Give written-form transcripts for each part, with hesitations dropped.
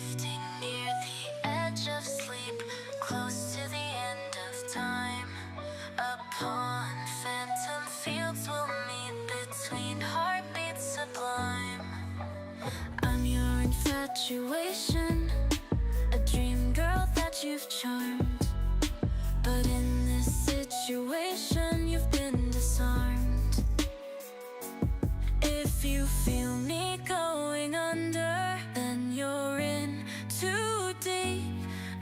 Drifting near the edge of sleep, close to the end of time. Upon phantom fields we'll meet between heartbeats sublime. I'm your infatuation, a dream girl that you've charmed. But in this situation you've been disarmed. If you feel me going under, then you're in too deep.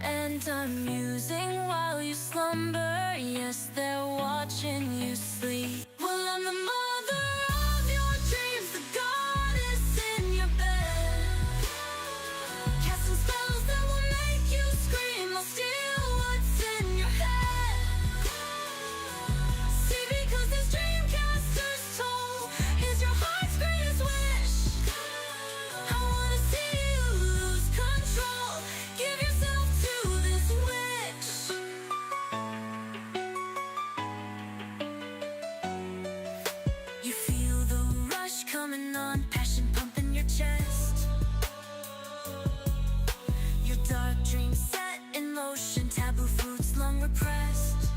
And I'm musing while you slumber. Yes, they're watching you sleep. Well, I'm the mother of your dreams, the goddess in your bed, casting spells that will make you scream. I'll steal what's in your head. See, because this dreamcaster's toll is your heart's greatest wish. I wanna see you lose control. Give yourself to this witch. You feel the rush coming on, passion pumping your chest. Your dark dreams set in motion, taboo fruits long repressed.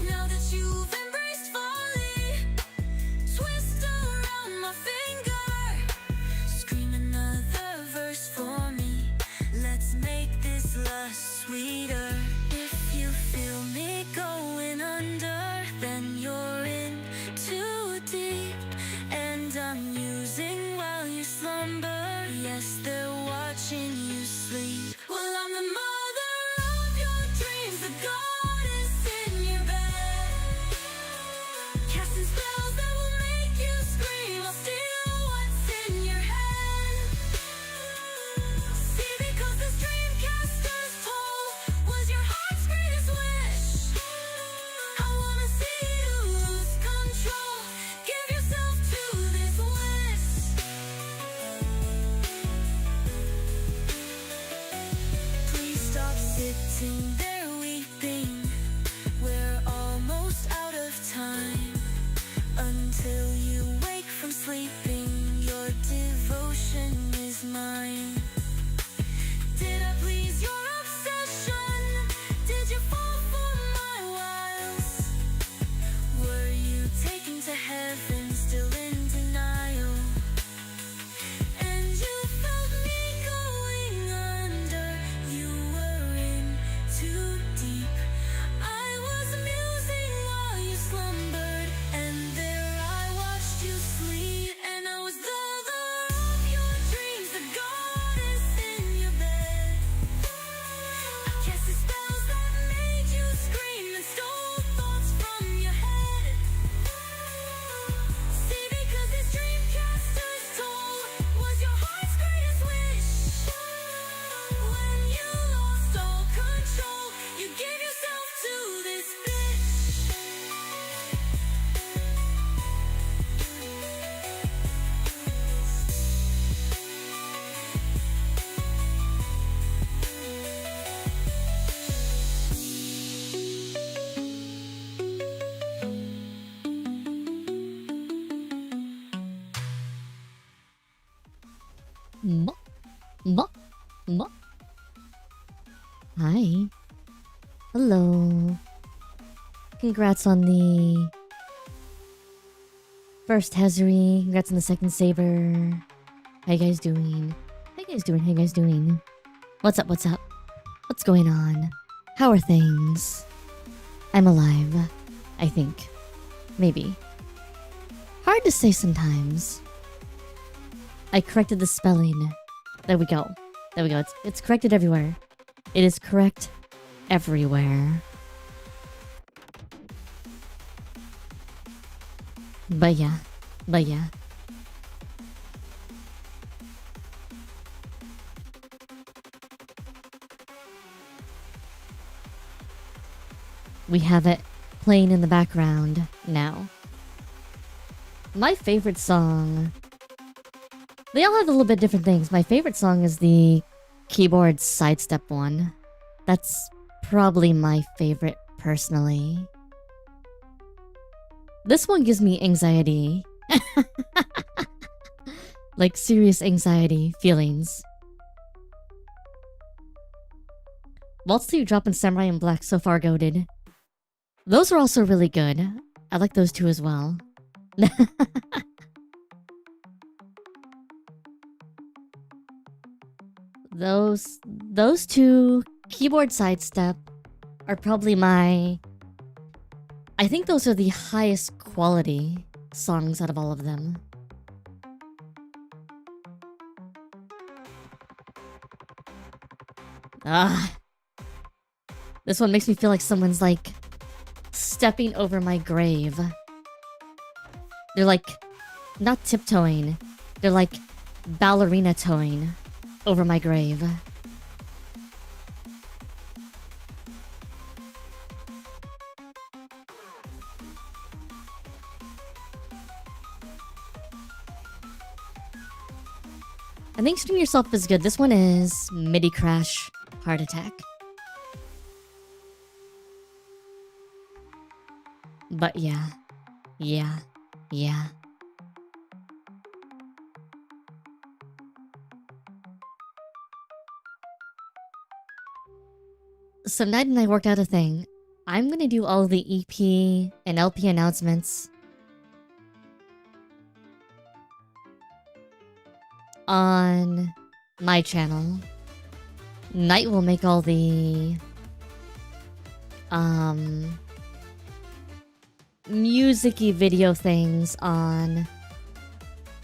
Now that you've embraced folly, twist around my finger. Scream another verse for me. Let's make this lust sweeter. If you feel me going under, then you're in too deep. And I'm musing while you slumber. Yes, they're watching you sleep. Well, I'm the mother of your dreams, the goddess in your bed, casting spells that will make you scream. I'll steal what's in your head. See, because this dreamcaster's toll was your heart's greatest wish. I wanna see you lose control. Give yourself to this wish. Please stop sitting there weeping. We're almost out of time. Until you wake from sleeping, your devotion is mine. Did I please your obsession? Did you fall for my wiles? Were you taken to heaven, still in denial? And you felt me going under. You were in too deep. I was musing while you slumbered, and there I watched you sleep. And I was the lover of your dreams, the goddess in your bed. I cast the spells that made you scream and stole thoughts from your head. See, because this dreamcaster's toll was your heart's greatest wish. When you lost all control, you gave yourself to this bitch. Mo, mo, mo. Hi. Hello. Congrats on the first Hazuri. Congrats on the second saber. How you guys doing? How you guys doing? How you guys doing? What's up? What's up? What's going on? How are things? I'm alive. I think. Maybe. Hard to say sometimes. I corrected the spelling. There we go. There we go. It's corrected everywhere. It is correct everywhere. But yeah. But yeah. We have it playing in the background now. My favorite song... They all have a little bit different things. My favorite song is the keyboard sidestep one. That's probably my favorite personally. This one gives me anxiety. Like serious anxiety feelings. Waltz Till You Drop and Samurai in Black so far goated. Those are also really good. I like those two as well. Those two keyboard sidestep are probably my... I think those are the highest quality songs out of all of them. This one makes me feel like someone's like stepping over my grave. They're like not tiptoeing, they're like ballerina toeing over my grave. I think Stream Yourself is good. This one is MIDI Crash Heart Attack. But yeah. So Night and I worked out a thing. I'm gonna do all the EP and LP announcements on my channel. Night will make all the music-y video things on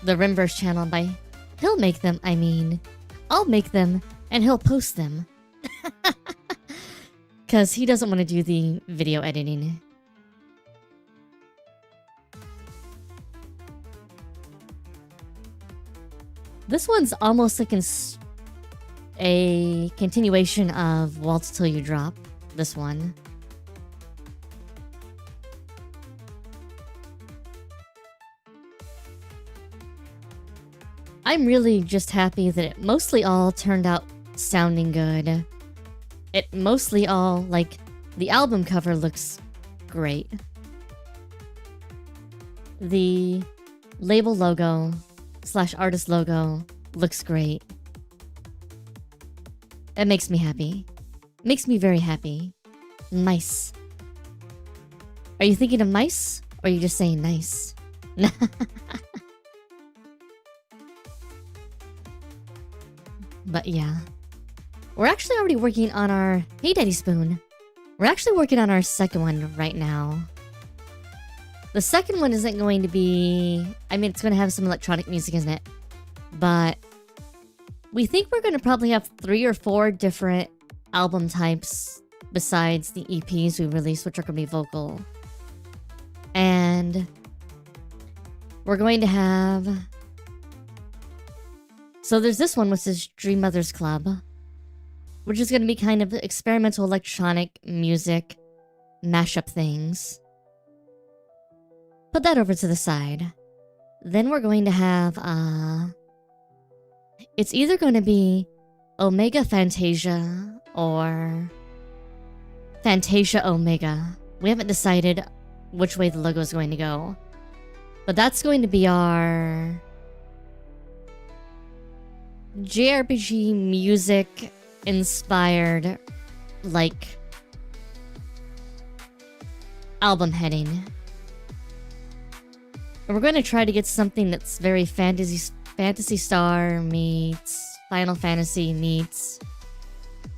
the Remverse channel. He'll make them, I mean, I'll make them and he'll post them. Cause he doesn't want to do the video editing. This one's almost like a continuation of Waltz Till You Drop. This one. I'm really just happy that it mostly all turned out sounding good. It mostly all, like, the album cover looks great. The label logo / artist logo looks great. That makes me happy. Makes me very happy. Nice. Are you thinking of mice? Or are you just saying nice? But yeah. We're actually already working on our... Hey, Daddy Spoon. We're actually working on our second one right now. The second one isn't going to be... I mean, it's going to have some electronic music, isn't it? But... we think we're going to probably have 3 or 4 different album types besides the EPs we release, which are going to be vocal. And... we're going to have... so there's this one, which is Dream Mothers Club, which is going to be kind of experimental electronic music mashup things. Put that over to the side. Then we're going to have, it's either going to be Omega Fantasia or Fantasia Omega. We haven't decided which way the logo is going to go. But that's going to be our JRPG music inspired, like, album heading. And we're going to try to get something that's very Fantasy Star meets Final Fantasy meets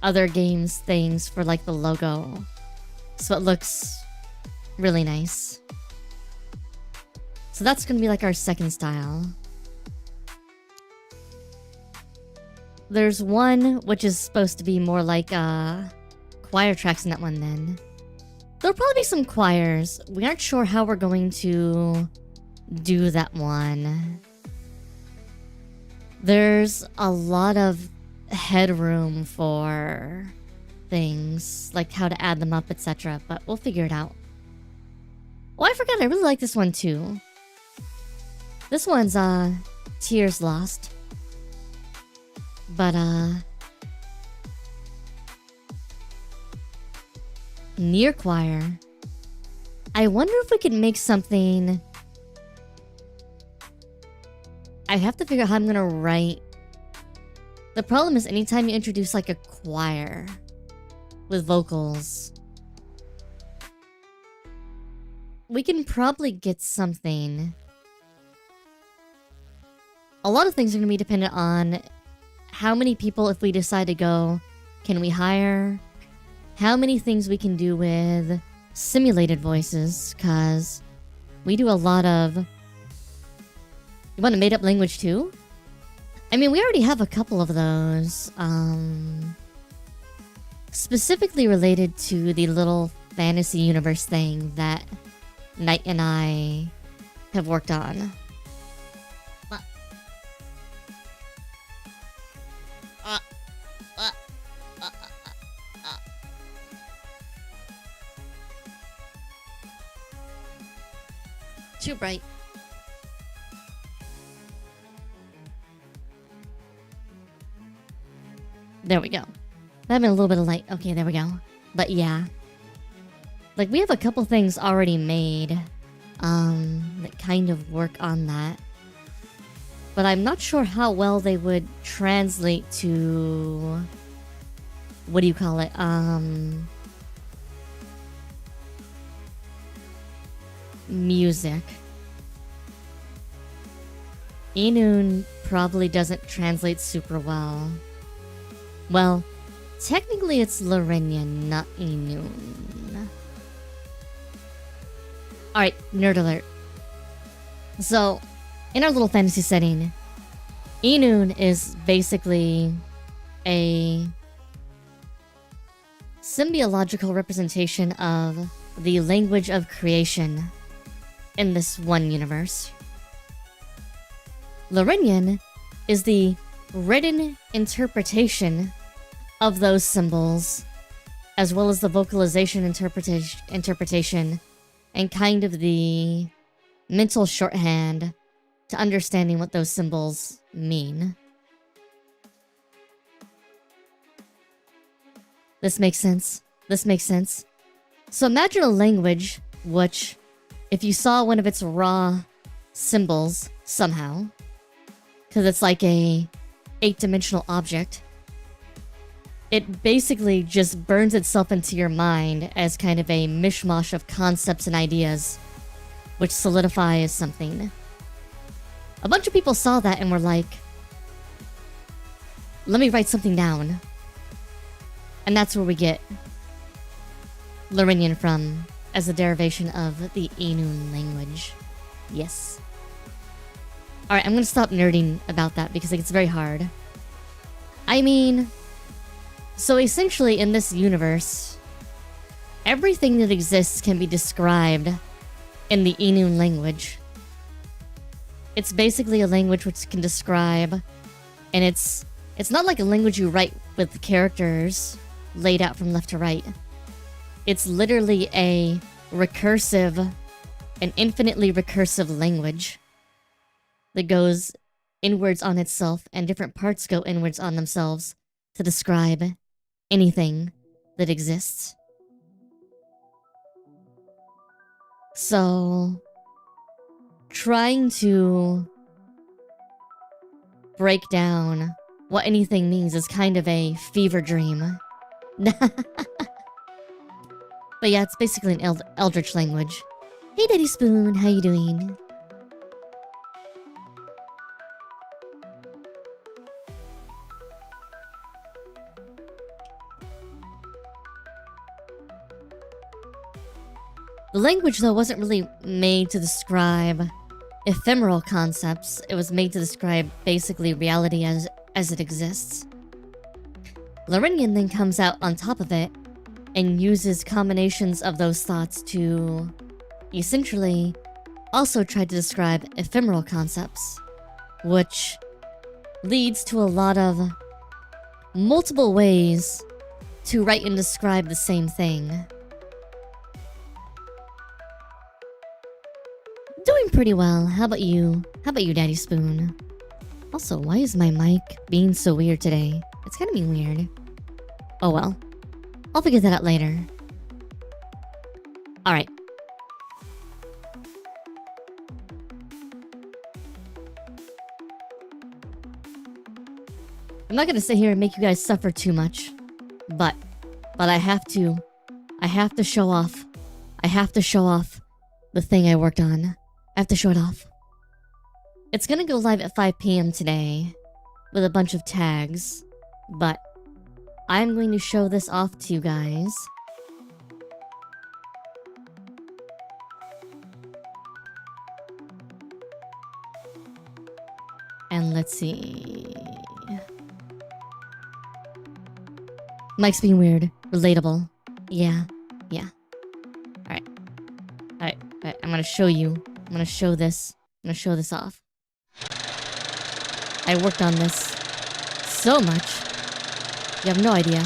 other games things for, like, the logo. So it looks really nice. So that's going to be like our second style. There's one which is supposed to be more like choir tracks in that one then. There'll probably be some choirs. We aren't sure how we're going to do that one. There's a lot of headroom for things, like how to add them up, etc. But we'll figure it out. Oh, I forgot, I really like this one too. This one's Tears Lost. But Near Choir. I wonder if we could make something I have to figure out how I'm gonna write. The problem is anytime you introduce like a choir with vocals, we can probably get something. A lot of things are gonna be dependent on how many people, if we decide to go, can we hire? How many things we can do with simulated voices, cause we do a lot of... You want a made-up language too? I mean, we already have a couple of those. Specifically related to the little fantasy universe thing that Knight and I have worked on. Too bright. There we go. That made a little bit of light. Okay, there we go. But yeah. Like, we have a couple things already made that kind of work on that. But I'm not sure how well they would translate to... What do you call it? Music. Inun probably doesn't translate super well. Well, technically it's Lorenian, not Inun. Alright, nerd alert. So, in our little fantasy setting, Inun is basically a symbiological representation of the language of creation in this one universe. Lorenian is the written interpretation of those symbols, as well as the vocalization interpretation, and kind of the mental shorthand to understanding what those symbols mean. This makes sense. This makes sense. So imagine a language which, if you saw one of its raw symbols somehow, because it's like a 8-dimensional object, it basically just burns itself into your mind as kind of a mishmash of concepts and ideas, which solidify as something. A bunch of people saw that and were like, let me write something down. And that's where we get Lorenian from, as a derivation of the Inun language. Yes. Alright, I'm gonna stop nerding about that because it's very hard. I mean... So essentially in this universe, everything that exists can be described in the Inun language. It's basically a language which can describe, and it's not like a language you write with characters laid out from left to right. It's literally an infinitely recursive language that goes inwards on itself, and different parts go inwards on themselves to describe anything that exists. So, trying to break down what anything means is kind of a fever dream. But yeah, it's basically an Eldritch language. Hey Daddy Spoon, how you doing? The language, though, wasn't really made to describe ephemeral concepts. It was made to describe basically reality as it exists. Lorenian then comes out on top of it and uses combinations of those thoughts to essentially also try to describe ephemeral concepts, which leads to a lot of multiple ways to write and describe the same thing. Doing pretty well. How about you? How about you, Daddy Spoon? Also, why is my mic being so weird today? It's kind of being weird. Oh well. I'll figure that out later. Alright. I'm not gonna sit here and make you guys suffer too much. But I have to show off. I have to show off the thing I worked on. I have to show it off. It's gonna go live at 5 p.m. today with a bunch of tags, but I'm going to show this off to you guys. And let's see. Mike's being weird. Relatable. Yeah. Alright. I'm gonna show you. I'm gonna show this. I'm gonna show this off. I worked on this so much. You have no idea.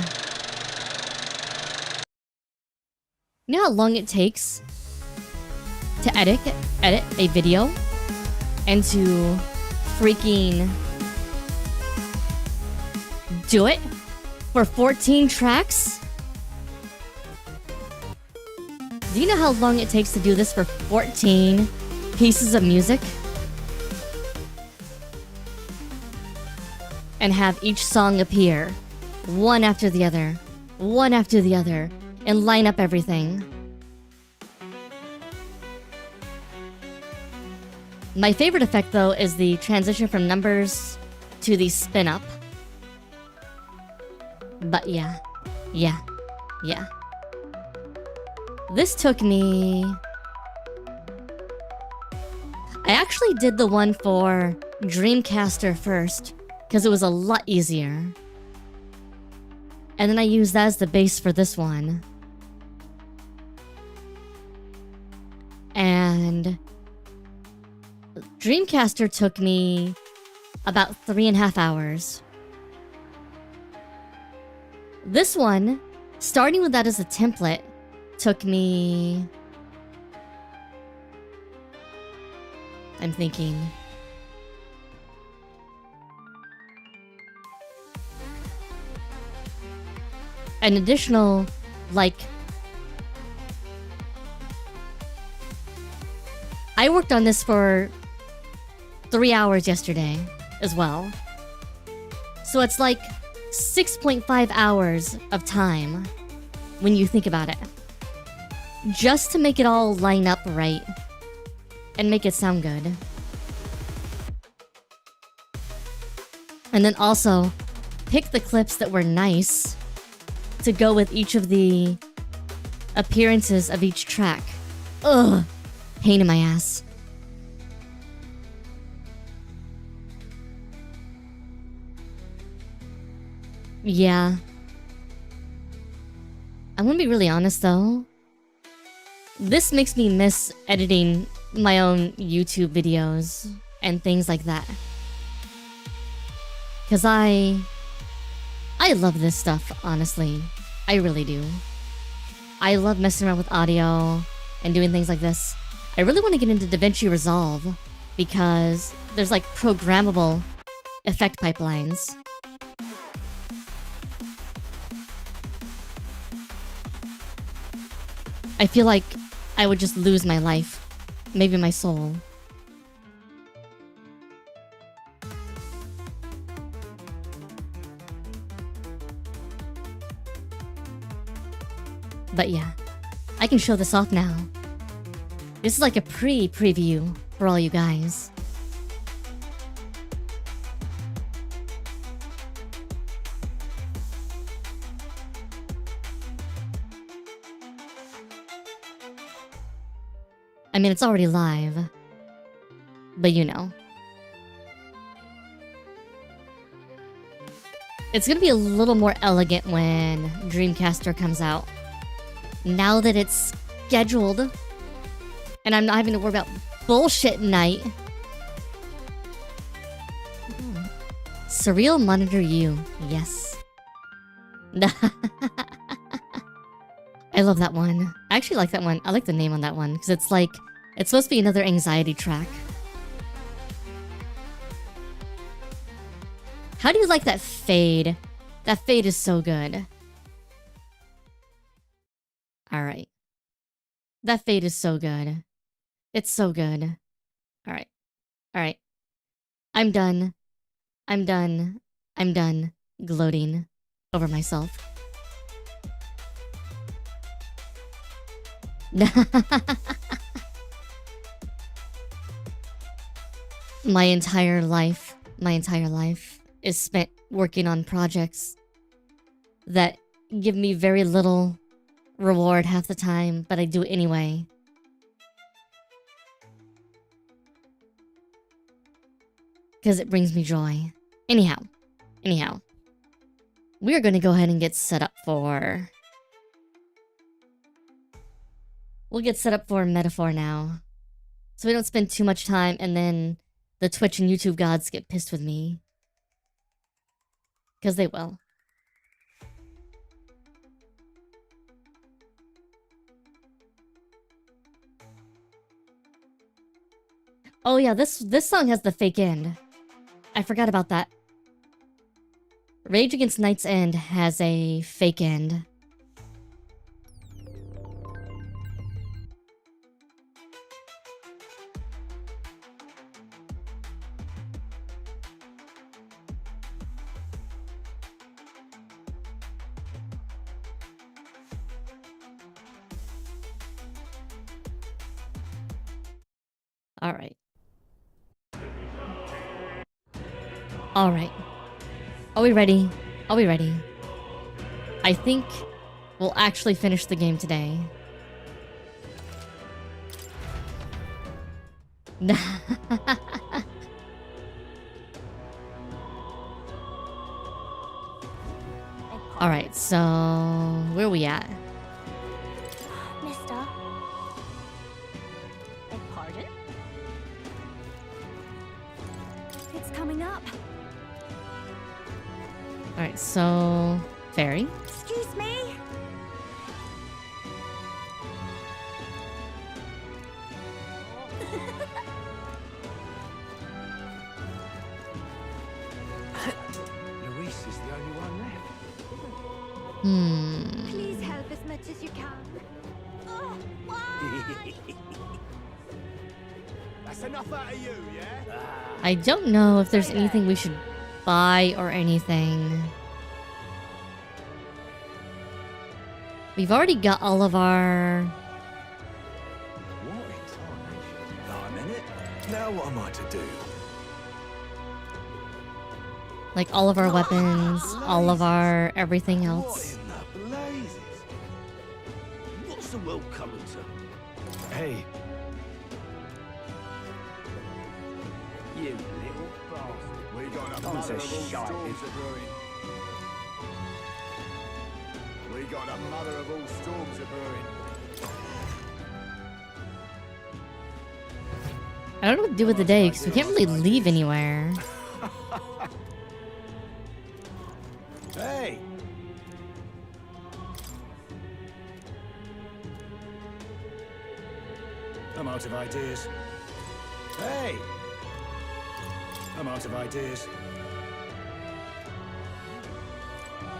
You know how long it takes to edit a video and to freaking do it for 14 tracks? Do you know how long it takes to do this for 14 pieces of music? And have each song appear one after the other, and line up everything. My favorite effect, though, is the transition from numbers to the spin up. But yeah. This took me... I actually did the one for Dreamcaster first, because it was a lot easier. And then I used that as the base for this one. And Dreamcaster took me about 3.5 hours. This one, starting with that as a template, took me... I'm thinking... an additional, like... I worked on this for 3 hours yesterday as well. So it's like 6.5 hours of time when you think about it. Just to make it all line up right and make it sound good. And then also pick the clips that were nice to go with each of the appearances of each track. Ugh, pain in my ass. Yeah. I'm gonna be really honest though. This makes me miss editing my own YouTube videos and things like that. Cause I love this stuff, honestly. I really do. I love messing around with audio and doing things like this. I really want to get into DaVinci Resolve because there's like programmable effect pipelines. I feel like I would just lose my life. Maybe my soul. But yeah, I can show this off now. This is like a preview for all you guys. I mean, it's already live. But you know. It's gonna be a little more elegant when Dreamcaster comes out. Now that it's scheduled, and I'm not having to worry about bullshit night. Oh. Surreal Monitor U, yes. I love that one. I actually like that one. I like the name on that one, because it's like, it's supposed to be another anxiety track. How do you like that fade? That fade is so good. Alright. That fade is so good. It's so good. Alright. Alright. I'm done. I'm done. I'm done gloating over myself. My entire life is spent working on projects that give me very little reward half the time, but I do it anyway. Because it brings me joy. Anyhow. We are going to go ahead and get set up for... We'll get set up for Metaphor now. So we don't spend too much time and then the Twitch and YouTube gods get pissed with me. Because they will. Oh yeah, this song has the fake end. I forgot about that. Rage Against Night's End has a fake end. Alright. Alright. Are we ready? Are we ready? I think we'll actually finish the game today. Alright, so... where are we at? Mister? Beg pardon? It's coming up. Alright, so... Fairy? Excuse me? Luis is the only one left. Please help as much as you can. Oh, why? That's enough out of you, yeah? I don't know if there's anything we should buy or anything. We've already got all of our... What incarnation? Now a minute. Now what am I to do? like all of our weapons, all of our everything What else. in the blazes? What's the world coming to? Hey. You little bastard. We got a mother of all storms a brewing. We got a mother of all storms a brewing. I don't know what to do with the day because we can't really leave anywhere. Hey! I'm out of ideas. Hey! I'm out of ideas.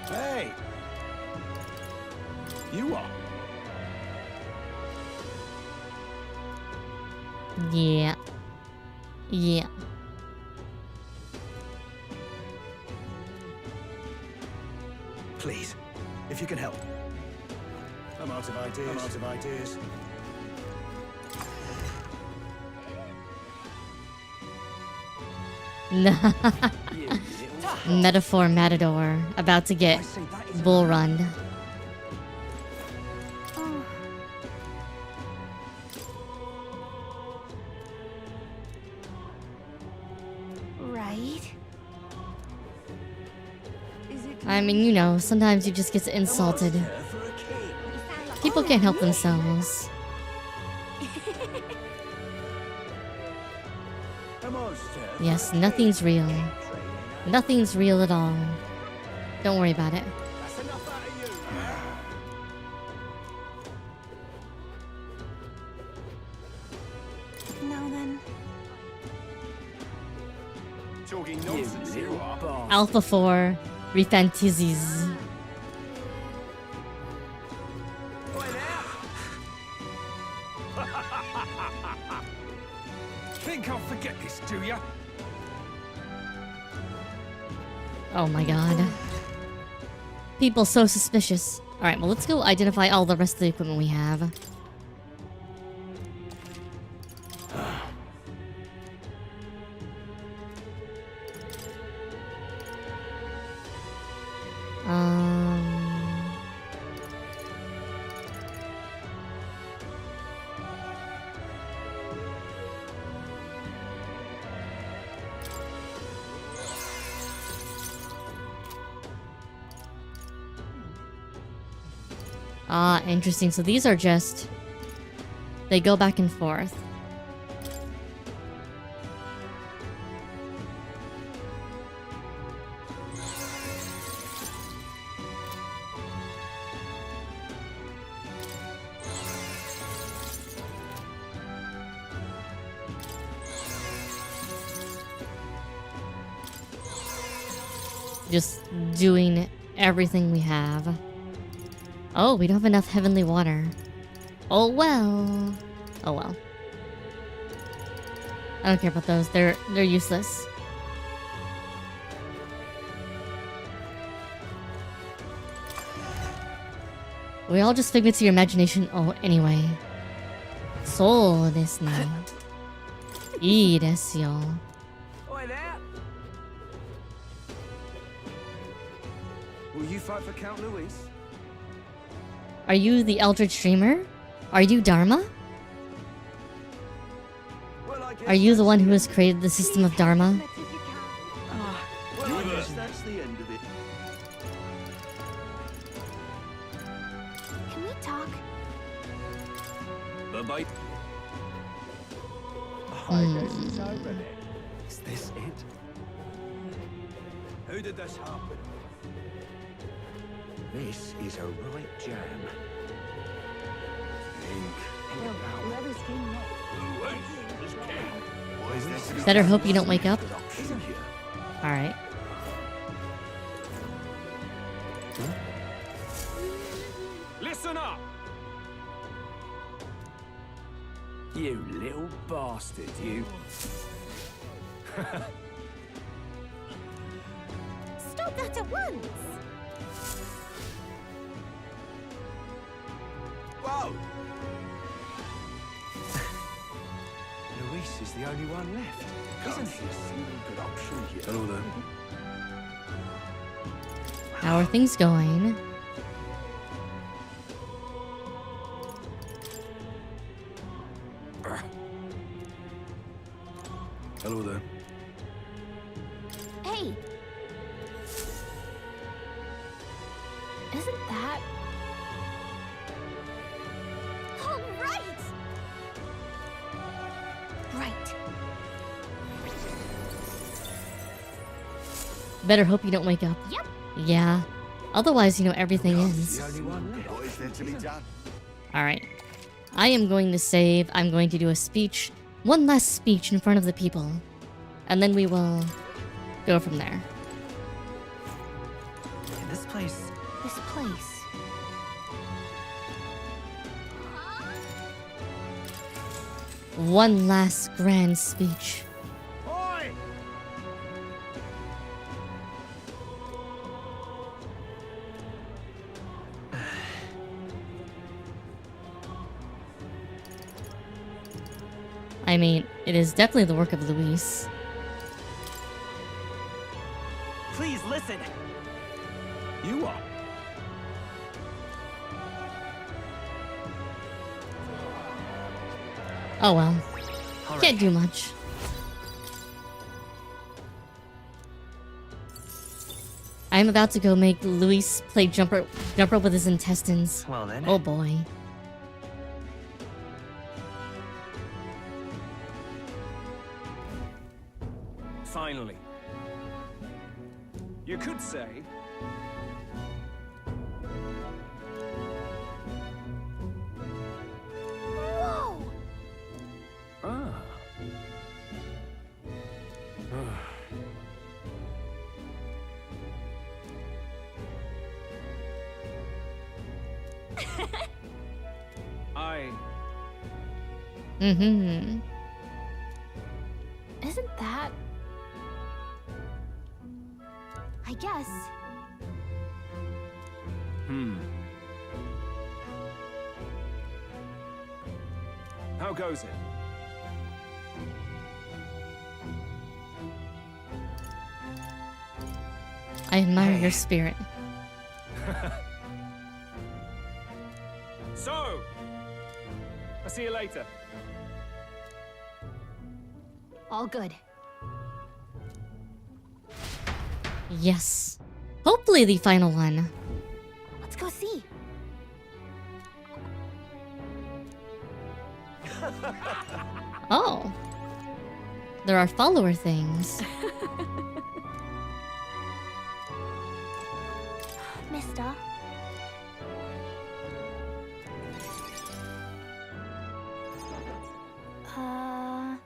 Hey! You are. Yeah. Yeah. Please, if you can help. I'm out of ideas. I'm out of ideas. Metaphor Matador about to get bull run. Oh. Right. I mean, you know, sometimes you just get insulted. People can't help themselves. Yes, nothing's real. Nothing's real at all. Don't worry about it. Now then. Talking nonsense, you are. Alpha 4 ReFantazio. Think I'll forget this, do ya? Oh my god. People so suspicious. Alright, well let's go identify all the rest of the equipment we have. Ah, interesting. So these are just... They go back and forth. Just doing everything we have. Oh, we don't have enough heavenly water. Oh well. Oh well. I don't care about those. They're useless. We all just figments of your imagination. Oh, anyway. Soul this now. Ii desu yo. Oi there! Will you fight for Count Louis? Are you the Eldritch Dreamer? Are you Dharma? Well, I guess Are you the that's one who the has end. created the system of Dharma? Well, I guess that's the end of it. Can we talk? Bye-bye. I guess it's over then. Is this it? Who did this happen? This is a right jam. Whoever's king next. Why is this an Better hope you don't wake up. option here? Alright. Listen up! You little bastard, you. Stop that at once! Whoa! Luis is the only one left. Isn't he a single good option here? Hello there. How are things going? Hello there. Hey! Isn't that... All right! Right. Better hope you don't wake up. Yep. Yeah. Otherwise, you know, everything ends. The only one left. What is there to be done? Alright. I am going to save. I'm going to do a speech. One last speech in front of the people. And then we will go from there. This place. This place. One last grand speech. Oi! I mean, it is definitely the work of Luis. Please listen. You are. Oh well. Can't do much. I'm about to go make Luis play jumper with his intestines. Well then. Oh boy. Finally. You could say. Whoa! Ah. I. Mm-hmm. Isn't that... I guess. How goes it? I admire your spirit. So, I'll see you later. All good. Yes. Hopefully the final one. Let's go see. Oh. There are follower things. Mister. Aw.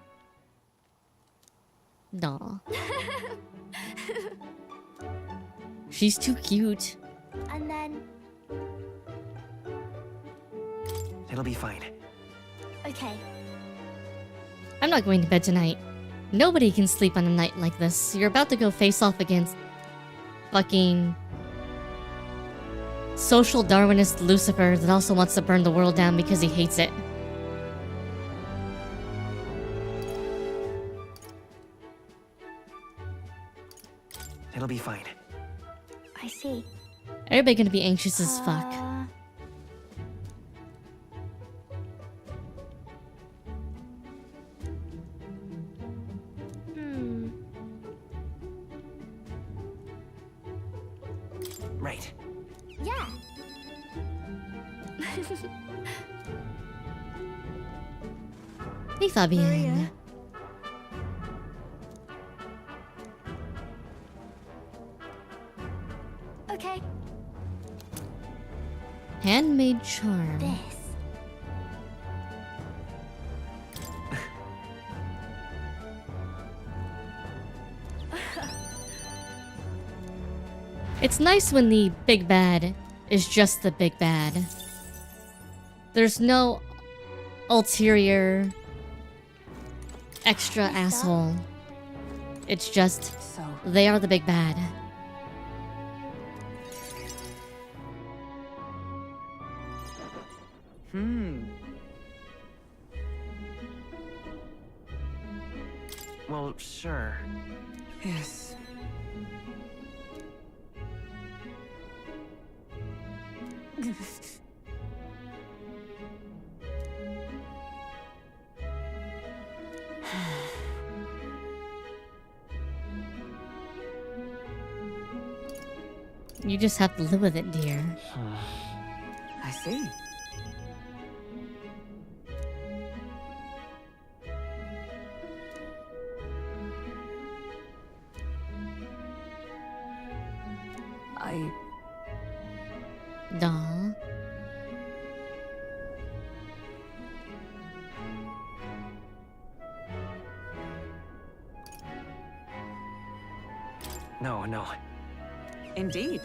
She's too cute. And then... It'll be fine. Okay. I'm not going to bed tonight. Nobody can sleep on a night like this. You're about to go face off against fucking social Darwinist Lucifer that also wants to burn the world down because he hates it. It'll be fine. I see. Everybody gonna be anxious as fuck. Right. Yeah. Hey, Fabienne. Okay. Handmade charm. This. It's nice when the big bad is just the big bad. There's no ulterior extra asshole. It's just So. they are the big bad. Well, sure. Yes. You just have to live with it, dear. I see. Duh. No. Indeed.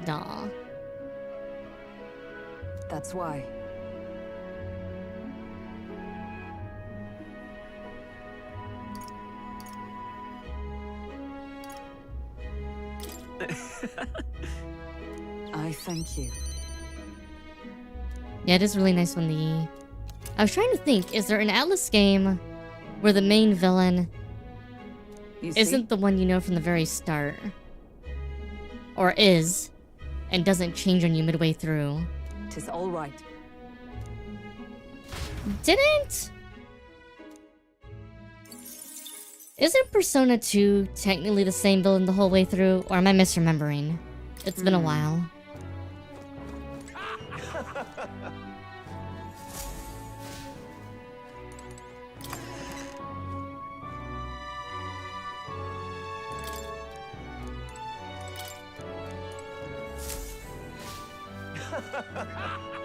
Duh. That's why. I thank you. Yeah, it is really nice when the... I was trying to think, is there an Atlas game where the main villain You see? isn't the one you know from the very start? Or is, and doesn't change on you midway through? 'Tis all right. Didn't? Isn't Persona 2 technically the same villain the whole way through? Or am I misremembering? It's been a while.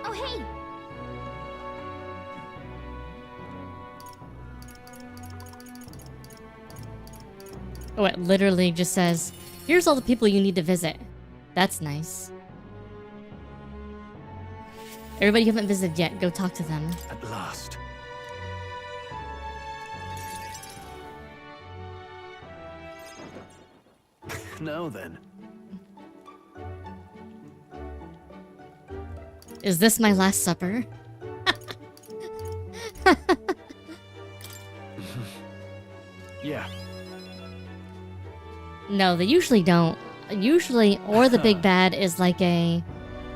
Oh, hey! Oh, it literally just says, here's all the people you need to visit. That's nice. Everybody you haven't visited yet, go talk to them. At last. Now then. Is this my last supper? Yeah. No, they usually don't. Usually, or the big bad is like a...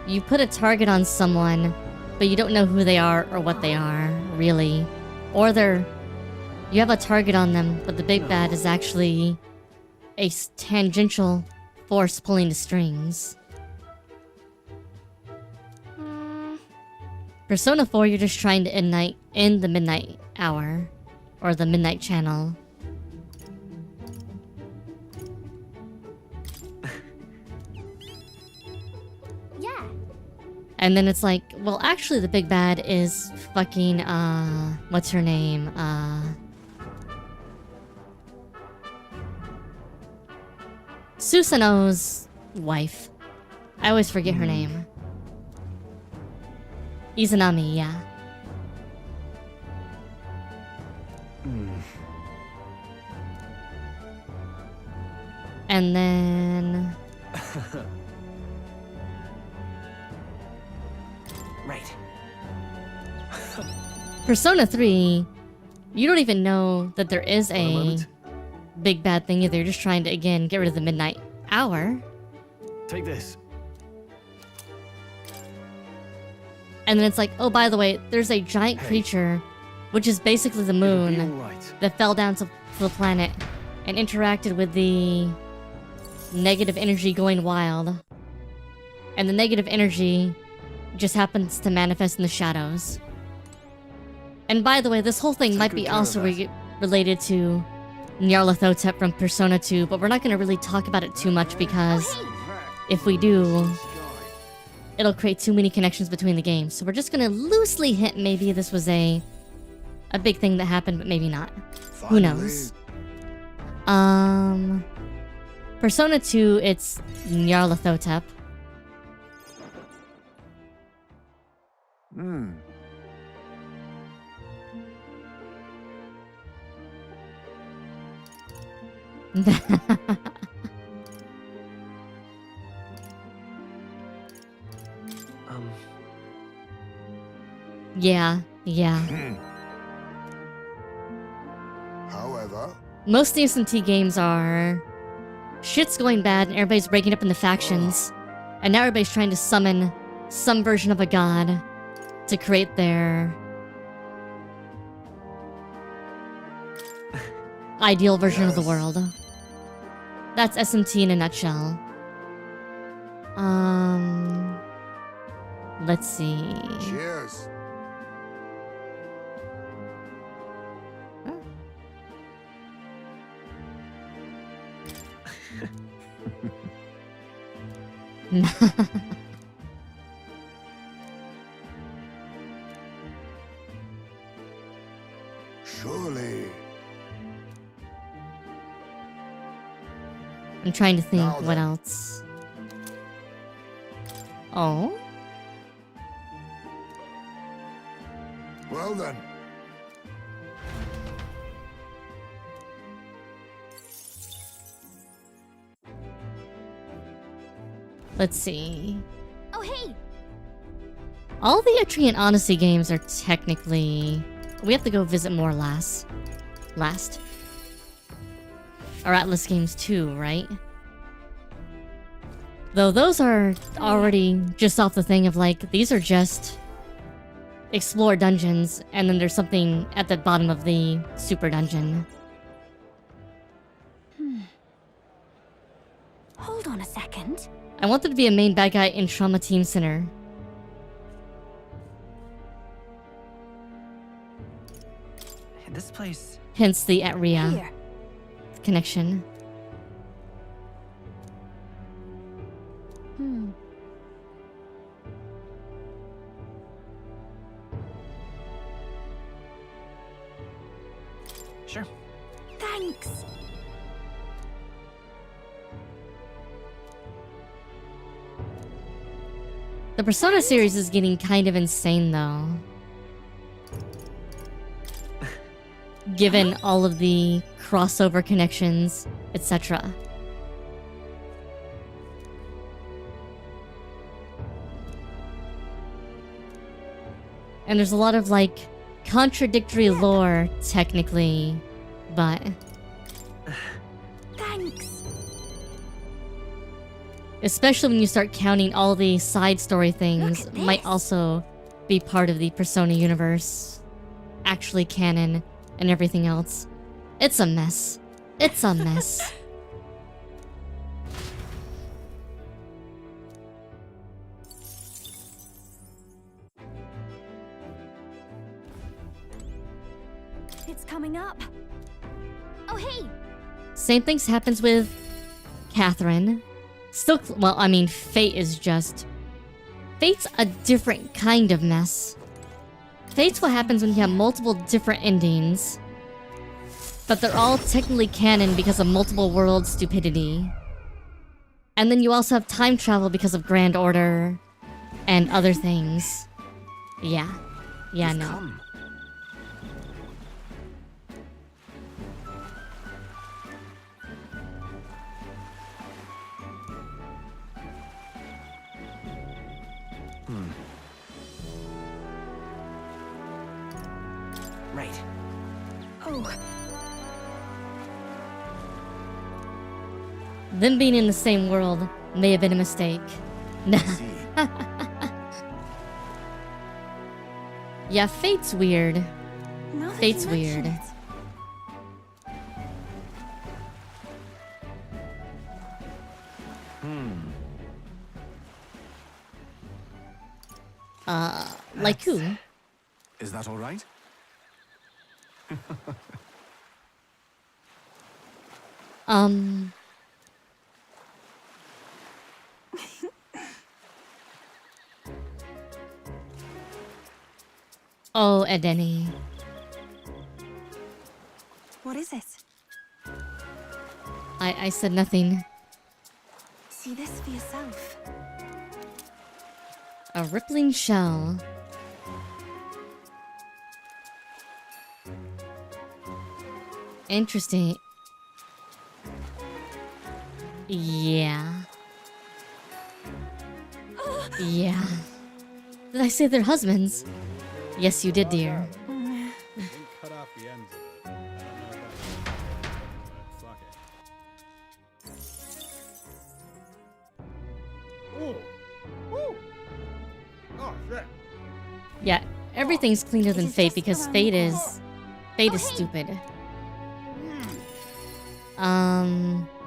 You put a target on someone, but you don't know who they are or what they are, really. Or they're... You have a target on them, but the big bad is actually a tangential force pulling the strings. Persona 4, you're just trying to end the midnight hour. Or the midnight channel. Yeah. And then it's like, well, actually the big bad is fucking, what's her name? Susanoo's wife. I always forget her name. Izanami, yeah. And then... Right. Persona 3, you don't even know that there is For a a moment. big bad thing either. You're just trying to, again, get rid of the midnight hour. Take this. And then it's like, oh, by the way, there's a giant Hey. creature, which is basically the It'll be moon, all right. that fell down to the planet and interacted with the negative energy going wild. And the negative energy just happens to manifest in the shadows. And by the way, this whole thing Take might good be care of also that. related to Nyarlathotep from Persona 2, but we're not going to really talk about it too much because if we do, it'll create too many connections between the games. So we're just going to loosely hint maybe this was a big thing that happened, but maybe not. Who knows? Persona 2, it's Nyarlathotep. Hmm. Yeah. However, Most DSMT games are... Shit's going bad and everybody's breaking up into factions. And now everybody's trying to summon some version of a god to create their... ideal version of the world. That's SMT in a nutshell. Let's see. cheers. Surely. I'm trying to think Now what then. else. Oh? Well then. Let's see. Oh, hey! All the Etrian Odyssey games are technically... We have to go visit more last. Or Atlas games too, right? Though those are already just off the thing of like, these are just... explore dungeons, and then there's something at the bottom of the super dungeon. Hold on a second. I want there to be a main bad guy in Trauma Team Center. This place. Hence the Atria Here. connection. Sure. Thanks. The Persona series is getting kind of insane though. Given all of the crossover connections, etc. And there's a lot of, like, contradictory lore, technically. But Thanks. especially when you start counting all the side story things, Look at might this. also be part of the Persona universe. Actually canon and everything else. It's a mess. It's a mess. It's coming up. Oh, hey. Same things happens with Catherine. Still, well, I mean, Fate is just... Fate's a different kind of mess. Fate's what happens when you have multiple different endings. But they're all technically canon because of multiple world stupidity. And then you also have time travel because of Grand Order and other things. Yeah. Yeah, He's no. come. Right. Oh, Them being in the same world may have been a mistake. Nah. See. Yeah, Fate's weird. now that Fate's you mention weird. it. Like who? Is that all right? Oh, Edeni. What is it? I said nothing. See this for yourself. A rippling shell. Interesting. Yeah. Yeah. Did I say they're husbands? Yes, you did, dear. Didn't cut off the ends of it. I don't know about you. Fuck it. Ooh. Ooh. Oh, shit. Yeah, everything's cleaner than It is Fate just because around Fate the is... corner. Fate Oh, is hey. stupid.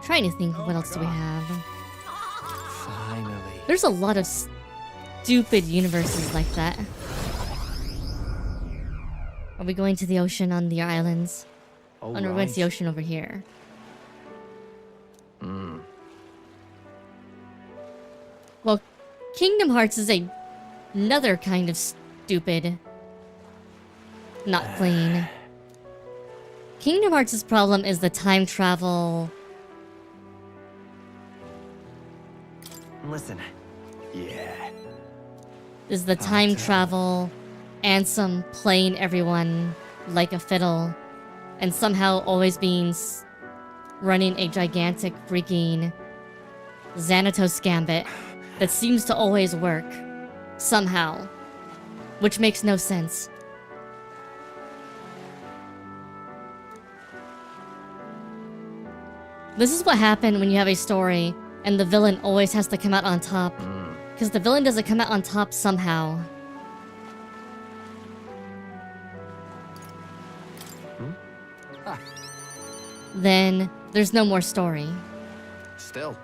Trying to think, what else do we have? Finally. There's a lot of stupid universes like that. Are we going to the ocean on the islands? All Oh no, we're going to the right. ocean over here. Well, Kingdom Hearts is another kind of stupid. Not clean. Kingdom Hearts' problem is the time travel. Listen. Yeah. Is the time travel Ansem playing everyone like a fiddle and somehow always being running a gigantic freaking Xanatos gambit that seems to always work somehow, which makes no sense. This is what happened when you have a story and the villain always has to come out on top. Because the villain doesn't come out on top somehow. Then there's no more story. Still.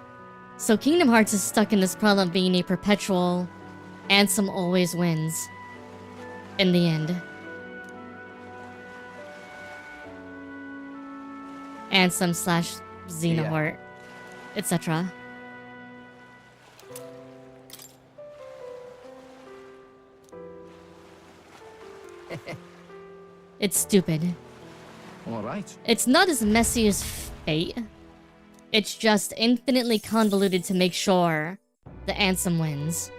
So Kingdom Hearts is stuck in this problem of being a perpetual Ansem always wins. In the end. Ansem slash Xenoheart, etc. It's stupid. All right. It's not as messy as Fate. It's just infinitely convoluted to make sure the Ansem wins.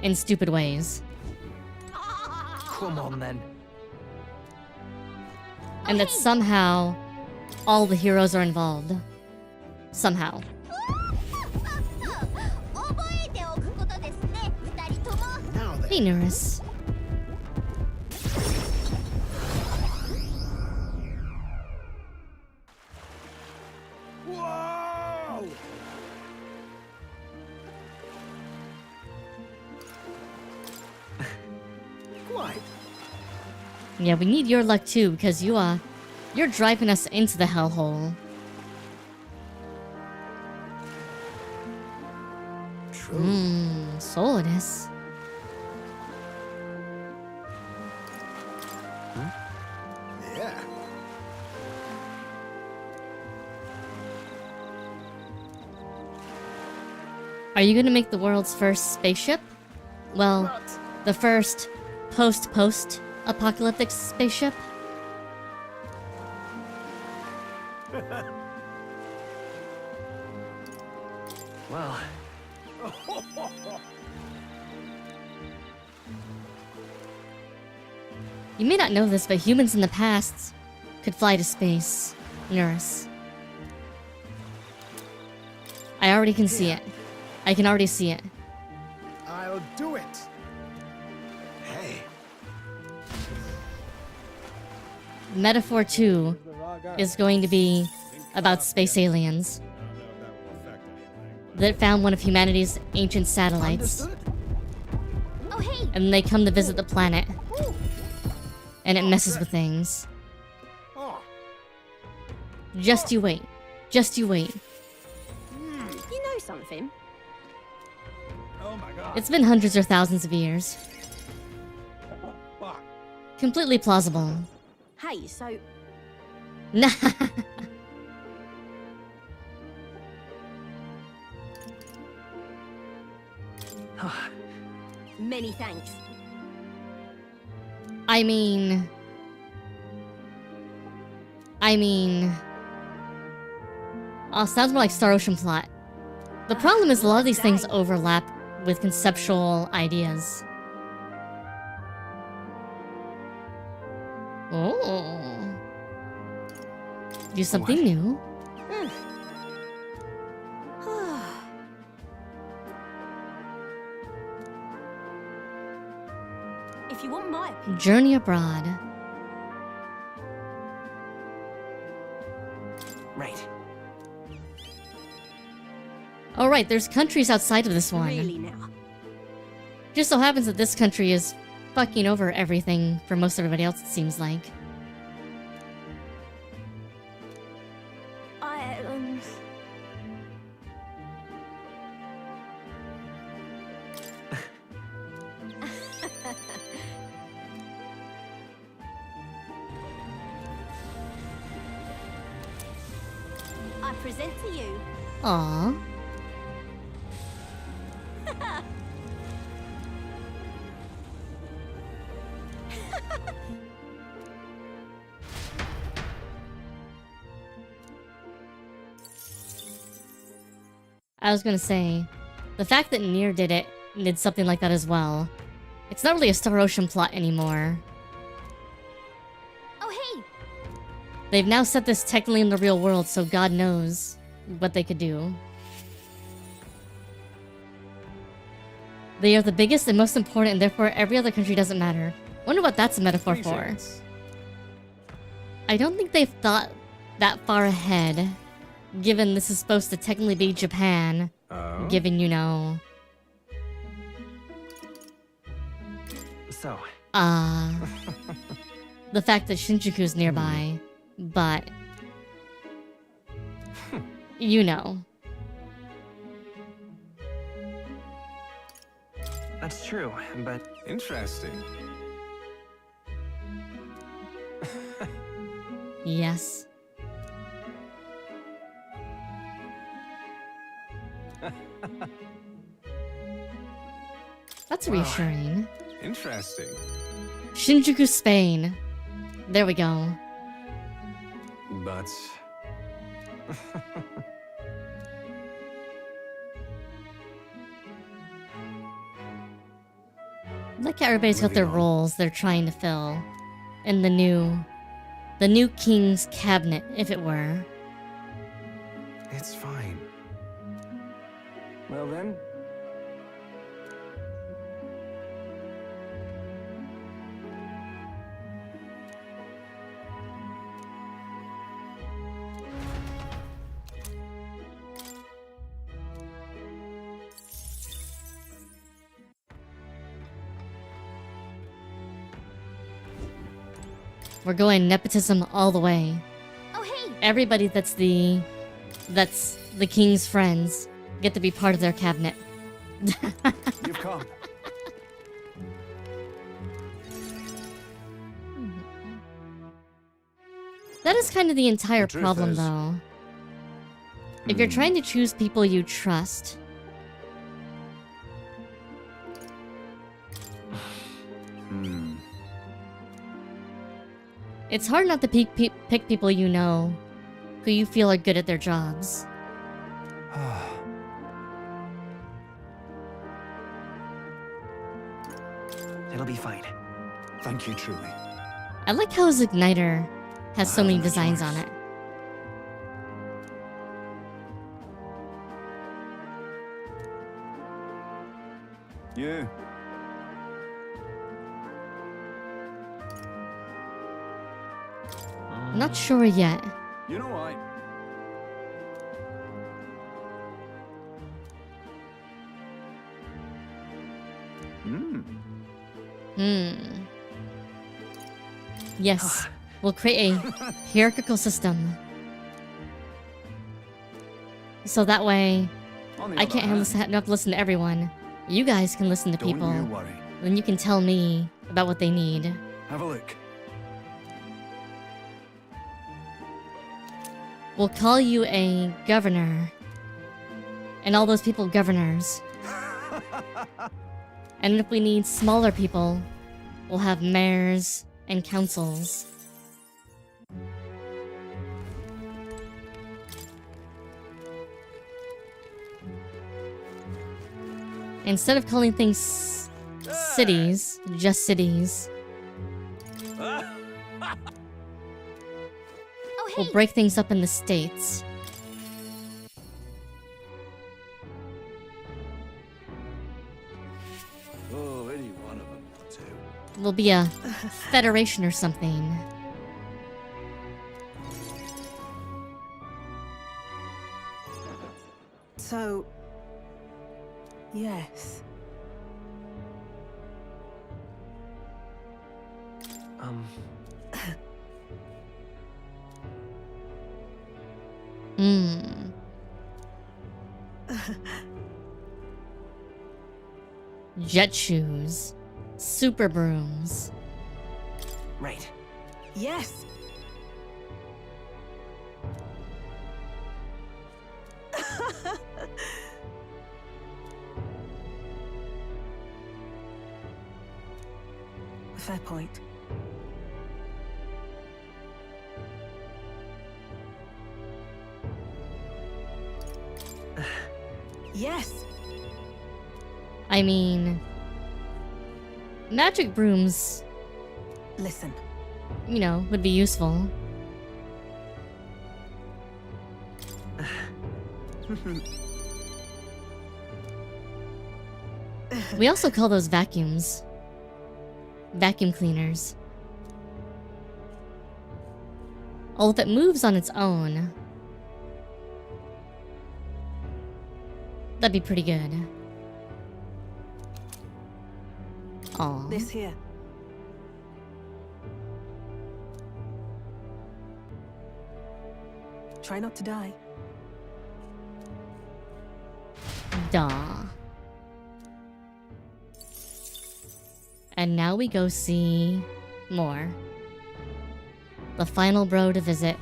In stupid ways. Come on then. And that somehow all the heroes are involved. Somehow. Now then. Hey, Nurse. Yeah, we need your luck too, because you're driving us into the hellhole. True. So it is. Yeah. Are you gonna make the world's first spaceship? Well, the first post-apocalyptic spaceship? Well, You may not know this, but humans in the past could fly to space. Nurse. I already can see it. I can already see it. I'll do it. Hey. Metaphor 2 is going to be about space aliens that found one of humanity's ancient satellites. Oh, hey! And they come to visit the planet. And it messes with things. Oh, Just you wait. Just you wait. You know something? oh my god. It's been hundreds or thousands of years. Fuck. Completely plausible. Hey, so Nah. many thanks. I mean... Oh, sounds more like Star Ocean plot. The problem is a lot of these things overlap with conceptual ideas. Oh. Do something new. If you want my opinion, Journey abroad. right. Oh right, there's countries outside of this one. really now. Just so happens that this country is fucking over everything for most everybody else, it seems like. I I present to you. Aww. I was gonna say, the fact that Nier did something like that as well. It's not really a Star Ocean plot anymore. Oh, hey! They've now set this technically in the real world, so God knows what they could do. They are the biggest and most important, and therefore every other country doesn't matter. Wonder what that's a metaphor for. Greetings. I don't think they've thought that far ahead, given this is supposed to technically be Japan, given, you know... So, the fact that Shinjuku's nearby, but... you know. that's true, but Interesting. Yes. That's reassuring. Interesting. Shinjuku, Spain. There we go. But Like everybody's got their Moving on. roles they're trying to fill. In the new king's cabinet, if it were. it's fine. well then. We're going nepotism all the way. Oh, hey! Everybody that's the king's friends get to be part of their cabinet. You've come. That is kind of the entire The truth problem, is- though. If you're trying to choose people you trust, it's hard not to pick people you know, who you feel are good at their jobs. It'll be fine. Thank you, truly. I like how his igniter has so many designs on it. You. Not sure yet. You know I. Yes, we'll create a hierarchical system. So that way, On the I other can't hand, have to listen to everyone. You guys can listen to Don't people. you worry. Then you can tell me about what they need. Have a look. We'll call you a governor. And all those people governors. And if we need smaller people, we'll have mayors and councils. Instead of calling things cities, just cities, Oh, hey! we'll break things up in the states. Oh, any one of them will do. We'll be a federation or something. So, yes. Hmm. Jet shoes. Super brooms. Right. Yes. Fair point. Yes. I mean, magic brooms, Listen. you know, would be useful. We also call those vacuums. Vacuum cleaners. Oh, if it moves on its own, that'd be pretty good. Aw. This here. Try not to die. Duh. And now we go see more. The final bro to visit,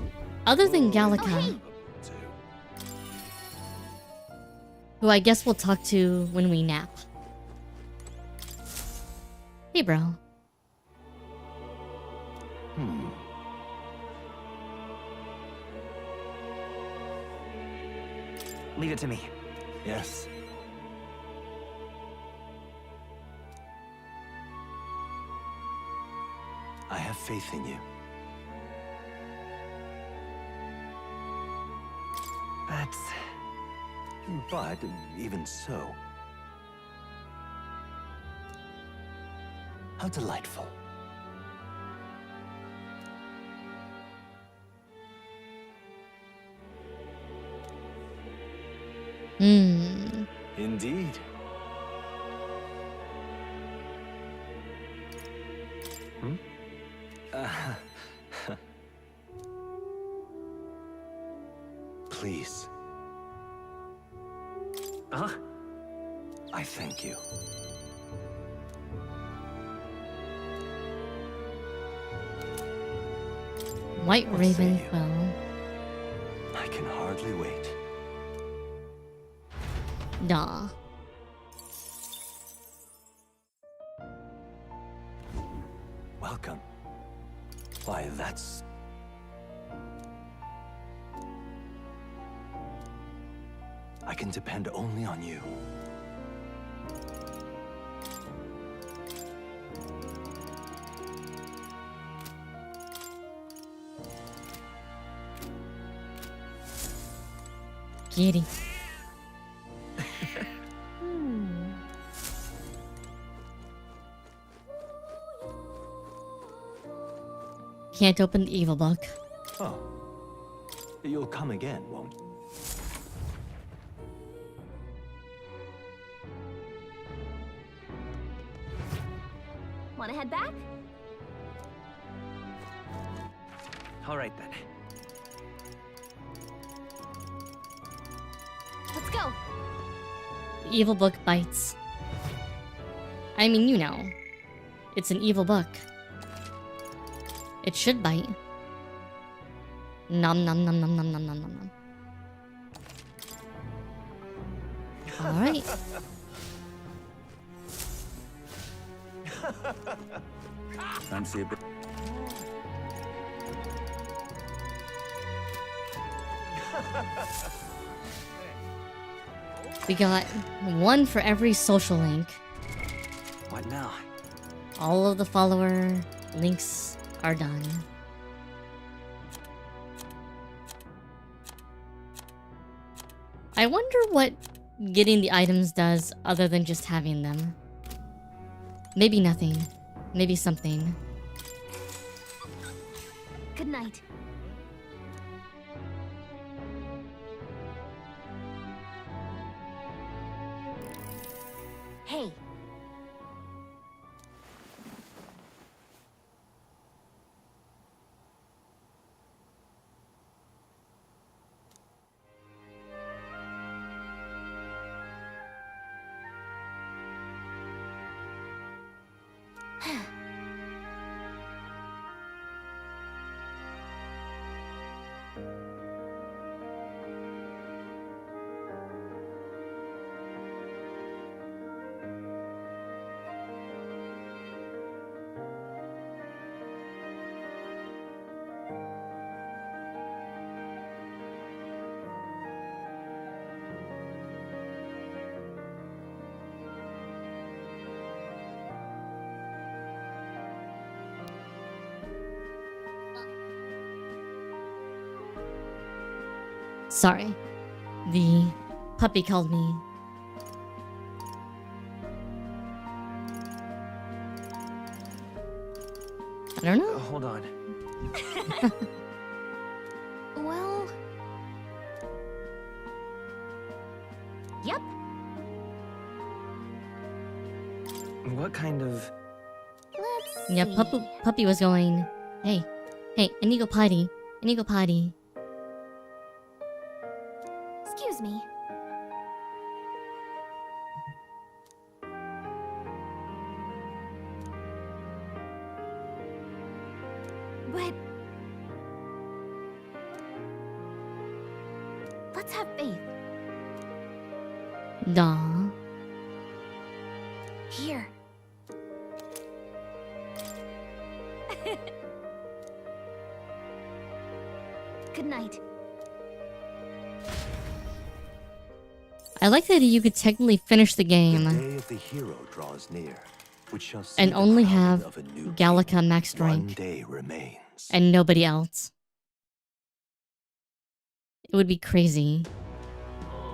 other than Gallica, who I guess we'll talk to when we nap. Hey, bro. Leave it to me. Yes. I have faith in you. But even so, how delightful. Indeed. please. Huh? I thank you. White What say Raven you? fell. I can hardly wait. Nah. Welcome. Why, that's... I can depend only on you. Kitty. Can't open the evil book. Oh. You'll come again, won't you? Wanna head back? All right then. Let's go. The evil book bites. I mean, you know. It's an evil book. It should bite. Nom nom nom nom nom nom nom nom nom. Alright. Fancy a bit. We got one for every social link. What now? All of the follower links are done. I wonder what getting the items does other than just having them. Maybe nothing. Maybe something. Good night. Hey. Sorry. The puppy called me. I don't know. Hold on. Well... Yep. What kind of... Let's Yeah, see. puppy was going, hey, I need to go potty. I need to go potty. Excuse me. But... let's have faith. Duh. Here. Good night. I like that you could technically finish the The game day of the hero draws near, which shall see and the only crowning have of a new Gallica king. maxed One rank day remains. and nobody else. It would be crazy.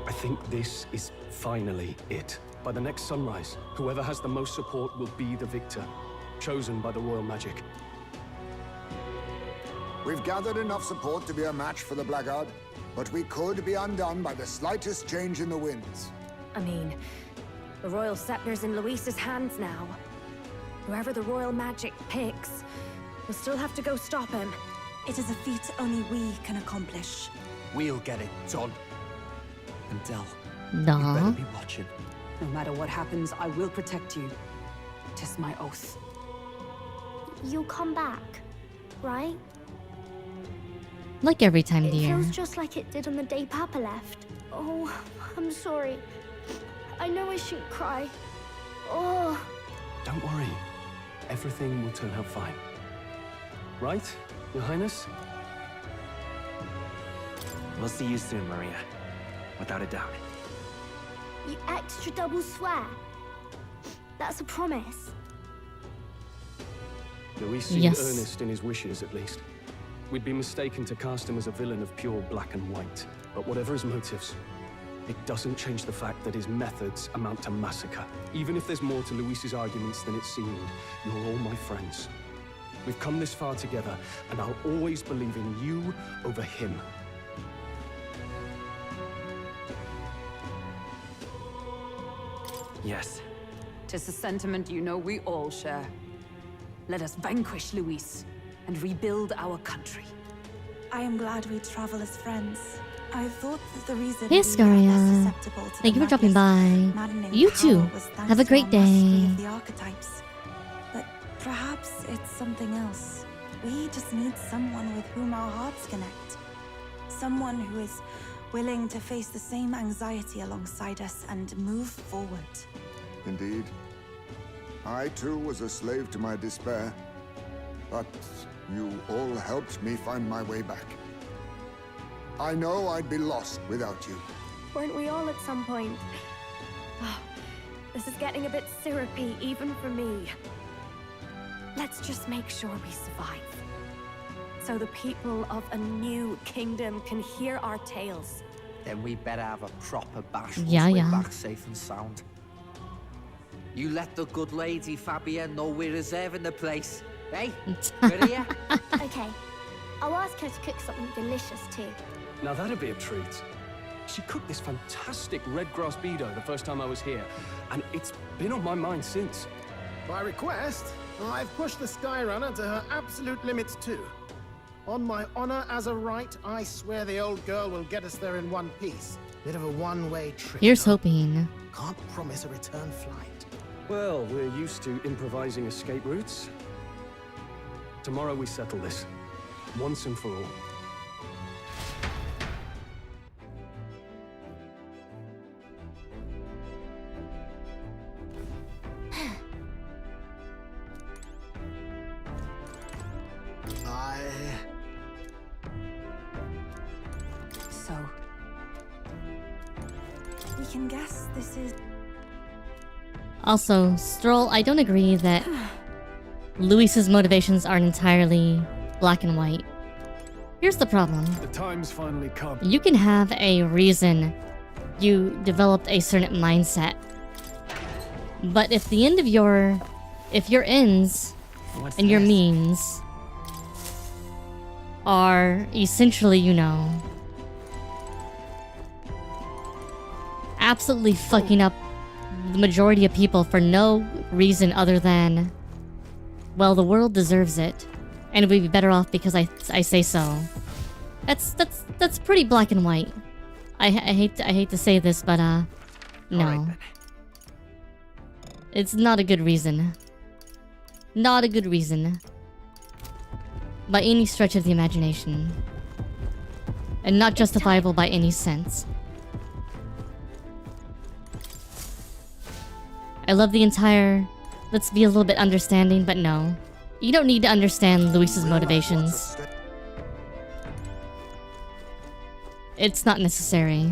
I think this is finally it. By the next sunrise, whoever has the most support will be the victor, chosen by the royal magic. We've gathered enough support to be a match for the Blackguard, but we could be undone by the slightest change in the winds. I mean, the royal scepter's in Luis's hands now. Whoever the royal magic picks, we'll still have to go stop him. It is a feat only we can accomplish. We'll get it done. And Del, you Nah. better be watching. No matter what happens, I will protect you. Tis my oath. You'll come back, right? Like every time, It dear. feels just like it did on the day Papa left. Oh, I'm sorry. I know I shouldn't cry. Oh. Don't worry. Everything will turn out fine. Right, Your Highness? We'll see you soon, Maria. Without a doubt. You extra double swear. That's a promise. Luis seemed Yes. earnest in his wishes, at least. We'd be mistaken to cast him as a villain of pure black and white. But whatever his motives, it doesn't change the fact that his methods amount to massacre. Even if there's more to Luis's arguments than it seemed, you're all my friends. We've come this far together, and I'll always believe in you over him. Yes. Tis a sentiment you know we all share. Let us vanquish Luis and rebuild our country. I am glad we travel as friends. I thought that the reason Hey, we were less Scaria. susceptible to Thank the you for dropping madness, by. maddening You power too. was thanks Have a to great our mastery day. of the archetypes. But perhaps it's something else. We just need someone with whom our hearts connect. Someone who is willing to face the same anxiety alongside us and move forward. Indeed. I too was a slave to my despair. But you all helped me find my way back. I know I'd be lost without you. Weren't we all at some point? Oh, this is getting a bit syrupy, even for me. Let's just make sure we survive. So the people of a new kingdom can hear our tales. Then we better have a proper bash Yeah, once we're yeah. back safe and sound. You let the good lady Fabia know we're reserving the place. Hey, Maria? Okay. I'll ask her to cook something delicious too. Now that'd be a treat. She cooked this fantastic red grass bedo the first time I was here, and it's been on my mind since. By request, I've pushed the Skyrunner to her absolute limits too. On my honor as a right, I swear the old girl will get us there in one piece. Bit of a one-way trip. Here's though. hoping. Can't promise a return flight. Well, we're used to improvising escape routes. Tomorrow we settle this, once and for all. So, we can guess this is... Also, Stroll, I don't agree that Luis's motivations aren't entirely black and white. Here's the problem. The time's finally come. You can have a reason you developed a certain mindset. But if the end of your... if your ends What's and your this? means are essentially, you know, absolutely fucking up the majority of people for no reason other than, well, the world deserves it, and we'd be better off because I say so. That's pretty black and white. I hate to say this, but no, Alright then. it's not a good reason. Not a good reason. By any stretch of the imagination. And not justifiable by any sense. I love the entire... let's be a little bit understanding, but no. You don't need to understand Luis's motivations. It's not necessary.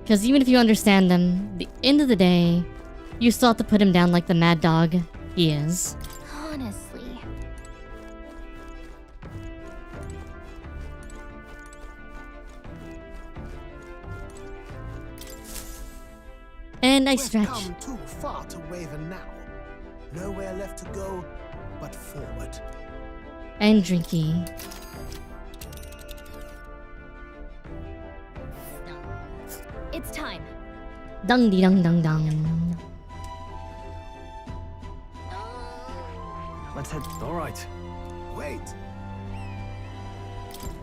Because even if you understand them, at the end of the day, you still have to put him down like the mad dog he is. Honestly. And I We've stretch. come too far to waver now. Nowhere left to go but forward. And drinky. It's time. Dung dee dung dung dung. Let's head. All right. Wait.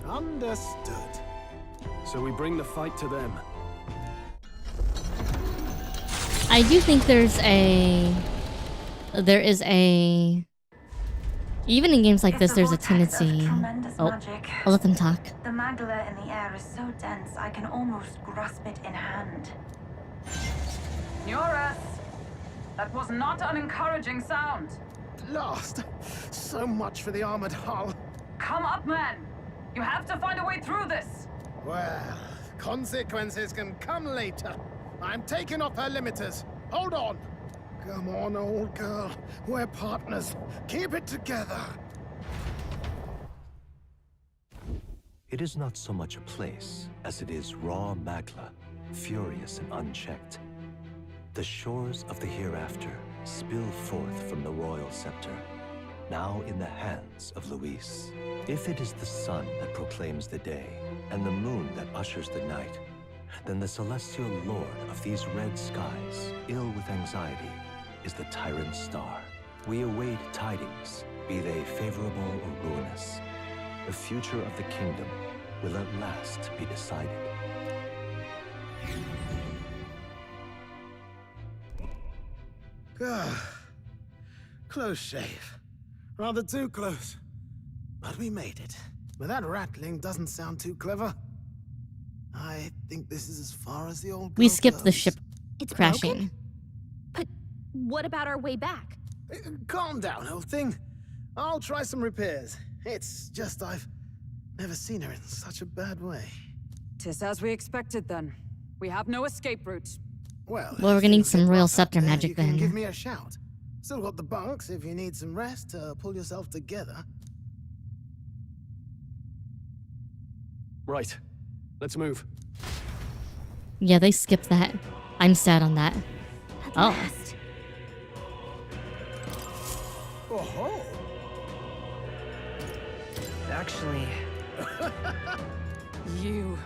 Understood. So we bring the fight to them. I do think there is a even in games like this there's a tendency. Oh, I'll let them talk. The magla in the air is so dense I can almost grasp it in hand. Neurus! That was not an encouraging sound. Lost. So much for the armored hull. Come up, man. You have to find a way through this. Well, consequences can come later. I'm taking off her limiters. Hold on. Come on, old girl. We're partners. Keep it together. It is not so much a place as it is raw magla, furious and unchecked. The shores of the hereafter spill forth from the royal scepter, now in the hands of Luis. If it is the sun that proclaims the day, and the moon that ushers the night, then the celestial lord of these red skies, ill with anxiety, is the tyrant star. We await tidings, be they favorable or ruinous. The future of the kingdom will at last be decided. Close shave. Rather too close. But we made it. But that rattling doesn't sound too clever. I think this is as far as the old girl We skipped the goes. ship It's crashing. broken? But what about our way back? Calm down, old thing. I'll try some repairs. It's just I've never seen her in such a bad way. Tis as we expected then. We have no escape route. Well, Well, we're gonna need if things some get royal rough up scepter there, magic you can then. give me a shout. Still got the bunks if you need some rest to pull yourself together. Right. Let's move. Yeah, they skipped that. I'm sad on that. Oh. Oh, Actually, You.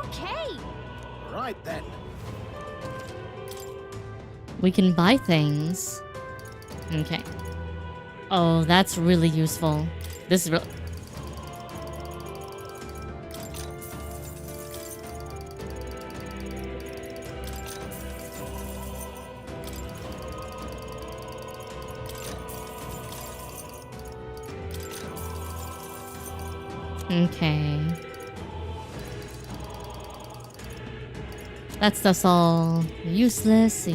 Okay. right then. We can buy things. Okay. Oh, that's really useful. This is real. Okay. That stuff's all useless.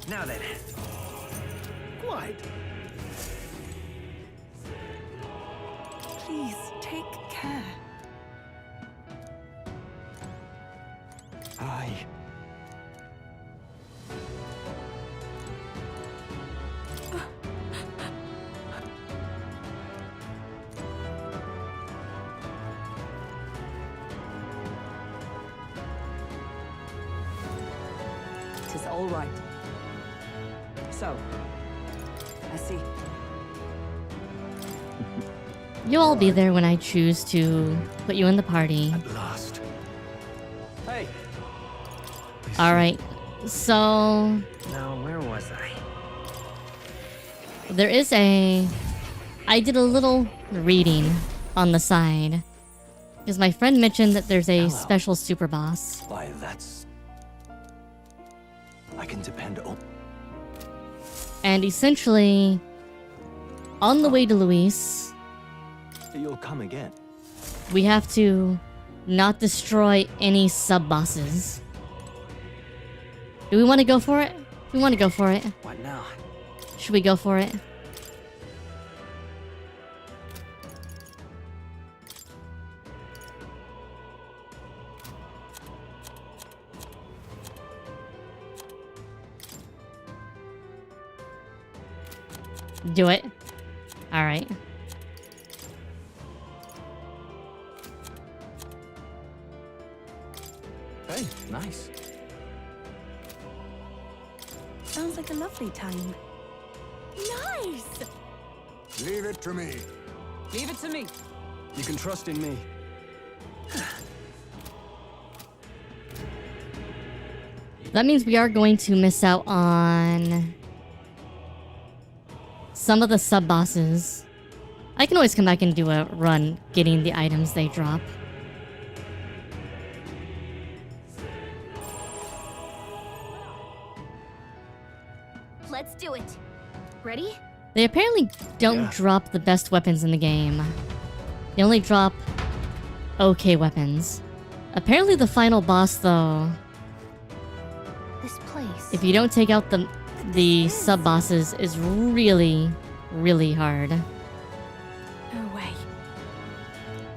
now then. Quite. Please, take care. Aye. Tis all right. So, I see. You'll all be there when I choose to put you in the party. At last. Hey! Alright, so Now, where was I? there is I did a little reading on the side. Because my friend mentioned that there's a special super boss. Why, that's... I can depend on... And essentially, on the way to Luis, You'll come again. we have to not destroy any sub-bosses. Do we want to go for it? We want to go for it. What now? Should we go for it? Do it. Alright. Hey, nice. Sounds like a lovely time. Nice! Leave it to me. Leave it to me. You can trust in me. That means we are going to miss out on some of the sub-bosses. I can always come back and do a run getting the items they drop. Let's do it. Ready? They apparently don't drop the best weapons in the game. They only drop okay weapons. Apparently the final boss, though, This place. if you don't take out the sub-bosses, is really, really hard. No way.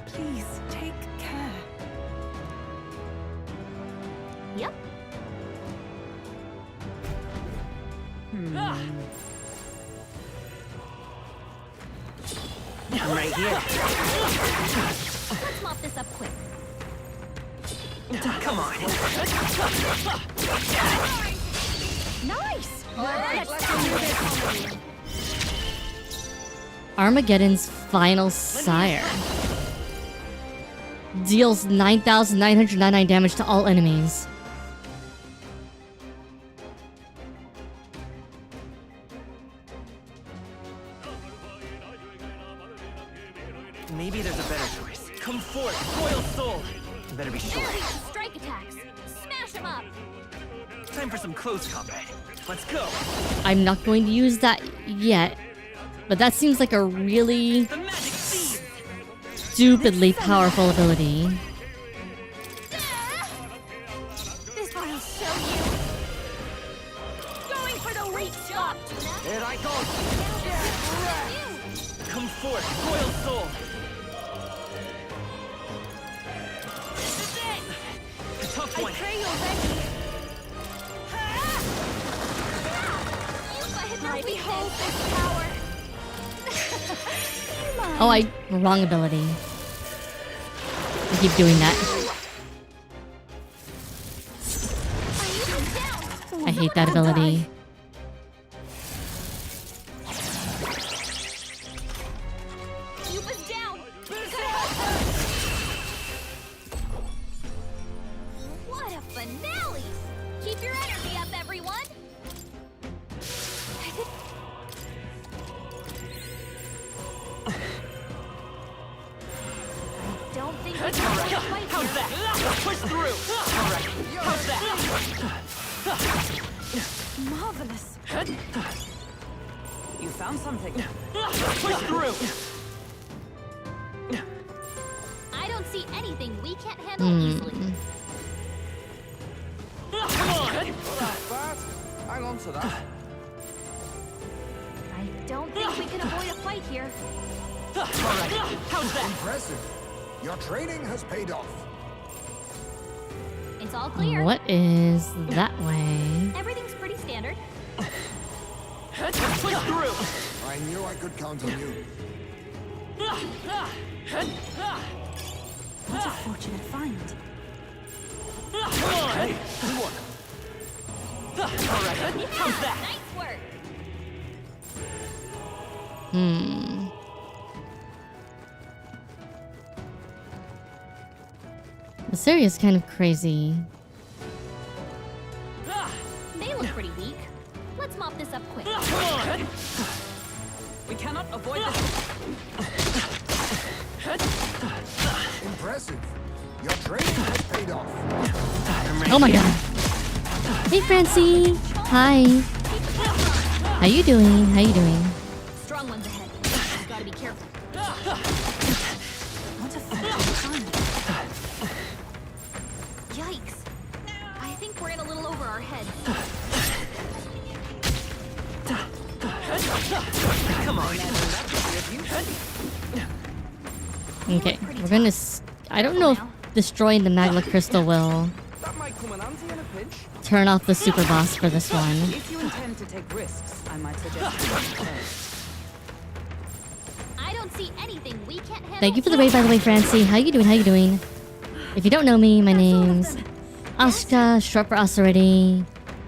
Please, take care. Yep. I'm right here. Let's mop this up quick. Come on. Nice! Let's do this. Armageddon's final sire deals 9,999 damage to all enemies. Maybe there's a better choice. Come forth, royal soul. You better be sure. Strike attacks. Smash them up. Time for some close combat. Let's go. I'm not going to use that yet, but that seems like a really The magic seed. stupidly powerful ability. This one'll show you. Going for the weak spot. Here I go. Come forth, royal soul. This is it. A tough one. I pray you're ready. Behold this power. Oh, wrong ability. I keep doing that. I hate that ability. Yuba's down. What a finale! Keep your energy up, everyone. Don't think we can fight. How's that? Push through. All right. How's that? Marvelous. You found something. Push through. I don't see anything we can't handle easily. Come on. Hang on to that. I don't think we can avoid a fight here. All right. How's that? Impressive. Your training has paid off. It's all clear. What is that way? Everything's pretty standard. Push through. I knew I could count on you. What a fortunate find. Come on. Hey, good work. All right. How's that? Nice work. This area is kind of crazy. They look pretty weak. Let's mop this up quick. Come on. We cannot avoid this. Impressive. Your training has paid off. Oh my god. Hey Francie. Hi. How you doing? How you doing? Strong ones ahead. Gotta be careful. What a fortunate find. Yikes. I think we're in a little over our heads. Come on. Okay, we're gonna. I don't know if destroying the magma crystal will That might come in handy in a pinch. turn off the super boss for this one. If you intend to take risks, I might suggest you I don't see anything we can't handle. Thank you for the raid, by the way, Francie. How you doing? How you doing? If you don't know me, my name's Ashka, short for AsuReDi,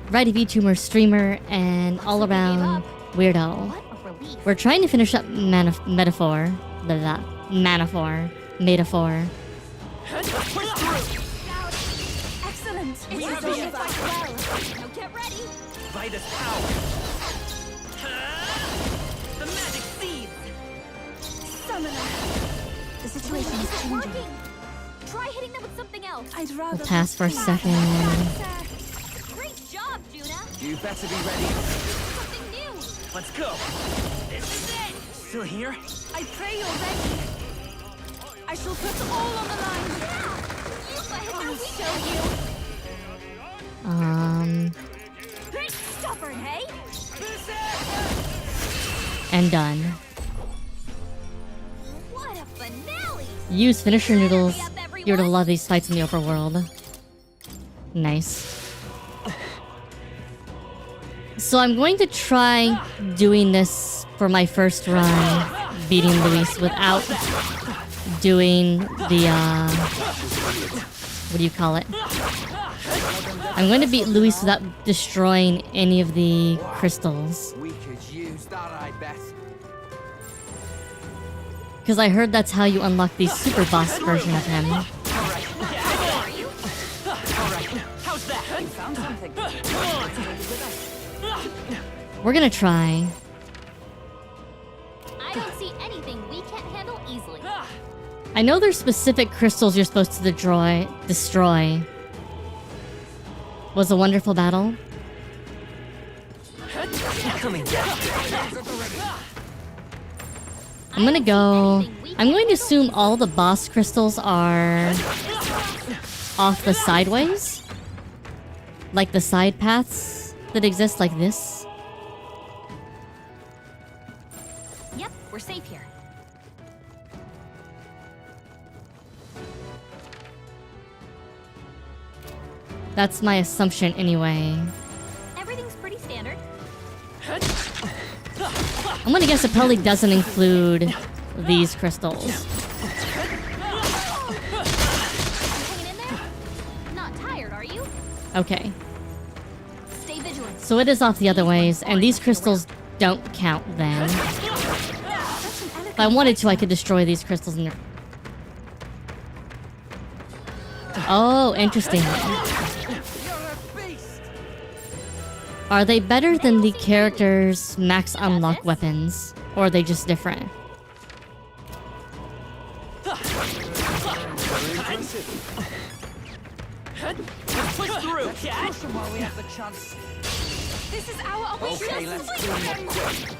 variety VTuber, streamer, and all-around weirdo. What a relief. We're trying to finish up Metaphor. Excellent. It's working quite well. Now get ready. By this power. The magic seeds. Summoner. The situation is It's changing. working. Try hitting them with something else. I'd I'll rather pass for a second. Great job, Juna. You better be ready. Something new. Let's go. This is it. Still here? I pray you're ready. I shall put all on the line. Yeah. I'll show you. Stubborn, hey? And done. What a finale! Use finisher noodles. You're to love these fights in the overworld. Nice. So I'm going to try doing this for my first run, beating Luis without doing the, what do you call it? I'm going to beat Luis without destroying any of the crystals. We could use that, I bet. Because I heard that's how you unlock the super boss version of him. Alright, how's that? You found something. We're gonna try. I don't see anything we can't handle easily. I know there's specific crystals you're supposed to destroy. Was a wonderful battle. I'm going to assume all the boss crystals are off the sideways. Like the side paths that exist like this. Yep, we're safe here. That's my assumption anyway. Everything's pretty standard. I'm gonna guess it probably doesn't include these crystals. Hanging in there? Not tired, are you? Okay. Stay vigilant. So it is off the other ways, and these crystals don't count then. If I wanted to, I could destroy these crystals in there. Oh, interesting. Are they better than the character's max unlock weapons? Or are they just different? Push through, cat. Push 'em while we have the chance. This is our awaken. Okay, let's do it quick.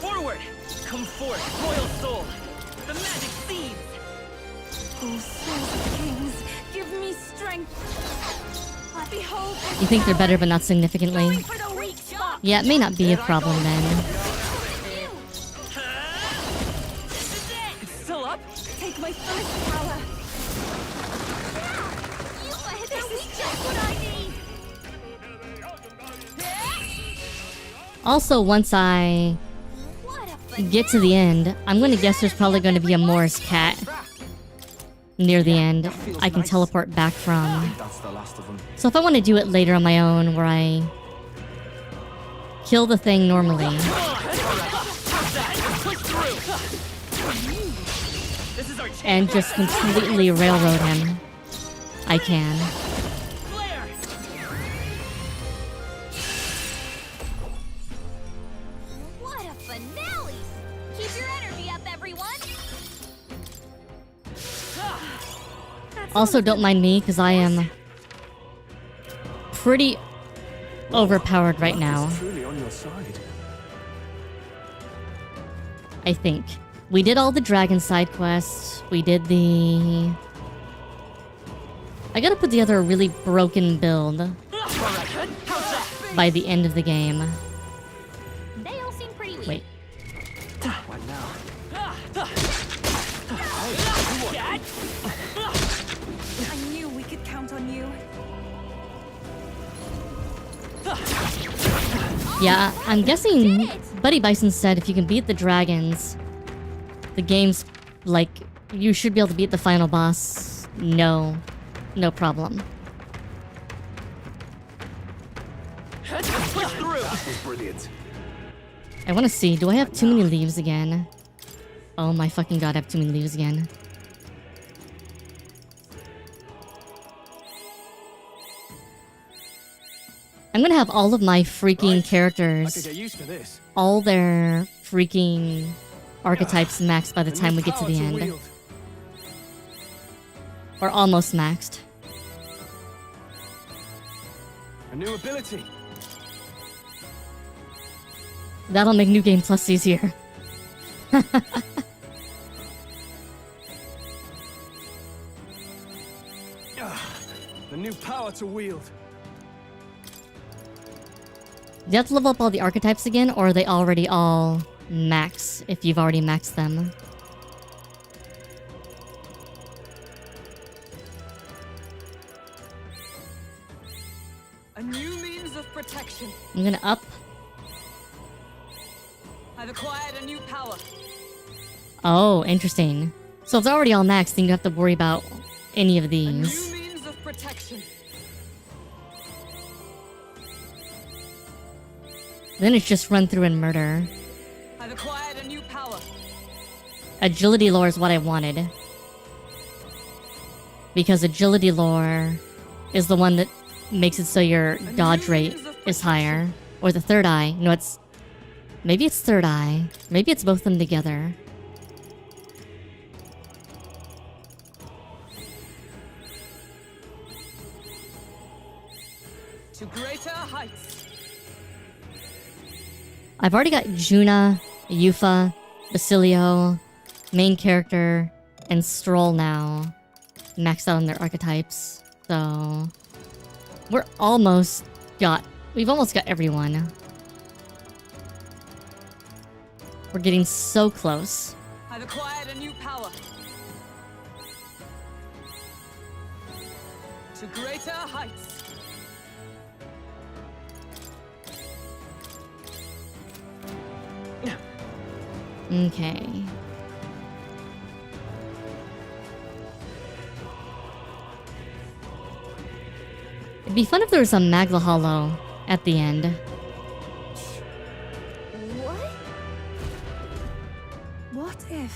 Forward. Come forth, royal soul. The magic seeds. Oh, souls of kings, give me strength. Behold this You think they're better but not significantly? For the weak spot. Yeah, it may not be a problem then. It's still up. Take my fullest power. You ahead there, we just what I need. Also, once I get to the end, I'm gonna guess there's probably gonna be a Morris cat near the end. I can teleport back from. That's the last of them. So if I want to do it later on my own, where I kill the thing normally, and just completely railroad him, I can. What a finale! Keep your energy up, everyone. Also, don't mind me, because I am pretty overpowered right now. Truly on your side. I think. We did all the dragon side quests. We did the... I gotta put together a really broken build by the end of the game. They all seem pretty weak. Wait. What now? I knew we could count on you. Yeah, I'm guessing Buddy Bison said if you can beat the dragons, the game's like, you should be able to beat the final boss. No problem. That was brilliant. I want to see, do I have too many leaves again? Oh my fucking god, I have too many leaves again. I'm gonna have all of my freaking I could characters, get used to this. all their freaking archetypes maxed by the time we get to the end. Wield. Or almost maxed. A new ability. That'll make New Game Plus easier. A new power to wield. Do you have to level up all the archetypes again, or are they already all max if you've already maxed them? A new means of protection. I'm gonna up. I've acquired a new power. Oh, interesting. So if it's already all maxed, then you don't have to worry about any of A these. new means of protection. Then it's just run through and murder. I've acquired a new power. Agility lore is what I wanted. Because agility lore is the one that makes it so your dodge rate is higher. Or the third eye. No, it's... Maybe it's third eye. Maybe it's both of them together. To greater heights. I've already got Juna, Yufa, Basilio, main character, and Stroll now maxed out on their archetypes. So we're almost got... We've almost got everyone. We're getting so close. I've acquired a new power. To greater heights. Okay. It'd be fun if there was some Magla Hollow at the end. What? What if...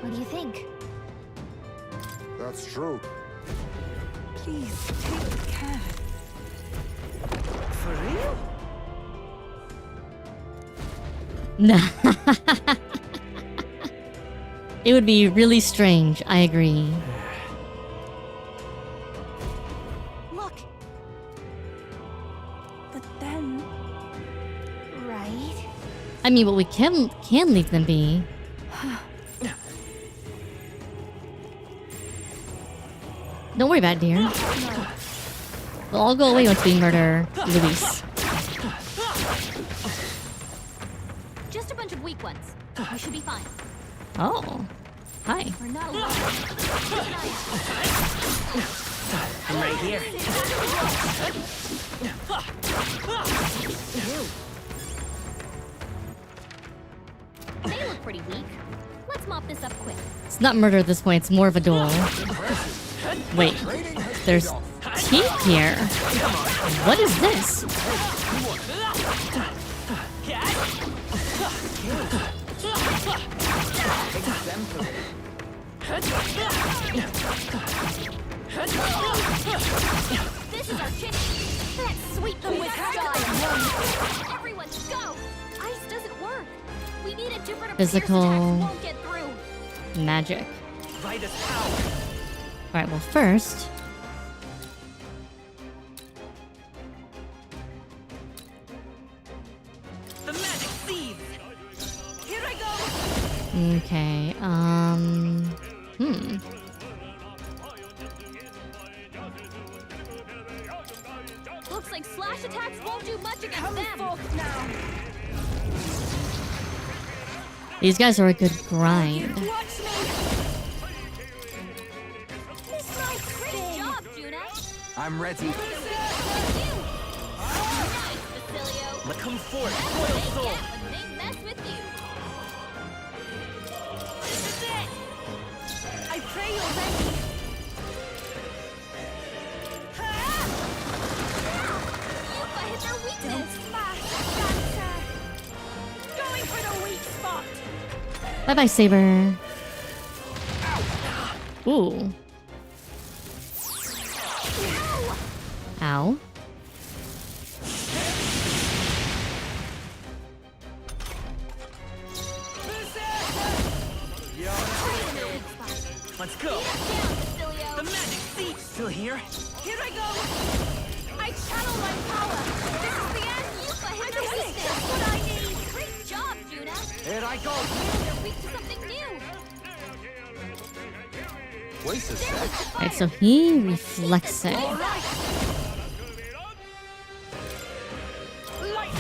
What do you think? That's true. Please, take care. For real? Nah. It would be really strange, I agree. Look. But then... Right? I mean, but we can leave them be. Don't worry about it, dear. They'll all go away once we murder Luis. Just a bunch of weak ones. We should be fine. Oh. Hi. We're not alone. I'm right here. They look pretty weak. Let's mop this up quick. It's not murder at this point, it's more of a duel. Wait, there's teeth here. What is this? This is our chance. Let's sweep them with style. Everyone, go! Ice doesn't work. We need a different Physical won't get through. magic. Right as power. Alright, well first... The magic seeds. Here I go. Okay, Looks like slash attacks won't do much against them. Now. These guys are a good grind. Watch me. Great job, Juna. I'm ready. Nice, Basilio. Let come forth, That's royal what they soul. get when they mess with you. This is it. I pray you're ready. Yufa hit their weakness. Going for the weak spot. Bye-bye, Saber. Ooh. Ow. Let's go. The magic seed still here. Here I go! I channel my power! This is the end! This is just what I need! Great job, Juna! Here I go. You're weak to something new! Wait a sec. Alright, so he reflects it.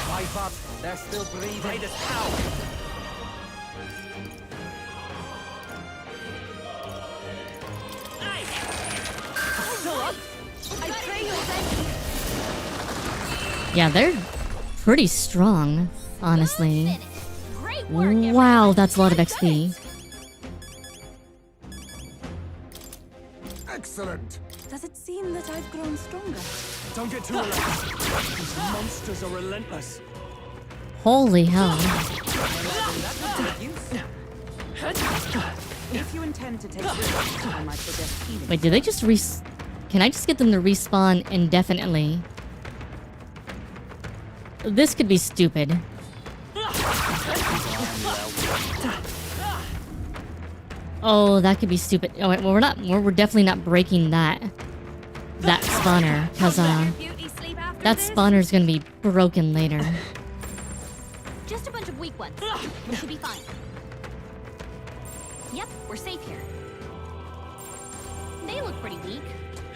Pipe up. They're still breathing. Greatest power. Still up? I pray you're ready! Yeah, they're pretty strong, honestly. Great work, Wow, that's a lot of XP. Excellent. Does it seem that I've grown stronger? Don't get too relaxed. These monsters are relentless. Holy hell. If you intend to take risks, I might suggest healing. Wait, did they just Can I just get them to respawn indefinitely? This could be stupid. Oh, that could be stupid. Oh, wait, well, we're definitely not breaking that spawner, because that spawner's gonna be broken later. Just a bunch of weak ones. We should be fine. Yep, we're safe here. They look pretty weak.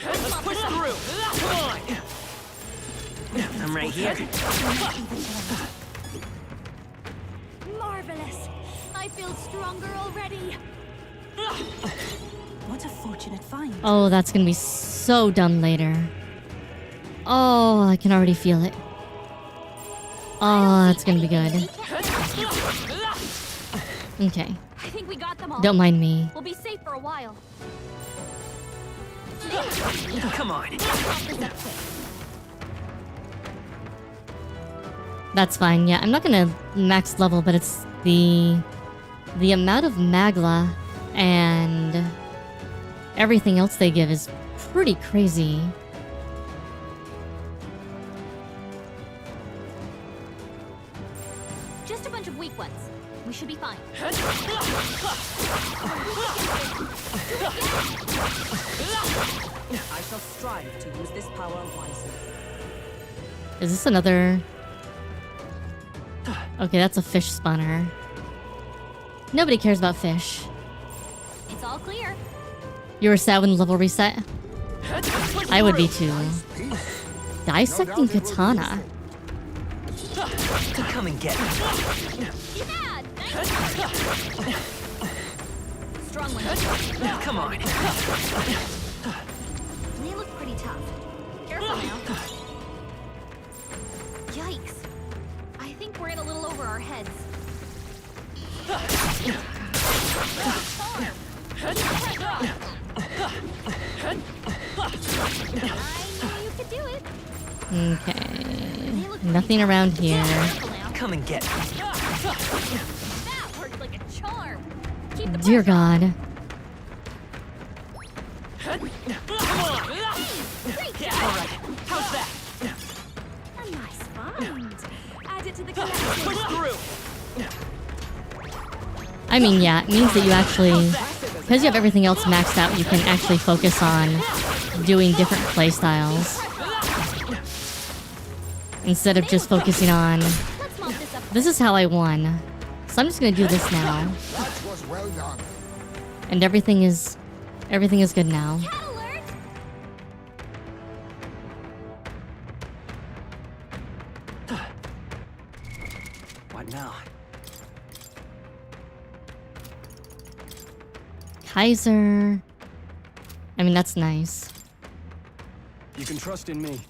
Let's push through. Come on. I'm right here. Marvelous! I feel stronger already. What a fortunate find. Oh, that's gonna be so dumb later. Oh, I can already feel it. Oh, that's gonna be good. Okay. I think we got them all. Don't mind me. We'll be safe for a while. Come on. That's fine. Yeah, I'm not gonna max level, but it's the amount of magla and everything else they give is pretty crazy. Just a bunch of weak ones. We should be fine. I shall strive to use this power wisely. Is this another? Okay, that's a fish spawner. Nobody cares about fish. It's all clear. You were sad when the level reset? I would be too. Dissecting katana. Come and get it. Yeah, nice. Strong one. Come on. They look pretty tough. Careful now. Yikes. I think we're in a little over our heads. I knew you could do it. Okay. Nothing around here. Come and get it. That worked like a charm. Keep the Dear pressure on. God. Great job. All right. How's that? A nice find. Add it to the collection. Push through. I mean, yeah, it means that you actually, because you have everything else maxed out, you can actually focus on doing different playstyles. Instead of just focusing on, Let's mop this up. this is how I won. So I'm just gonna do this now. That was well done. And everything is good now. Cat alert! What now? Kaiser. I mean, that's nice. You can trust in me.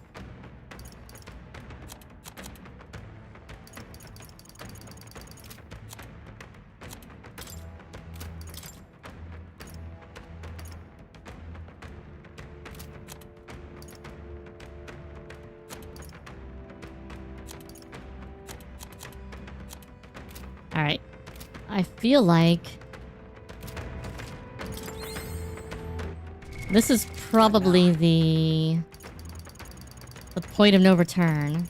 Alright. I feel like This is probably the point of no return.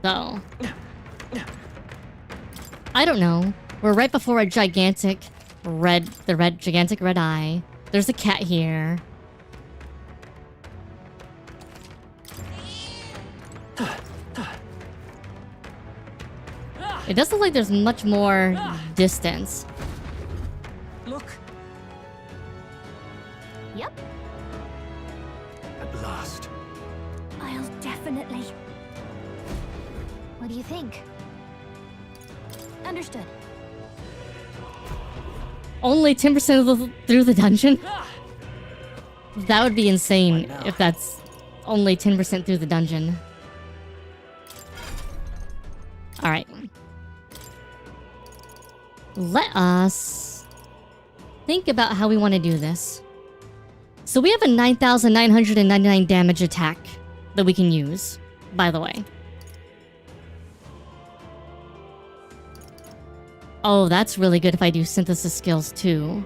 So, I don't know. We're right before a gigantic gigantic red eye. There's a cat here. It doesn't look like there's much more distance. Look. Yep. At last. I'll definitely. What do you think? Understood. Only 10% through the dungeon? That would be insane if that's only 10% through the dungeon. Alright. Let us think about how we want to do this. So we have a 9,999 damage attack that we can use, by the way. Oh, that's really good if I do synthesis skills too.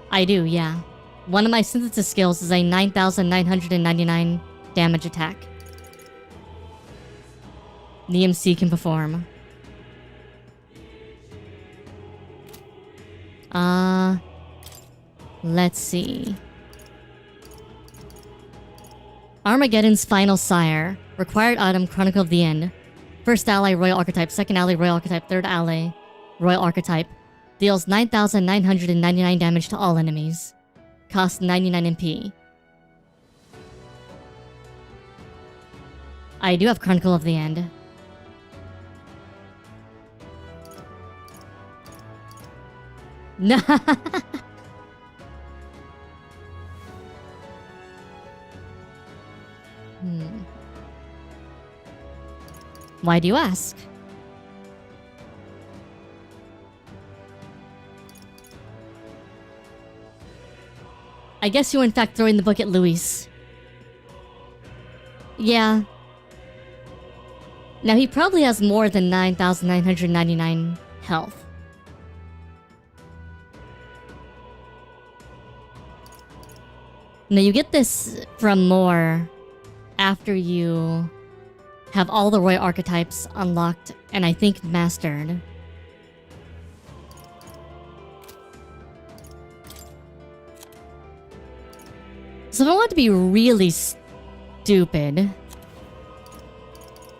I do, yeah. One of my synthesis skills is a 9,999 damage attack. The MC can perform. Let's see. Armageddon's Final Sire. Required item, Chronicle of the End. First ally, Royal Archetype. Second ally, Royal Archetype. Third ally, Royal Archetype. Deals 9,999 damage to all enemies. Costs 99 MP. I do have Chronicle of the End. No. Why do you ask? I guess you're in fact throwing the book at Luis. Yeah. Now he probably has more than 9,999 health. Now you get this from more after you have all the Royal Archetypes unlocked and I think mastered. So if I want to be really stupid,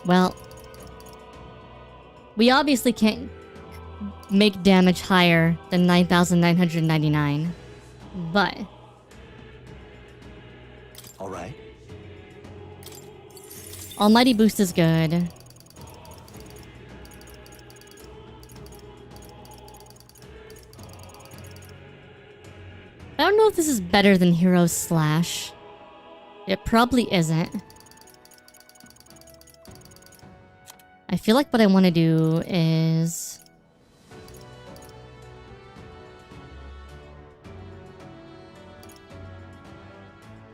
well, we obviously can't make damage higher than 9,999, but... Alright. Almighty Boost is good. I don't know if this is better than Hero Slash. It probably isn't. I feel like what I want to do is...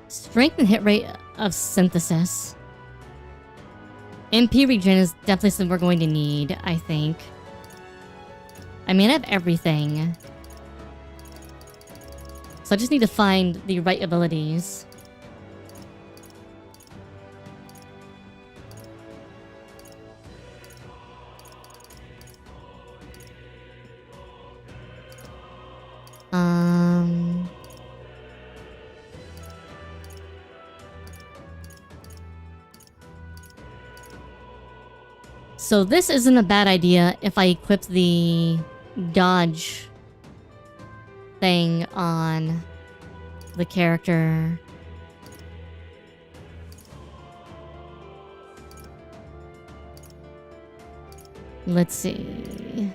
strength and hit rate of Synthesis. MP regen is definitely something we're going to need, I think. I mean, I have everything. So I just need to find the right abilities. So this isn't a bad idea if I equip the dodge thing on the character. Let's see.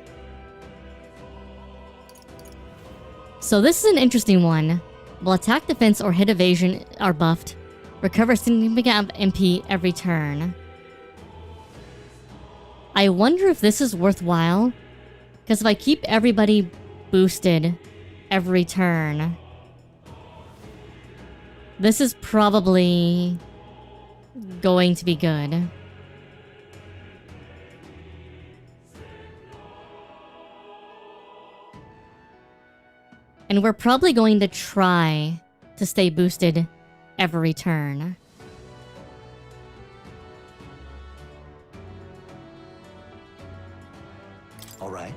So this is an interesting one. While attack, defense, or hit evasion are buffed, recover significant MP every turn. I wonder if this is worthwhile Because if I keep everybody boosted every turn, this is probably going to be good. And we're probably going to try to stay boosted every turn. All right.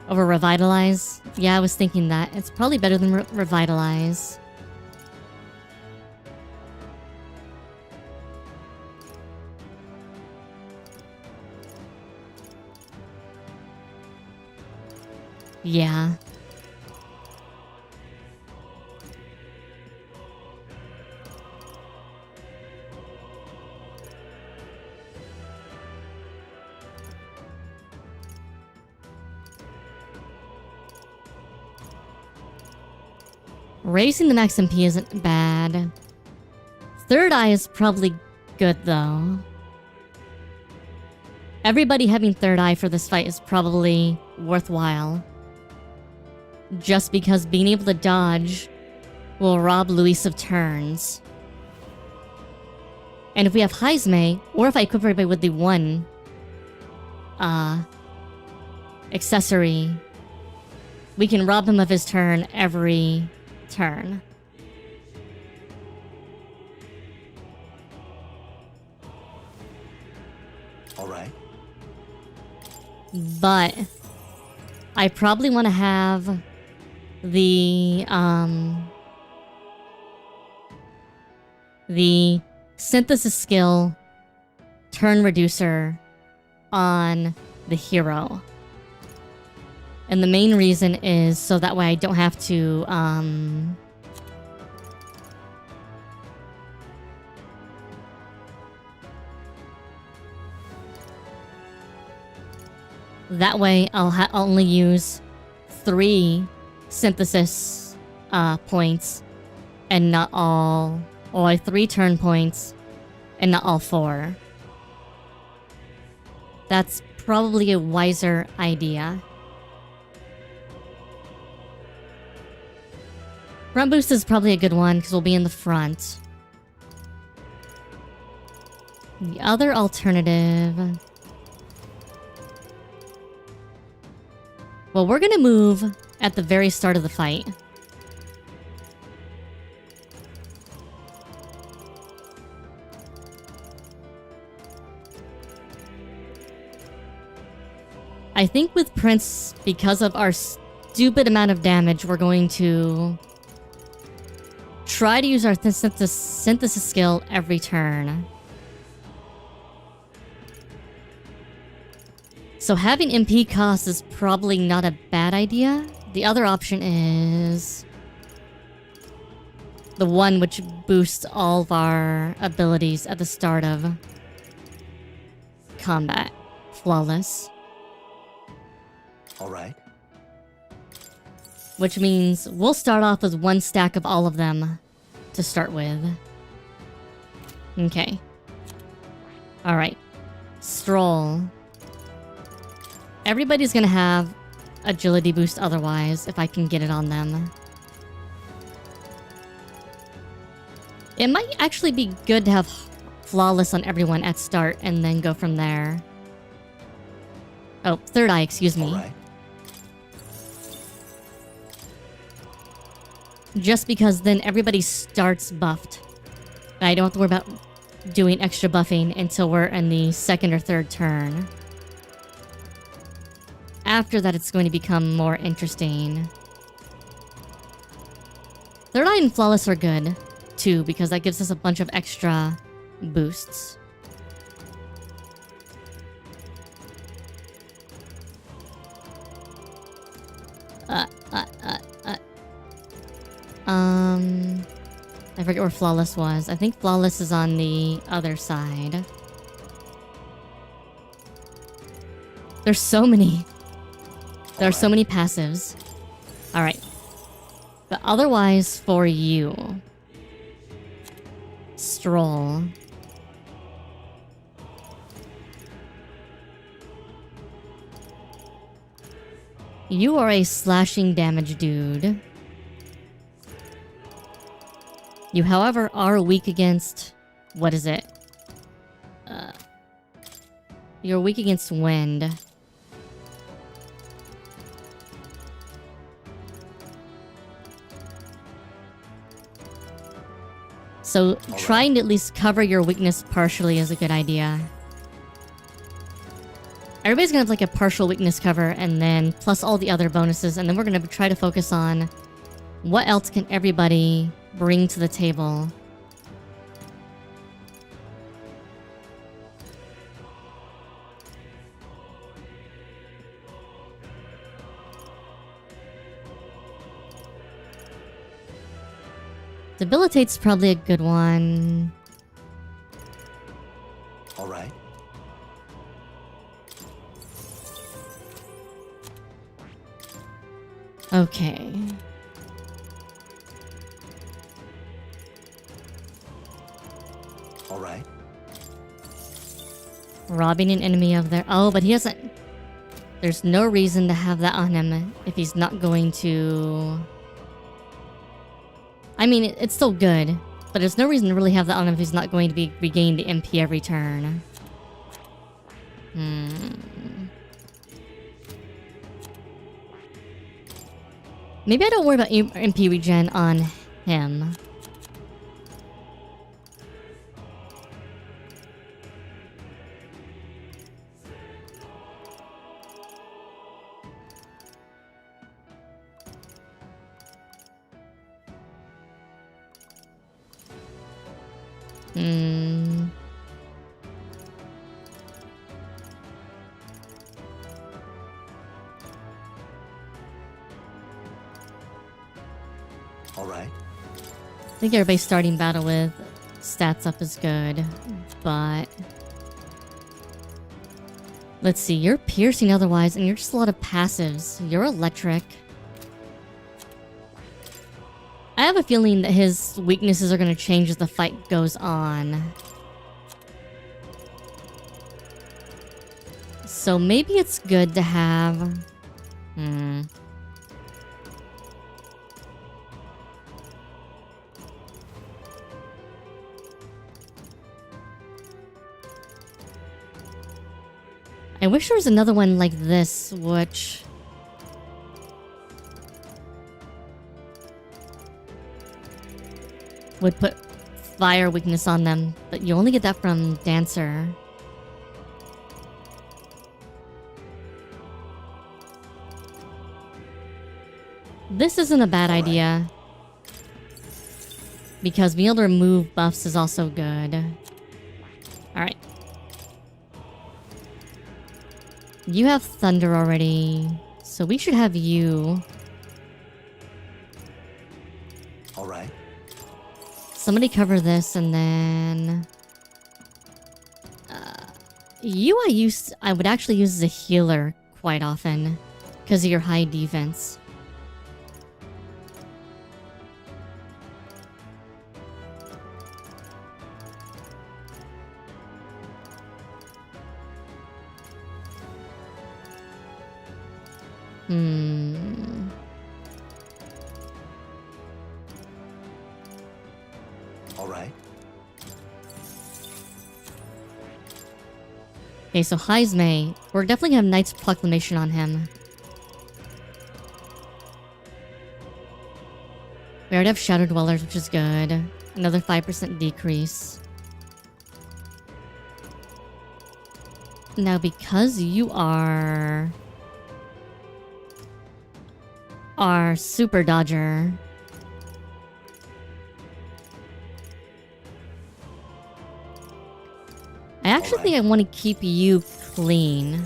Over Revitalize? Yeah, I was thinking that. It's probably better than Revitalize. Yeah. Raising the max MP isn't bad. Third Eye is probably good though. Everybody having Third Eye for this fight is probably worthwhile. Just because being able to dodge will rob Luis of turns. And if we have Heisme, or if I equip everybody with the one accessory, we can rob him of his turn every turn. All right. But I probably want to have the synthesis skill turn reducer on the hero. And the main reason is so that way I don't have to that way I'll only use 3 synthesis points and not all, or 3 turn points and not all 4. That's probably a wiser idea. Front boost is probably a good one because we'll be in the front. The other alternative... Well, we're gonna move at the very start of the fight. I think with Prince, because of our stupid amount of damage, we're going to try to use our synthesis skill every turn. So having MP cost is probably not a bad idea. The other option is the one which boosts all of our abilities at the start of combat. Flawless. All right. Which means we'll start off with 1 stack of all of them to start with. Okay. Alright. Stroll. Everybody's gonna have agility boost otherwise, if I can get it on them. It might actually be good to have flawless on everyone at start and then go from there. Oh, Third Eye, excuse me. All right. Just because then everybody starts buffed. I don't have to worry about doing extra buffing until we're in the 2nd or 3rd turn. After that, it's going to become more interesting. Third Eye and Flawless are good, too, because that gives us a bunch of extra boosts. I forget where Flawless was. I think Flawless is on the other side. There's so many. There are so many passives. Alright. But otherwise, for you... Stroll. You are a slashing damage dude. You, however, are weak against... What is it? You're weak against wind. So trying to at least cover your weakness partially is a good idea. Everybody's gonna have like a partial weakness cover and then plus all the other bonuses, and then we're gonna try to focus on what else can everybody bring to the table. Debilitate's probably a good one. All right. Okay. All right. Robbing an enemy of their... Oh, but he doesn't... There's no reason to have that on him if he's not going to... I mean, it's still good, but there's no reason to really have that on him if he's not going to be regain the MP every turn. Maybe I don't worry about MP regen on him. All right. I think everybody's starting battle with stats up is good, but... Let's see, you're piercing otherwise, and you're just a lot of passives. You're electric. I have a feeling that his weaknesses are going to change as the fight goes on. So maybe it's good to have... I wish there was another one like this, which... would put fire weakness on them, but you only get that from Dancer. This isn't a bad idea. Because being able to remove buffs is also good. Alright. You have Thunder already, so we should have you. Alright. Somebody cover this, and then... you I would actually use as a healer quite often, because of your high defense. All right. Okay, so Heisme, we're definitely gonna have Knight's Proclamation on him. We already have Shadow Dwellers, which is good. Another 5% decrease. Now, because you are... our Super Dodger... I actually think I want to keep you clean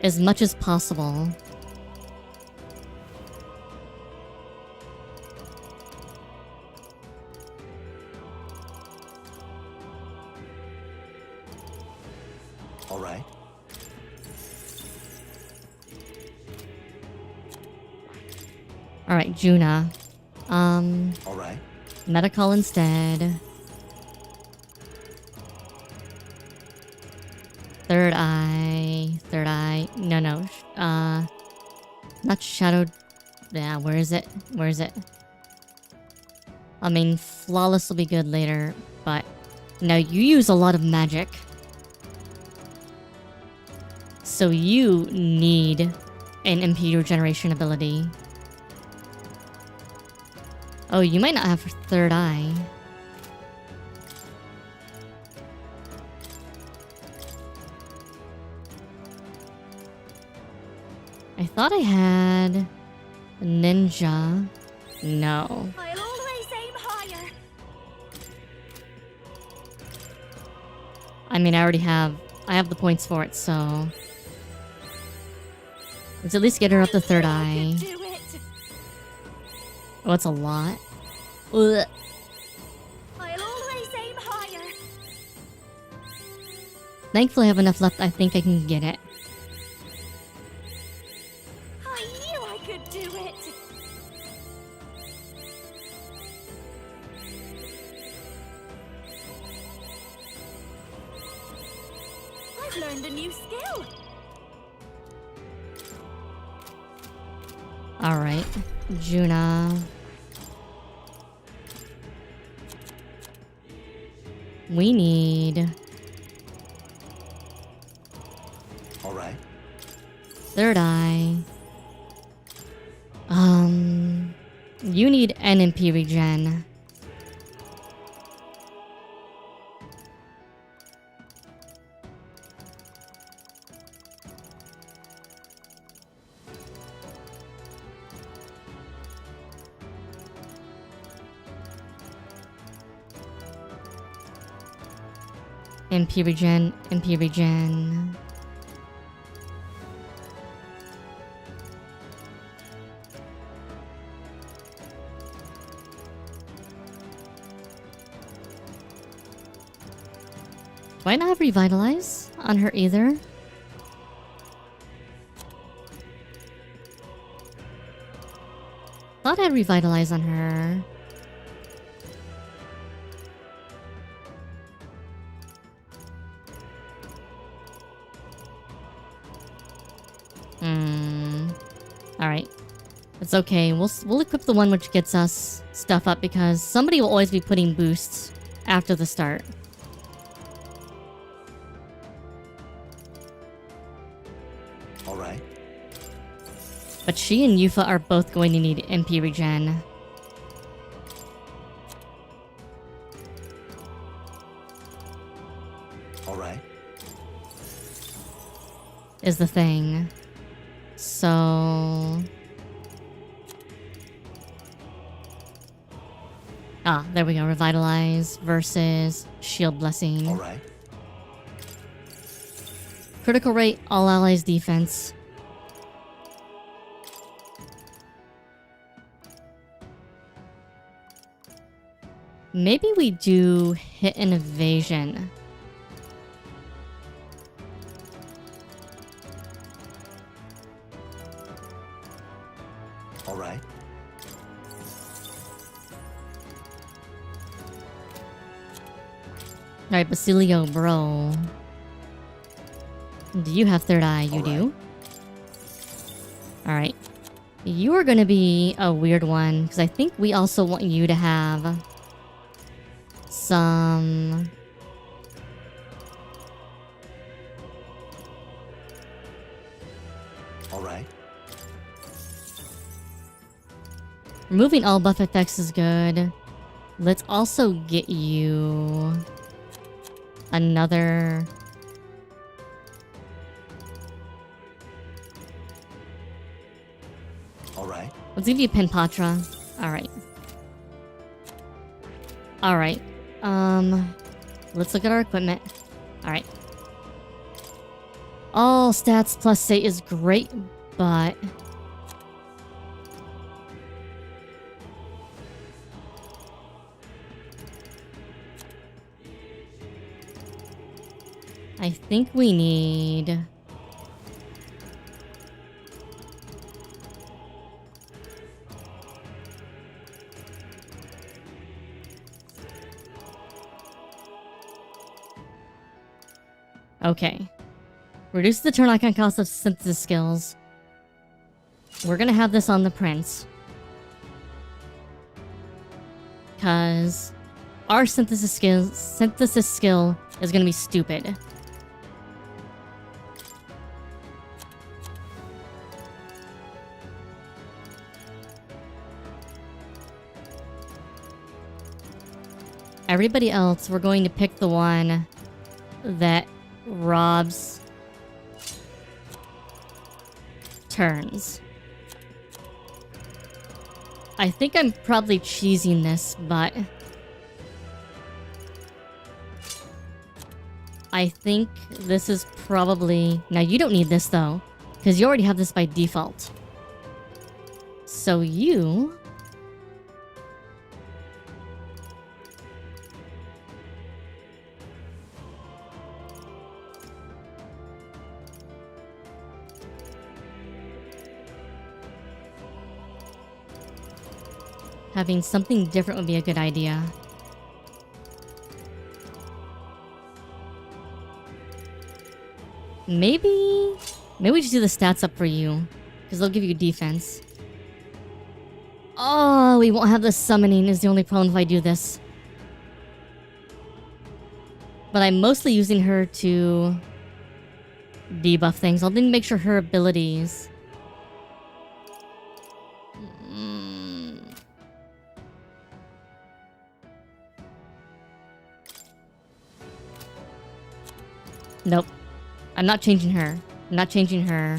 as much as possible. All right. All right, Juna. All right. Metacall instead. Third eye. No. Not shadowed. Yeah, where is it? Where is it? I mean, flawless will be good later, but now you use a lot of magic. So you need an MP regeneration ability. Oh, you might not have third eye. I thought I had ninja. No. I'll always aim higher. I mean, I have the points for it, so let's at least get her up to third eye. Do it. Oh, it's a lot. Ugh. I'll always aim higher. Thankfully, I have enough left. I think I can get it. I knew I could do it. I've learned a new skill. Alright, Juna. We need Alright. third eye. You need NMP regen. MP regen, MP regen. Do I not have revitalize on her either? Thought I had revitalize on her. Alright. It's okay. We'll equip the one which gets us stuff up because somebody will always be putting boosts after the start. Alright. But she and Yufa are both going to need MP regen. Alright. Is the thing. So... Ah, there we go. Revitalize versus Shield Blessing. Alright. Critical rate, all allies defense. Maybe we do hit an evasion. Alright. Alright, Basilio, bro. Do you have third eye? You do? Alright. You are gonna be a weird one, because I think we also want you to have some... Alright. Removing all buff effects is good. Let's also get you another... Alright. Let's give you Penpatra. Alright. Alright. Let's look at our equipment. Alright. All stats plus 8 is great, but... I think we need... Okay. Reduce the turn icon cost of synthesis skills. we're gonna have this on the prince. Because our synthesis skill is gonna be stupid. Everybody else, we're going to pick the one that robs turns. I think I'm probably cheesing this, but I think this is probably... Now, you don't need this, though, because you already have this by default. So you... Having something different would be a good idea. Maybe we just do the stats up for you, because they'll give you defense. Oh, we won't have the summoning is the only problem if I do this. But I'm mostly using her to debuff things. I'll then make sure her abilities... Nope. I'm not changing her. I'm not changing her.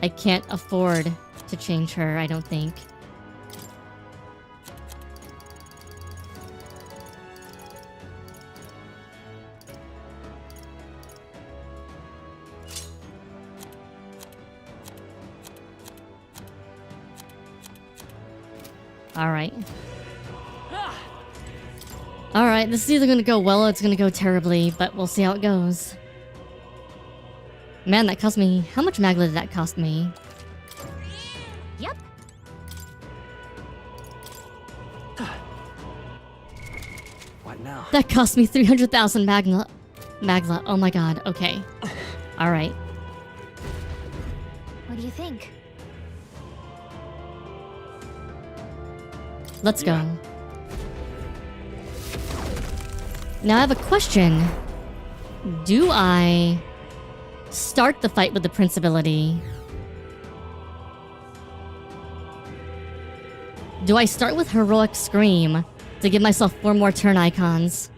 I can't afford to change her, I don't think. Alright. Alright, this is either gonna go well or it's gonna go terribly, but we'll see how it goes. Man, that cost me... How much magla did that cost me? Yep. What now? That cost me 300,000 magla. Magla, oh my god, okay. Alright. What do you think? Let's go. Now I have a question. Do I start the fight with the Prince ability? Do I start with Heroic Scream to give myself 4 more turn icons?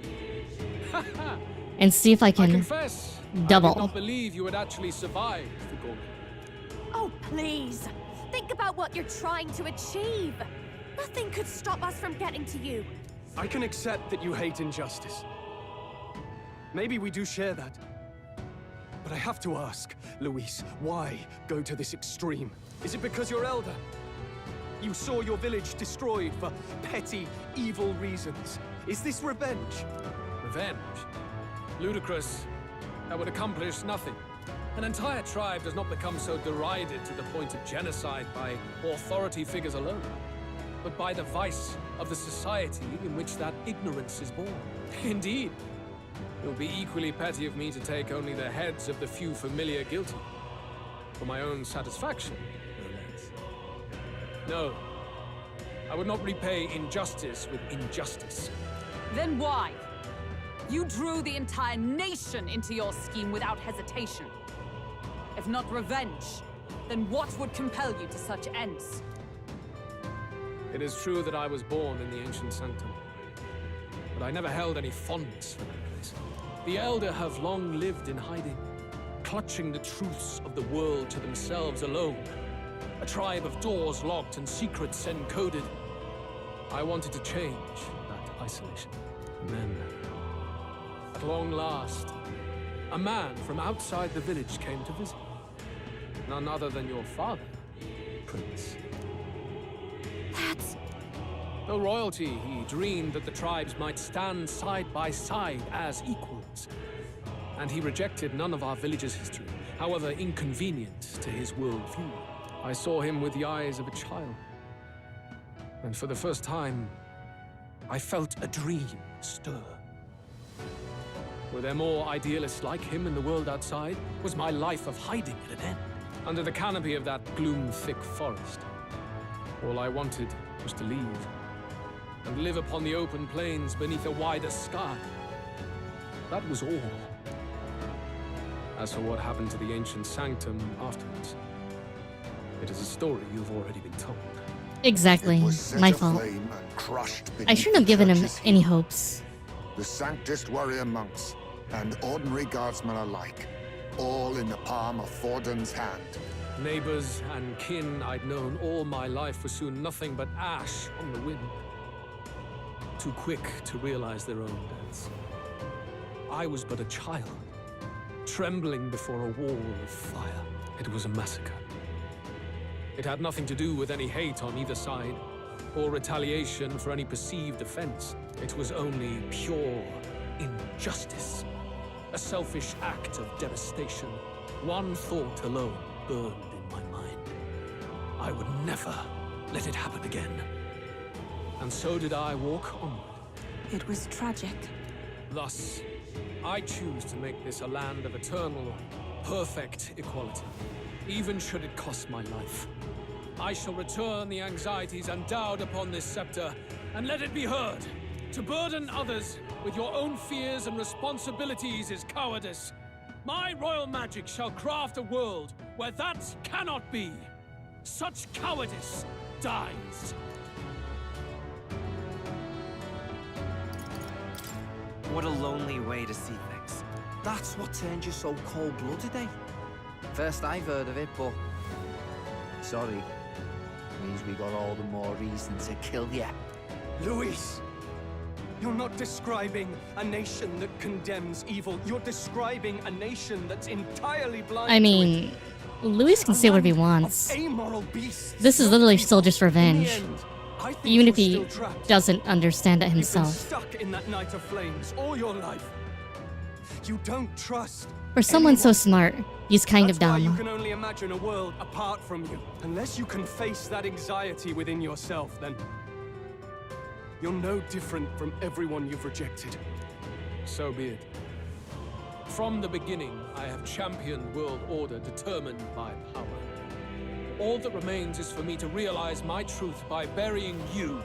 And see if I can confess, double. I did not believe you would actually survive the Gorgon. Oh, please. Think about what you're trying to achieve. Nothing could stop us from getting to you. I can accept that you hate injustice. Maybe we do share that. But I have to ask, Luis, why go to this extreme? Is it because you're elder? You saw your village destroyed for petty, evil reasons. Is this revenge? Revenge? Ludicrous. That would accomplish nothing. An entire tribe does not become so derided to the point of genocide by authority figures alone, but by the vice of the society in which that ignorance is born. Indeed. It would be equally petty of me to take only the heads of the few familiar guilty. For my own satisfaction, no less. No. I would not repay injustice with injustice. Then why? You drew the entire nation into your scheme without hesitation. If not revenge, then what would compel you to such ends? It is true that I was born in the ancient sanctum, but I never held any fondness for that place. The Elder have long lived in hiding, clutching the truths of the world to themselves alone. A tribe of doors locked and secrets encoded. I wanted to change that isolation. And then, at long last, a man from outside the village came to visit. None other than your father, Prince. That's... Though royalty, he dreamed that the tribes might stand side by side as equals. And he rejected none of our village's history, however inconvenient to his worldview. I saw him with the eyes of a child. And for the first time, I felt a dream stir. Were there more idealists like him in the world outside? Was my life of hiding at an end? under the canopy of that gloom-thick forest. All I wanted was to leave, and live upon the open plains beneath a wider sky. That was all. As for what happened to the ancient sanctum afterwards, it is a story you've already been told. Exactly. My fault. I shouldn't have given him any hopes. The Sanctist warrior monks and ordinary guardsmen alike, all in the palm of Forden's hand. Neighbors and kin I'd known all my life were soon nothing but ash on the wind. Too quick to realize their own deaths. I was but a child, trembling before a wall of fire. It was a massacre. It had nothing to do with any hate on either side, or retaliation for any perceived offense. It was only pure injustice. A selfish act of devastation. One thought alone burned in my mind. I would never let it happen again. And so did I walk onward. It was tragic. Thus, I choose to make this a land of eternal, perfect equality, even should it cost my life. I shall return the anxieties endowed upon this scepter, and let it be heard. To burden others with your own fears and responsibilities is cowardice. My royal magic shall craft a world where that cannot be. Such cowardice dies. What a lonely way to see things. That's what turned you so cold-blooded, eh? First I've heard of it, but... sorry. Means we got all the more reason to kill you. Luis! You're not describing a nation that condemns evil. You're describing a nation that's entirely blind. I mean, Luis can say whatever he wants. This is literally still just revenge. Even if he doesn't understand it himself. You've been stuck in that night of flames all your life. You don't trust. For someone so smart, he's kind of That's why dumb. you can only imagine a world apart from you. Unless you can face that anxiety within yourself, then you're no different from everyone you've rejected. So be it. From the beginning, I have championed world order determined by power. All that remains is for me to realize my truth by burying you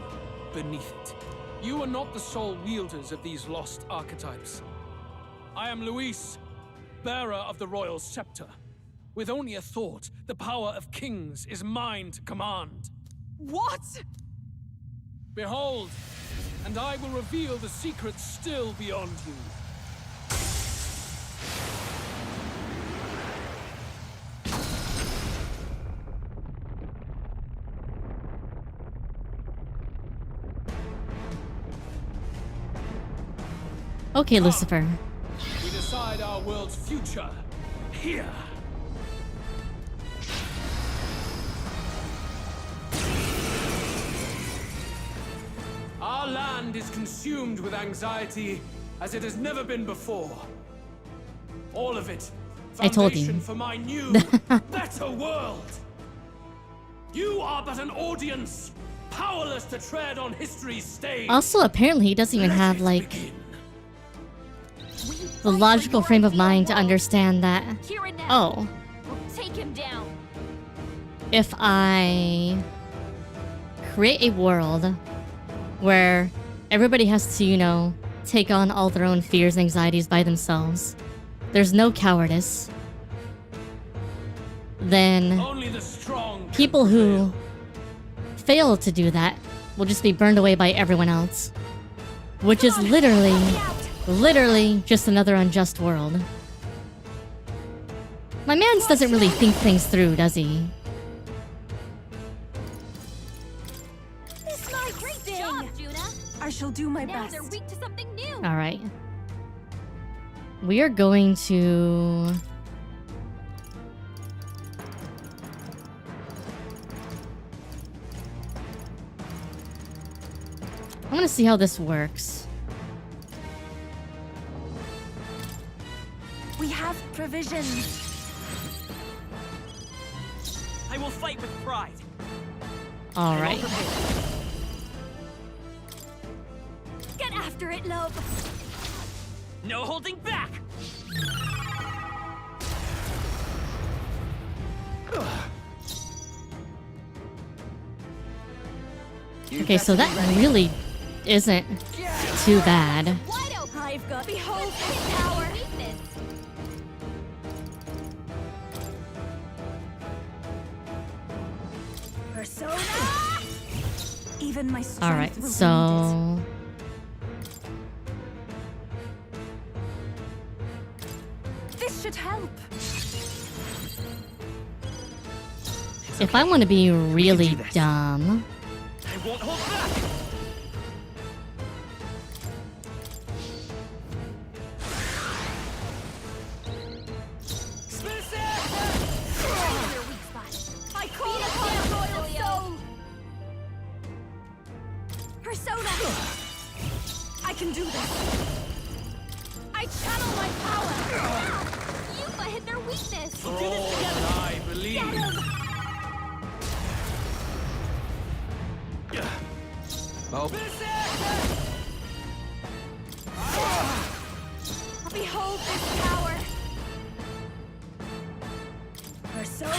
beneath it. You are not the sole wielders of these lost archetypes. I am Luis, bearer of the royal scepter. With only a thought, the power of kings is mine to command. What? Behold, and I will reveal the secrets still beyond you. Okay, Lucifer. We decide our world's future here. Our land is consumed with anxiety as it has never been before. All of it, I told you. foundation for my new, better world. You are but an audience, powerless to tread on history's stage. Also, apparently he doesn't even have, like, the logical frame of mind to understand that, oh, Take him down. if I create a world where everybody has to, you know, take on all their own fears and anxieties by themselves, there's no cowardice, then Only the strong people who fail to do that will just be burned away by everyone else. Which is literally just another unjust world. My man doesn't really think things through, does he? It's my great job, Juna. I shall do my Now best. they're weak to something new. Alright. We are going to... I want to see how this works. We have provisions. I will fight with pride. Alright. Get after it, love. No holding back. Okay, so that really isn't too bad. Wide open. I've got behold His his power. weakness. Persona. Even my strength Alright, will be so... needed. This should help. If I want to be really dumb... I won't hold back. Your weak spot. I call Beat us upon down, a royal Cecilio. soul. Persona. I can do this. I channel my power. Yufa hit their weakness. For all that I believe. Get him. Oh. Behold this power. Persona.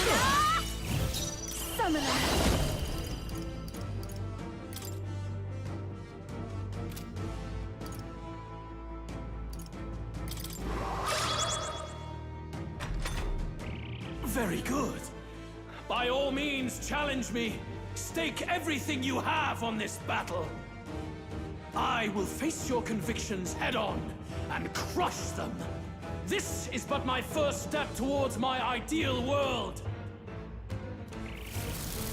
Summoner. Very good. By all means, challenge me. Stake everything you have on this battle. I will face your convictions head on and crush them. This is but my first step towards my ideal world.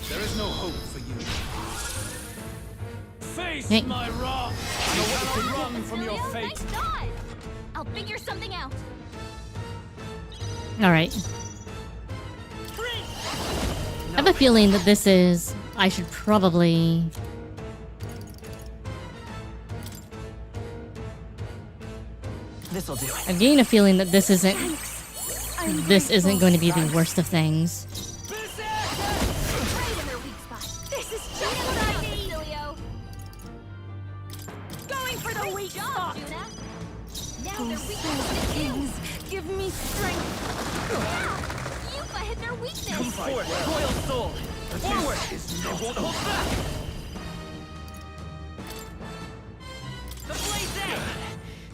There is no hope for you. Face Hey. my wrath. You cannot run from your Cecilio, fate. nice dodge. I'll figure something out. Alright. I have a feeling that this is... I should probably... This'll do it. I'm getting a feeling that this isn't... This isn't going to be the worst of things. Right in their weak spot. This is Beat just us what I down, need. Cecilio. Going for the Great weak job, spot. Juna. Now Oh, their soul weakness is you. kings, give me strength. Yufa hit their weakness. Come forth, royal soul. Forward. It won't hold back. The blaze edge.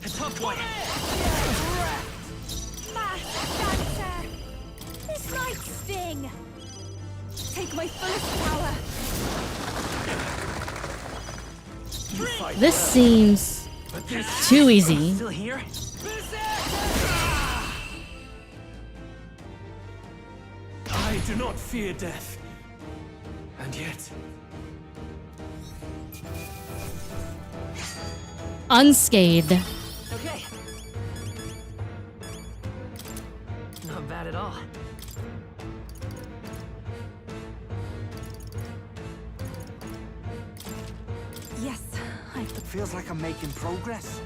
A tough one. Mass dancer. This might sting. Take my fullest power. You fight This well, seems but this too easy. still here. I do not fear death, and yet Unscathed. okay. Not bad at all. Yes, Feels like I'm making progress.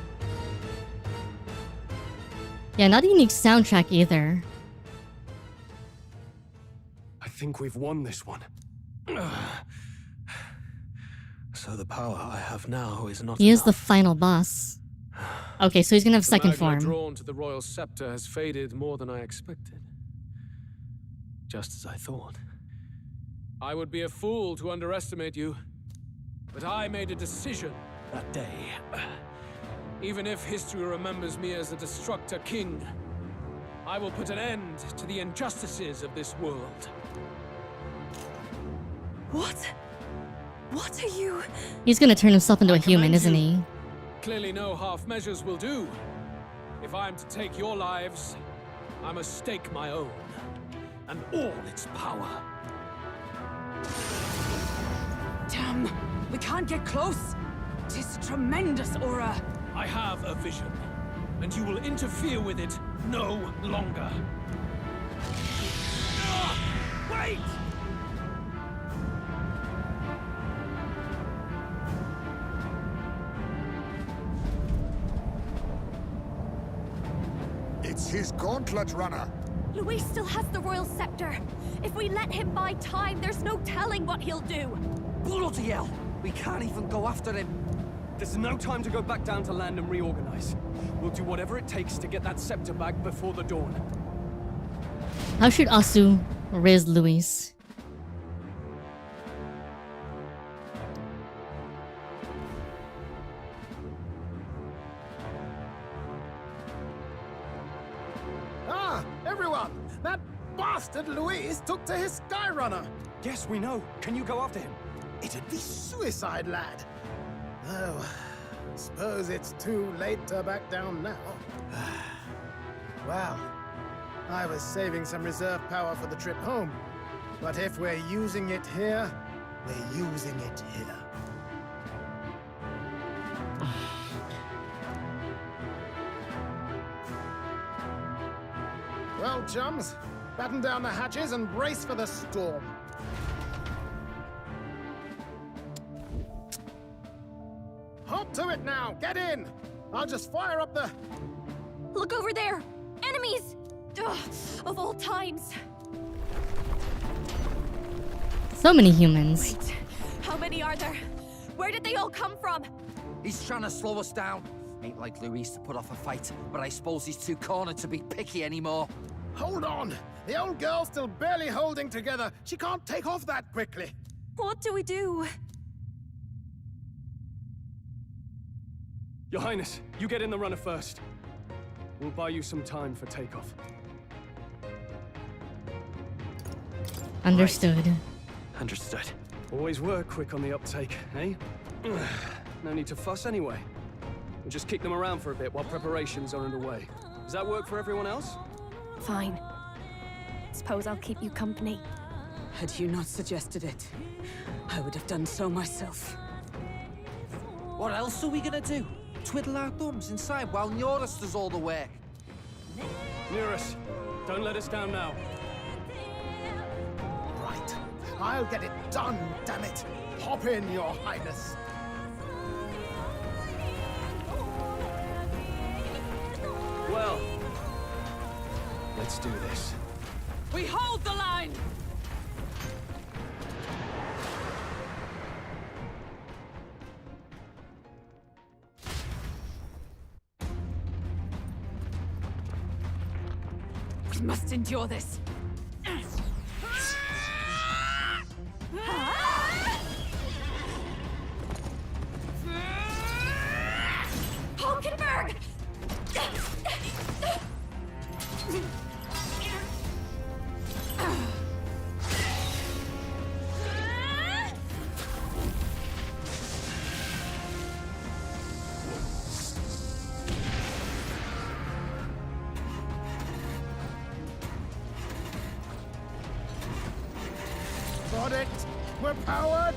Yeah, not a unique soundtrack either. I think we've won this one. So the power I have now is not He is the enough. final boss. Okay, so he's gonna have The second magna form. drawn to the royal scepter has faded more than I expected. Just as I thought. I would be a fool to underestimate you, but I made a decision that day. Even if history remembers me as the Destructor King, I will put an end to the injustices of this world. What? What are you? He's gonna turn himself into a human, commend isn't you. he? Clearly no half measures will do. If I am to take your lives, I must stake my own, and all its power. Damn, we can't get close. Tis tremendous aura. I have a vision, and you will interfere with it no longer. Wait! It's his gauntlet runner. Luis still has the royal scepter. If we let him buy time, there's no telling what he'll do. Bloody hell! We can't even go after him. There's no time to go back down to land and reorganize. We'll do whatever it takes to get that scepter back before the dawn. How should Asu Riz Luis. Ah, everyone! That bastard Luis took to his Skyrunner! Yes, we know. Can you go after him? It'd be suicide, lad. Oh, suppose it's too late to back down now. Well, I was saving some reserve power for the trip home. But if we're using it here, we're using it here. Well, chums, batten down the hatches and brace for the storm. Hop to it now! Get in! I'll just fire up the... Look over there! Enemies! Ugh, of all times. So many humans. Wait, how many are there? Where did they all come from? He's trying to slow us down. Ain't like Luis to put off a fight, but I suppose he's too cornered to be picky anymore. Hold on! The old girl's still barely holding together. She can't take off that quickly. What do we do? Your Highness, you get in the runner first. We'll buy you some time for takeoff. Understood. Right. Understood. Always were quick on the uptake, eh? No need to fuss anyway. We'll just kick them around for a bit while preparations are underway. Does that work for everyone else? Fine. Suppose I'll keep you company. Had you not suggested it, I would have done so myself. What else are we gonna do? Twiddle our thumbs inside while Neurus does all the work? Neurus, don't let us down now. Right. I'll get it done, damn it. Hop in, Your Highness. Well, let's do this. We hold the line! We must endure this. Hulkenberg! Got it. We're powered.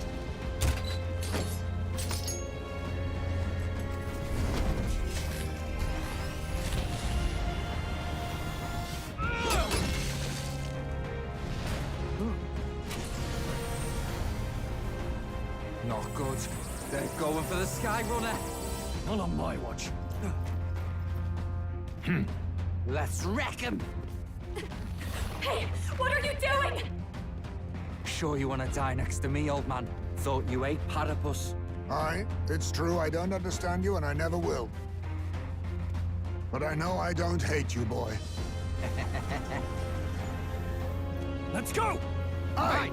Not good. They're going for the Skyrunner. Not on my watch. Let's wreck him. Hey, what are you doing? Sure you want to die next to me, old man? Thought you ate platypus. Aye, it's true I don't understand you and I never will. But I know I don't hate you, boy. Let's go! Aye!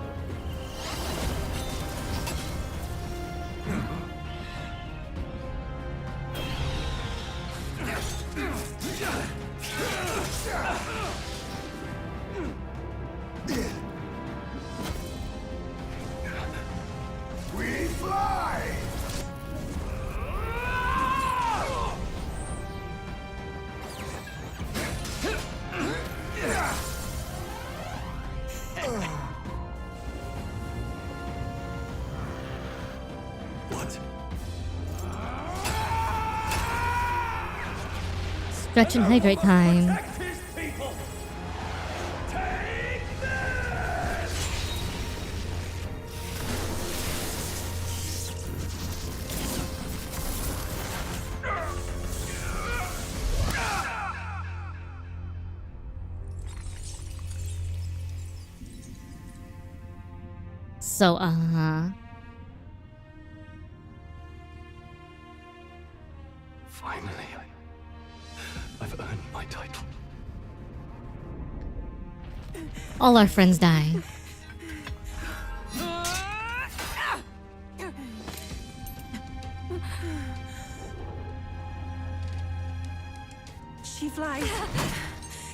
We fly! What? Stretch and hydrate time. Protect his people! Take this! So, Finally, I've earned my title. All our friends die. She flies.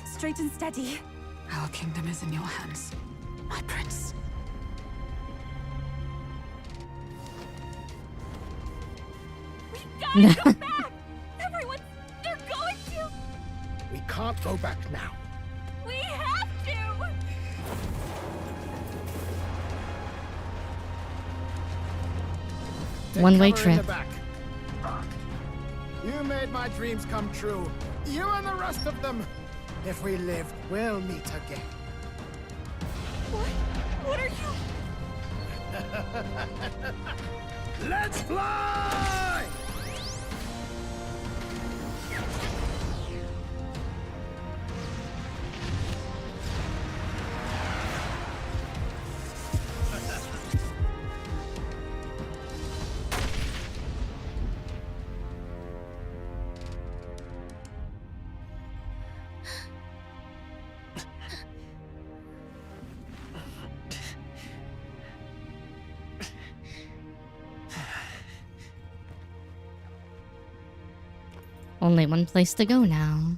Straight and steady. Our kingdom is in your hands, my prince. Gotta go back! Everyone, they're going to! We can't go back now. We have to! Take One-way cover in the trip. back. You made my dreams come true. You and the rest of them. If we live, we'll meet again. What are you? Let's fly! Only one place to go now.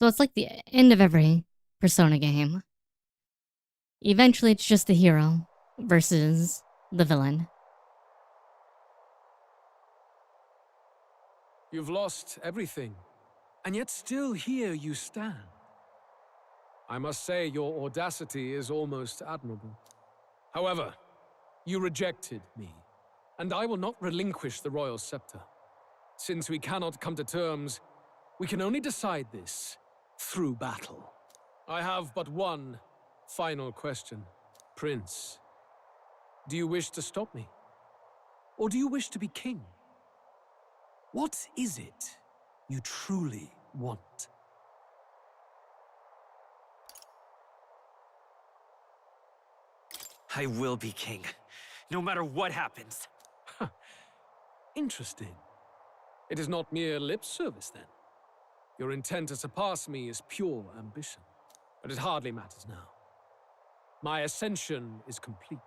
So it's like the end of every Persona game. Eventually it's just the hero versus the villain. You've lost everything, and yet still here you stand. I must say your audacity is almost admirable. However, you rejected me, and I will not relinquish the royal scepter. Since we cannot come to terms, we can only decide this through battle. I have but one final question. Prince, do you wish to stop me? Or do you wish to be king? What is it you truly want? I will be king, no matter what happens. Interesting. It is not mere lip service, then. Your intent to surpass me is pure ambition. But it hardly matters now. My ascension is complete.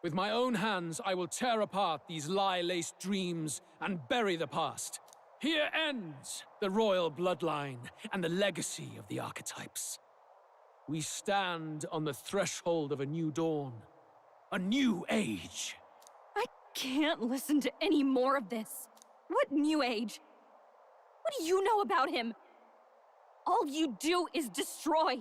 With my own hands, I will tear apart these lie-laced dreams and bury the past. Here ends the royal bloodline and the legacy of the archetypes. We stand on the threshold of a new dawn, a new age. I can't listen to any more of this. What new age? What do you know about him? All you do is destroy.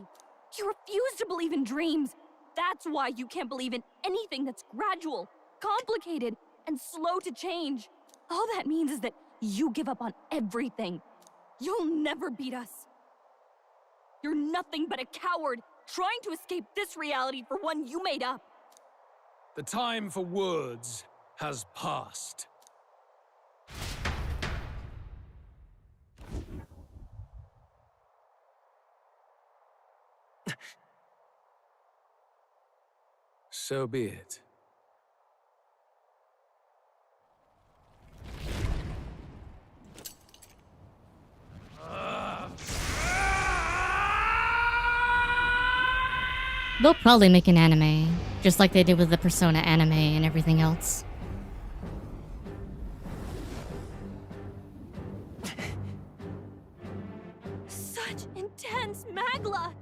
You refuse to believe in dreams. That's why you can't believe in anything that's gradual, complicated, and slow to change. All that means is that you give up on everything. You'll never beat us. You're nothing but a coward, trying to escape this reality for one you made up. The time for words has passed. So be it. They'll probably make an anime, just like they did with the Persona anime and everything else. Such intense magla!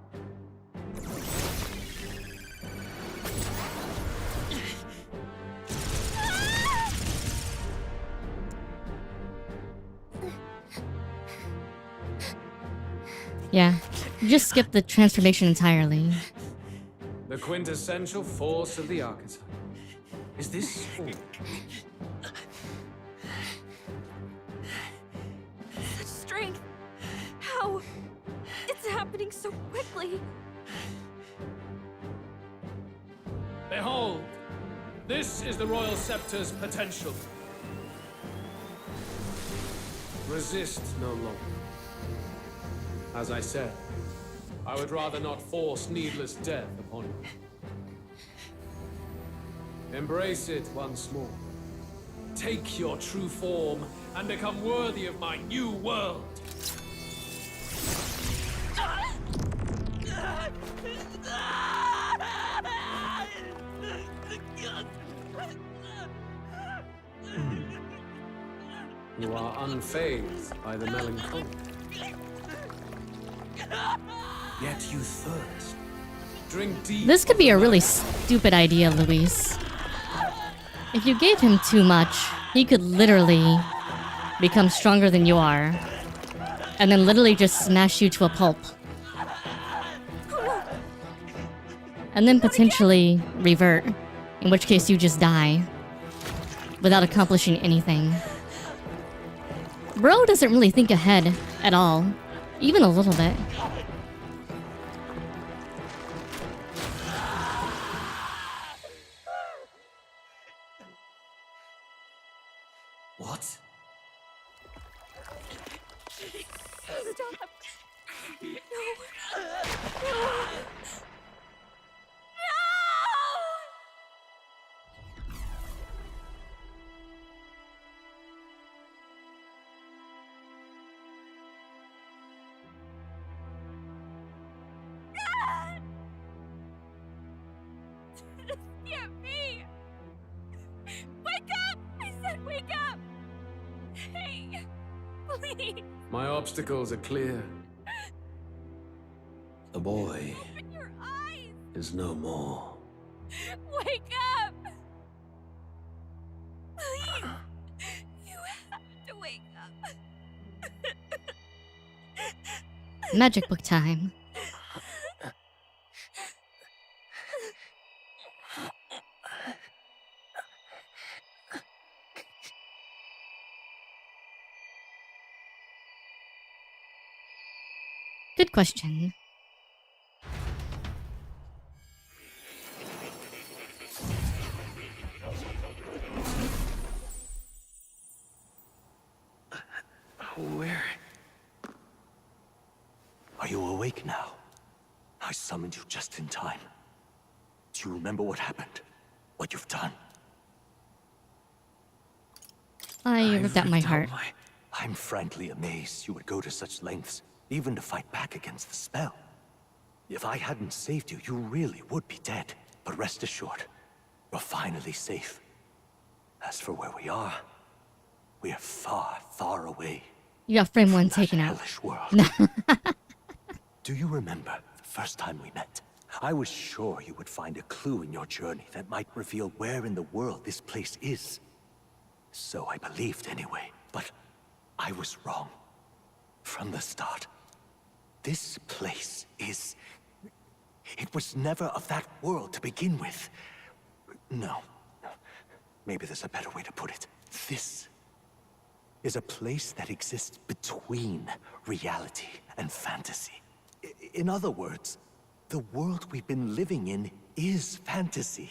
Yeah, just skip the transformation entirely. The quintessential force of the archetype. Is this all? Such strength! How? It's happening so quickly. Behold! This is the Royal Scepter's potential. Resist no longer. As I said, I would rather not force needless death upon you. Embrace it once more, Take your true form and become worthy of my new world. You are unfazed by the melancholy. Yet you thirst. Drink deep. This could be a really stupid idea, Luis. If you gave him too much, he could literally become stronger than you are. And then literally just smash you to a pulp. And then potentially revert. In which case you just die. Without accomplishing anything. Bro doesn't really think ahead at all. Even a little bit. What? Stop. No. This can't be. Wake up! I said wake up! Hey, please. My obstacles are clear. The boy Open your eyes. is no more. Wake up! Please. You have to wake up. Magic book time. Good question. Where? Are you awake now? I summoned you just in time. Do you remember what happened? What you've done? I ripped out my heart. I'm frankly amazed you would go to such lengths, even to fight back against the spell. If I hadn't saved you, you really would be dead. But rest assured, you're finally safe. As for where we are far, far away. You got frame one taken out. Hellish world. Do you remember the first time we met? I was sure you would find a clue in your journey that might reveal where in the world this place is. So I believed anyway, but I was wrong. From the start. This place is... It was never of that world to begin with. No. Maybe there's a better way to put it. This is a place that exists between reality and fantasy. In other words, the world we've been living in is fantasy.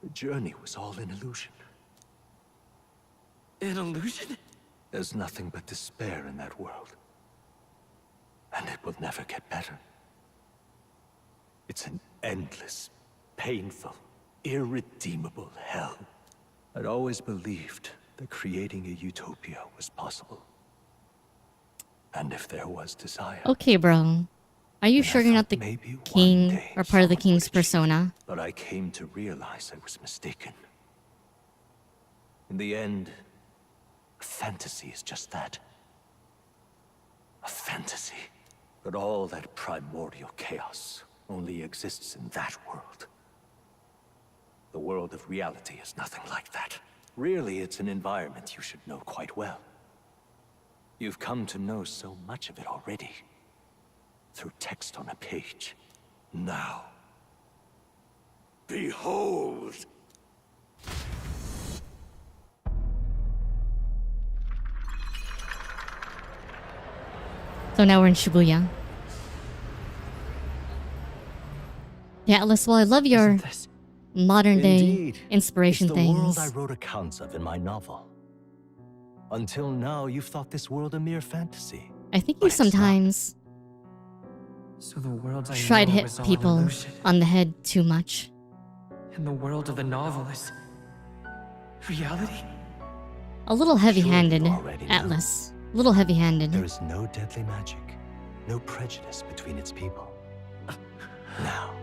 The journey was all an illusion. An illusion? There's nothing but despair in that world. And it will never get better. It's an endless, painful, irredeemable hell. I'd always believed that creating a utopia was possible. And if there was desire... Okay, bro. Are you sure you're not the king or part of the king's persona? But I came to realize I was mistaken. In the end, fantasy is just that. A fantasy. But all that primordial chaos only exists in that world. The world of reality is nothing like that. Really, it's an environment you should know quite well. You've come to know so much of it already. Through text on a page. Now, behold! So now we're in Shibuya. Yeah, Atlas, well, I love your modern day Indeed. inspiration It's the world things. I wrote accounts of in my novel. Until now, you've thought this world a mere fantasy. I think you sometimes So the world I try to know hit is all people illusion. on the head too much. And the world of the novel is Reality? A little heavy-handed, Sure, you already know. Atlas. A little heavy-handed. There is no deadly magic, no prejudice between its people. Now,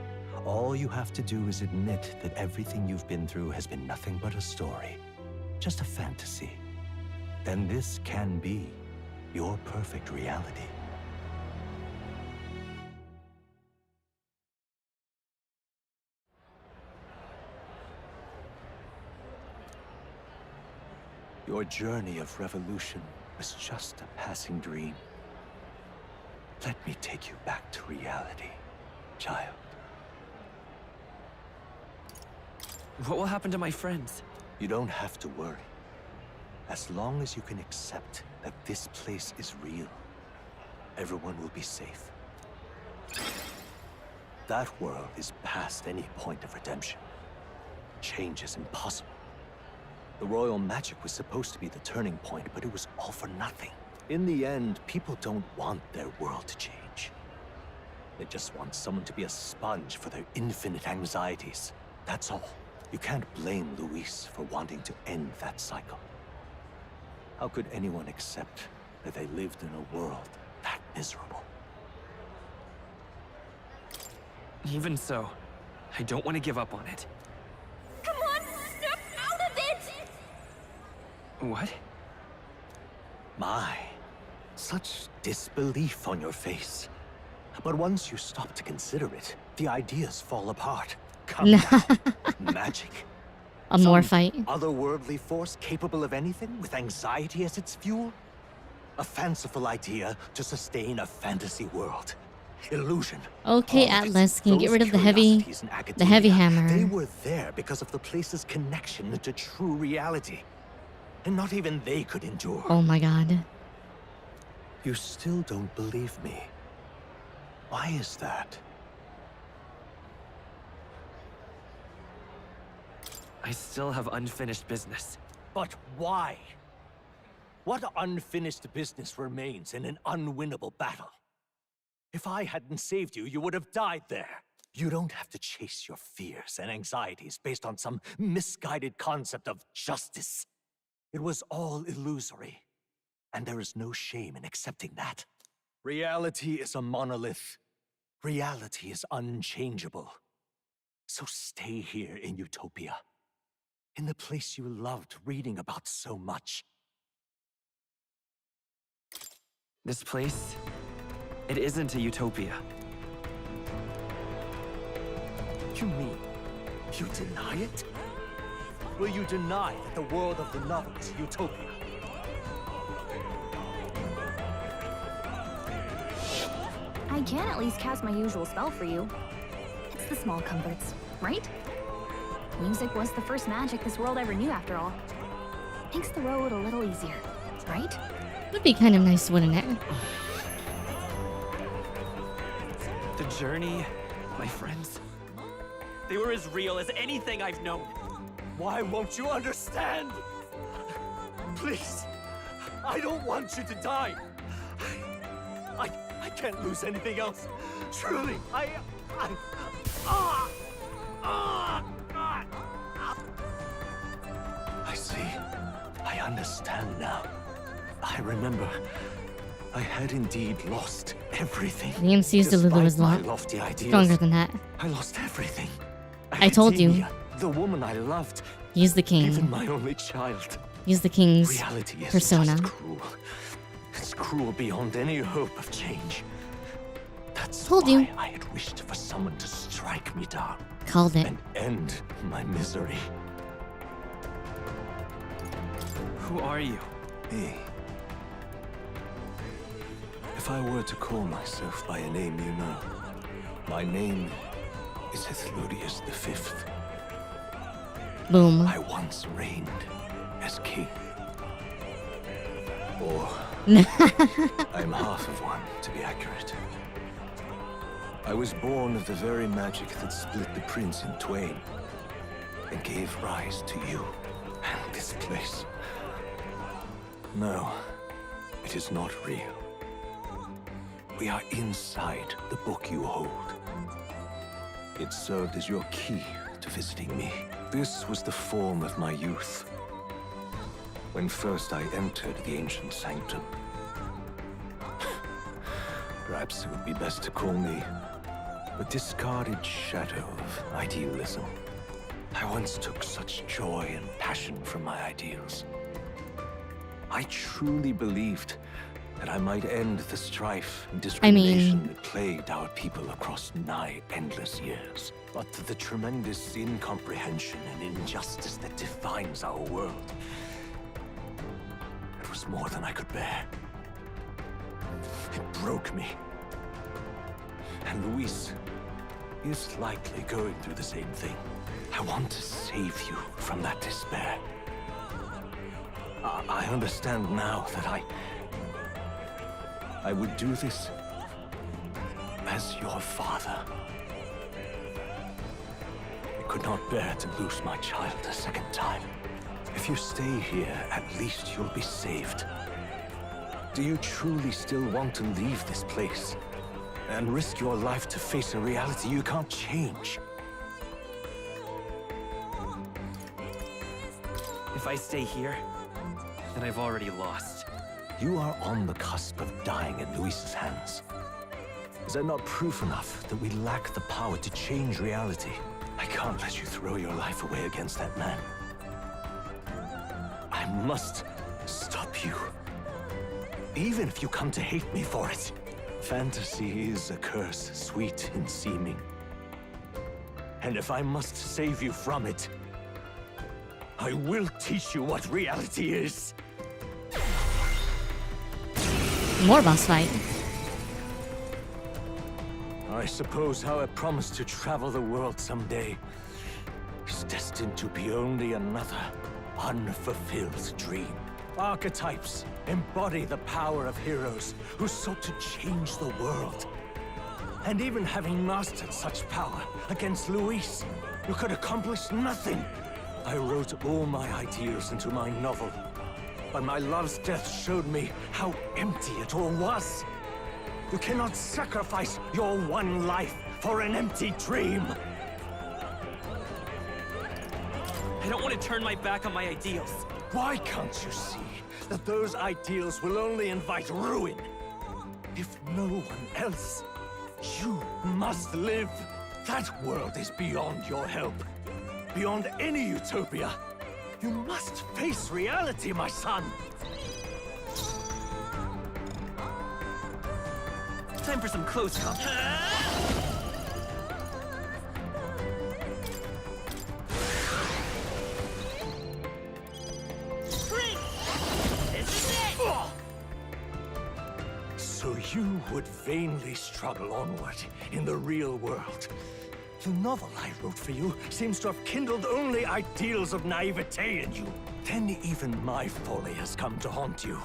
all you have to do is admit that everything you've been through has been nothing but a story, just a fantasy. Then this can be your perfect reality. Your journey of revolution was just a passing dream. Let me take you back to reality, child. What will happen to my friends? You don't have to worry. As long as you can accept that this place is real, everyone will be safe. That world is past any point of redemption. Change is impossible. The royal magic was supposed to be the turning point, but it was all for nothing. In the end, people don't want their world to change. They just want someone to be a sponge for their infinite anxieties. That's all. You can't blame Luis for wanting to end that cycle. How could anyone accept that they lived in a world that miserable? Even so, I don't want to give up on it. Come on, snap out of it! What? My, such disbelief on your face. But once you stop to consider it, the ideas fall apart. Come now. Magic. A more fight. Otherworldly force capable of anything with anxiety as its fuel? A fanciful idea to sustain a fantasy world. Illusion. Okay, Atlas, can you get rid of the heavy hammer? They were there because of the place's connection to true reality. And not even they could endure. Oh my god. You still don't believe me. Why is that? I still have unfinished business. But why? What unfinished business remains in an unwinnable battle? If I hadn't saved you, you would have died there. You don't have to chase your fears and anxieties based on some misguided concept of justice. It was all illusory, and there is no shame in accepting that. Reality is a monolith. Reality is unchangeable. So stay here in Utopia, in the place you loved reading about so much. This place, it isn't a utopia. You mean you deny it? Will you deny that the world of the novel is utopia? I can at least cast my usual spell for you. It's the small comforts, right? Music was the first magic this world ever knew, after all. Makes the road a little easier, right? Would be kind of nice, wouldn't it? The journey, my friends, they were as real as anything I've known. Why won't you understand? Please, I don't want you to die. I can't lose anything else. Truly, I see. I understand now. I remember. I had indeed lost everything. The MC's Delulu is Despite my lofty ideas, stronger than that. I lost everything. I told you. Academia, the woman I loved. He's the king. Even my only child. He's the king's Reality is persona. just cruel. It's cruel beyond any hope of change. That's Told why you. I had wished for someone to strike me down. Called it. And end my misery. Who are you? Me. If I were to call myself by a name you know, my name is Ithludius V. Boom. I once reigned as king. Or I'm half of one, to be accurate. I was born of the very magic that split the prince in twain and gave rise to you and this place. No, it is not real. We are inside the book you hold. It served as your key to visiting me. This was the form of my youth, when first I entered the ancient sanctum. Perhaps it would be best to call me a discarded shadow of idealism. I once took such joy and passion from my ideals. I truly believed that I might end the strife and discrimination that plagued our people across nigh endless years. But the tremendous incomprehension and injustice that defines our world, it was more than I could bear. It broke me. And Luis is likely going through the same thing. I want to save you from that despair. I understand now that I would do this as your father. I could not bear to lose my child a second time. If you stay here, at least you'll be saved. Do you truly still want to leave this place and risk your life to face a reality you can't change? If I stay here, then I've already lost. You are on the cusp of dying in Luis's hands. Is that not proof enough that we lack the power to change reality? I can't let you throw your life away against that man. I must stop you. Even if you come to hate me for it. Fantasy is a curse, sweet in seeming. And if I must save you from it, I will teach you what reality is. More boss fight. I suppose how I promised to travel the world someday is destined to be only another unfulfilled dream. Archetypes embody the power of heroes who sought to change the world. And even having mastered such power against Luis, you could accomplish nothing. I wrote all my ideals into my novel, but my love's death showed me how empty it all was. You cannot sacrifice your one life for an empty dream. I don't want to turn my back on my ideals. Why can't you see that those ideals will only invite ruin? If no one else, you must live. That world is beyond your help. Beyond any utopia. You must face reality, my son. Time for some close combat. So you would vainly struggle onward in the real world. The novel I wrote for you seems to have kindled only ideals of naivete in you. Then even my folly has come to haunt you.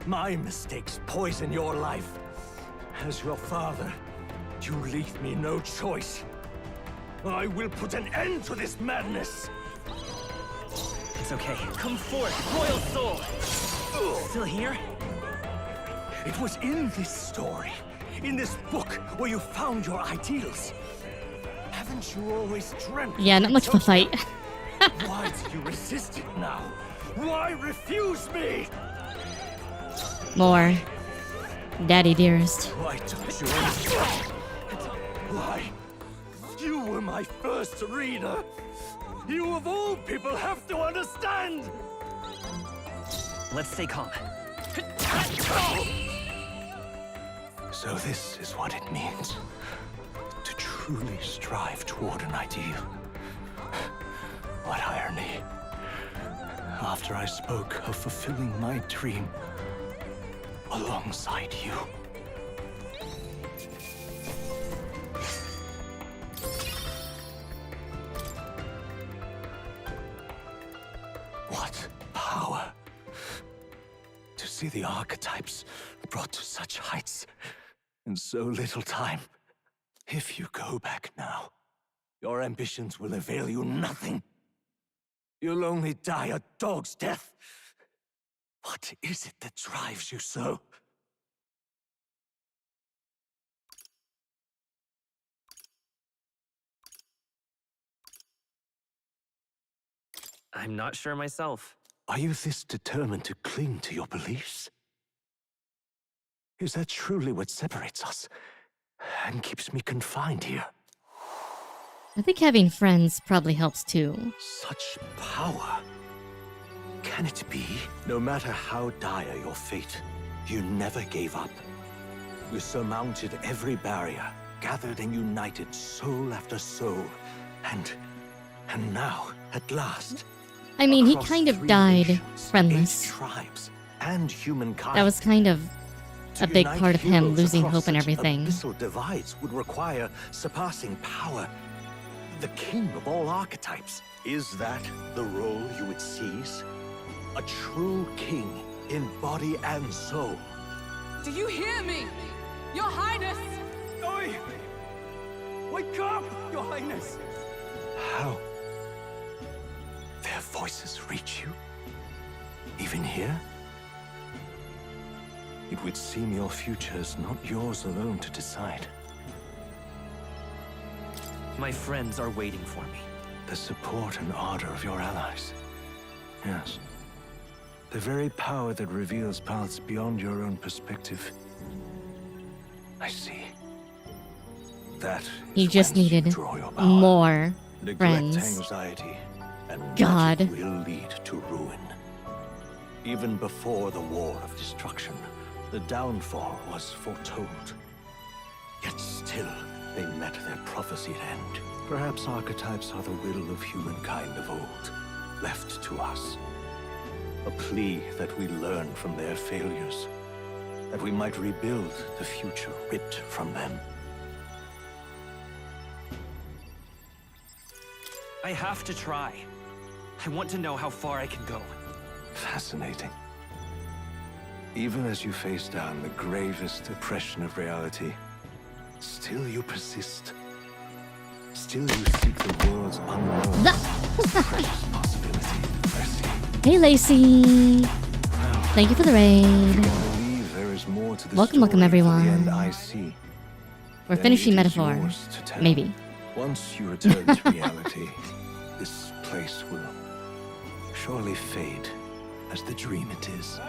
My mistakes poison your life. As your father, you leave me no choice. I will put an end to this madness. It's okay. Come forth, royal soul. Still here? It was in this story, in this book, where you found your ideals. Haven't you always dreamt? Yeah, not much of a fight. Why do you resist it now? Why refuse me? More. Daddy dearest. Why don't you understand? Why? You were my first reader. You of all people have to understand. Let's stay calm. So this is what it means to truly strive toward an ideal. What irony. After I spoke of fulfilling my dream alongside you. What power to see the archetypes brought to such heights in so little time. If you go back now, your ambitions will avail you nothing. You'll only die a dog's death. What is it that drives you so? I'm not sure myself. Are you this determined to cling to your beliefs? Is that truly what separates us and keeps me confined here? I think having friends probably helps too. Such power. Can it be? No matter how dire your fate, you never gave up. You surmounted every barrier, gathered and united soul after soul, and now, at last, I mean, he across kind of 3 died nations, friendless. 8 tribes, and humankind. That was kind of To a big unite part of him heroes losing across hope and such everything. abyssal divides would require surpassing power. The king of all archetypes. Is that the role you would seize? A true king in body and soul. Do you hear me? Your Highness! Oi! Wake up, Your Highness! How? Their voices reach you? Even here? It would seem your future is not yours alone to decide. My friends are waiting for me. The support and ardor of your allies. Yes. The very power that reveals paths beyond your own perspective. I see. That He is just whence you needed draw your power. more Neglect friends. anxiety, and God. magic will lead to ruin. Even before the war of destruction, the downfall was foretold. Yet still, they met their prophesied end. Perhaps archetypes are the will of humankind of old, left to us. A plea that we learn from their failures, that we might rebuild the future ripped from them. I have to try. I want to know how far I can go. Fascinating. Even as you face down the gravest oppression of reality, still you persist. Still you seek the world's unknown, precious possibility. I see. Hey, Lacey! Thank you for the raid. Believe there is more to the Welcome, welcome, story of the everyone. end I see. We're Then finishing it is metaphor. yours to tell. Maybe. Once you return to reality, this place will surely fade as the dream it is.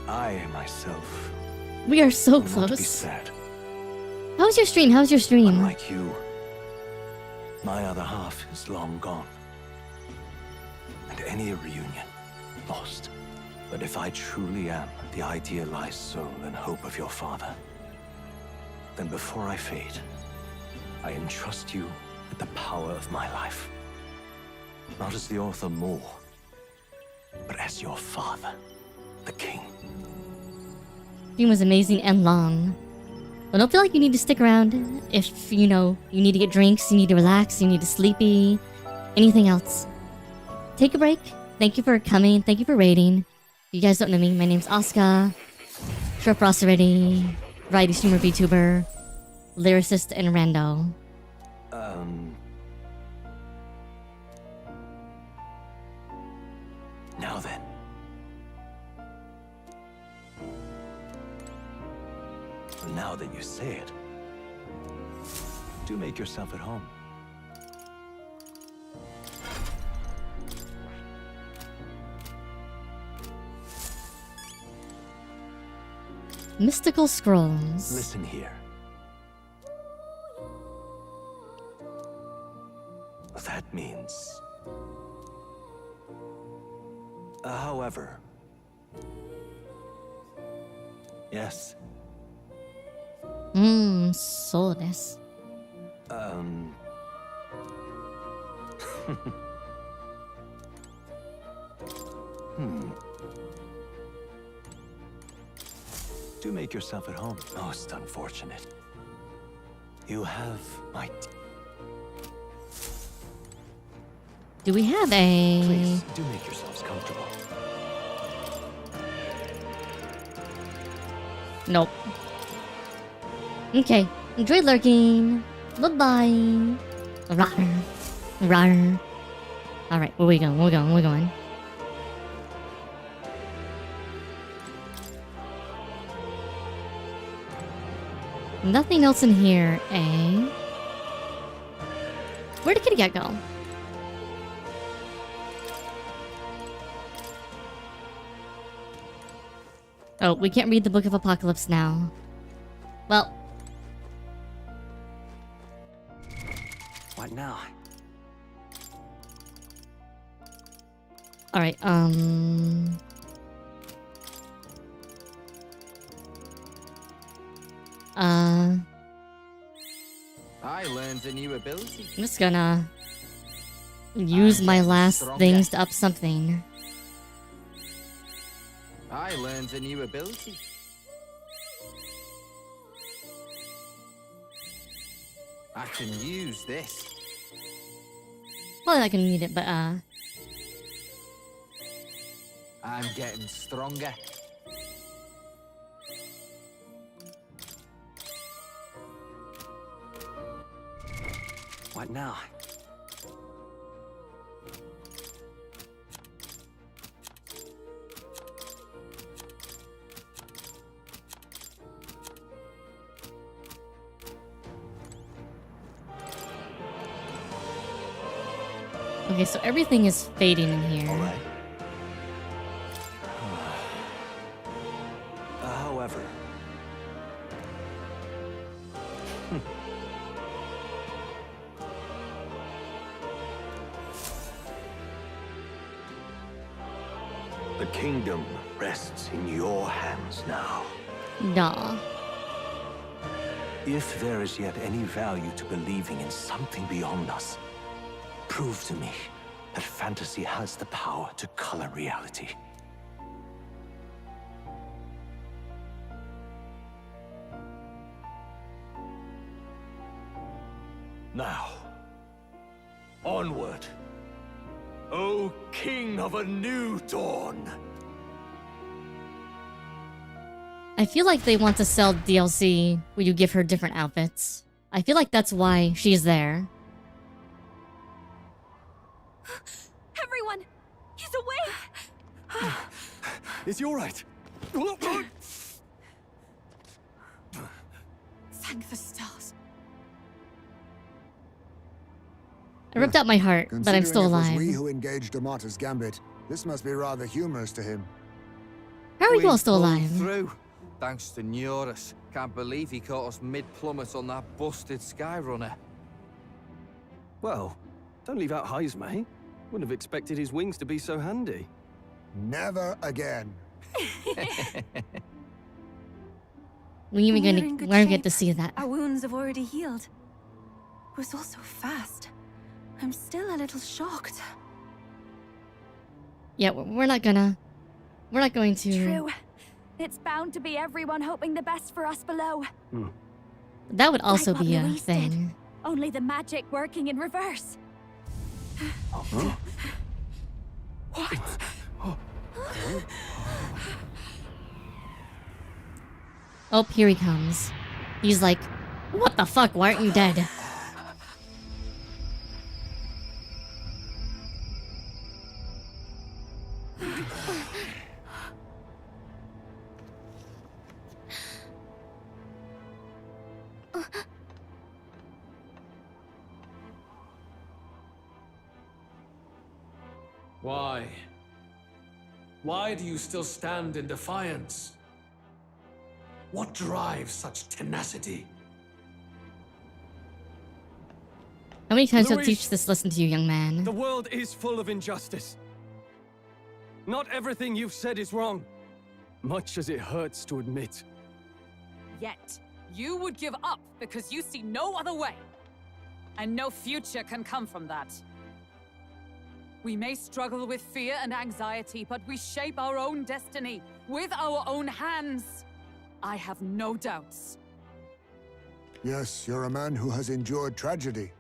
I myself We are so will not be close. sad. How's your stream? How's your stream? Unlike you, my other half is long gone. And any reunion, lost. But if I truly am the idealized soul and hope of your father, then before I fade, I entrust you with the power of my life. Not as the author more, but as your father, the king. Stream was amazing and long. But don't feel like you need to stick around if, you know, you need to get drinks, you need to relax, you need to sleepy, anything else. Take a break. Thank you for coming. Thank you for raiding. If you guys don't know me, my name's Asuka. Short for AsuReDi. Variety streamer, VTuber. Lyricist, and rando. Now then. Now that you say it, do make yourself at home. Mystical Scrolls. Listen here. That means... however... Yes. So this. Do make yourself at home. Most unfortunate. You have my... Do we have a... Please, do make yourselves comfortable. Nope. Okay. Enjoy lurking. Bye-bye. Rawr. Rawr. Alright, where we going? Where we going? Where we going? Nothing else in here, eh? Where did Kitty Cat go? Oh, we can't read the Book of Apocalypse now. Well. What now? Alright, I learned a new ability. I'm just gonna use my last things to up something. I learned a new ability. I can use this. Well, I can need it, but I'm getting stronger. What now? okay, so everything is fading in here. All right. However, the kingdom rests in your hands now. Nah. If there is yet any value to believing in something beyond us, prove to me that fantasy has the power to color reality. Now, onward, O King of a new dawn! I feel like they want to sell DLC where you give her different outfits. I feel like that's why she's there. Everyone! He's awake! Is he alright? Thank the stars. I ripped out my heart, but I'm still Considering alive. it was we who engaged Amata's gambit, this must be rather humorous to him. How are you all still pulled alive? Through, thanks to Neurus. Can't believe he caught us mid-plummet on that busted Skyrunner. Well, don't leave out Highs, mate. Wouldn't have expected his wings to be so handy. Never again. We even We're gonna in good we're gonna get shape. to see that. Our wounds have already healed. It was all so fast. I'm still a little shocked. Yeah, we're not going to. True. It's bound to be everyone hoping the best for us below. That would also Like what be a Luis did. thing. Only the magic working in reverse. What? Oh, here he comes. He's like, what the fuck? Why aren't you dead? Why? Why do you still stand in defiance? What drives such tenacity? How many times shall I Luis, teach this lesson to you, young man? The world is full of injustice. Not everything you've said is wrong, much as it hurts to admit. Yet, you would give up because you see no other way. And no future can come from that. We may struggle with fear and anxiety, but we shape our own destiny with our own hands. I have no doubts. Yes, you're a man who has endured tragedy.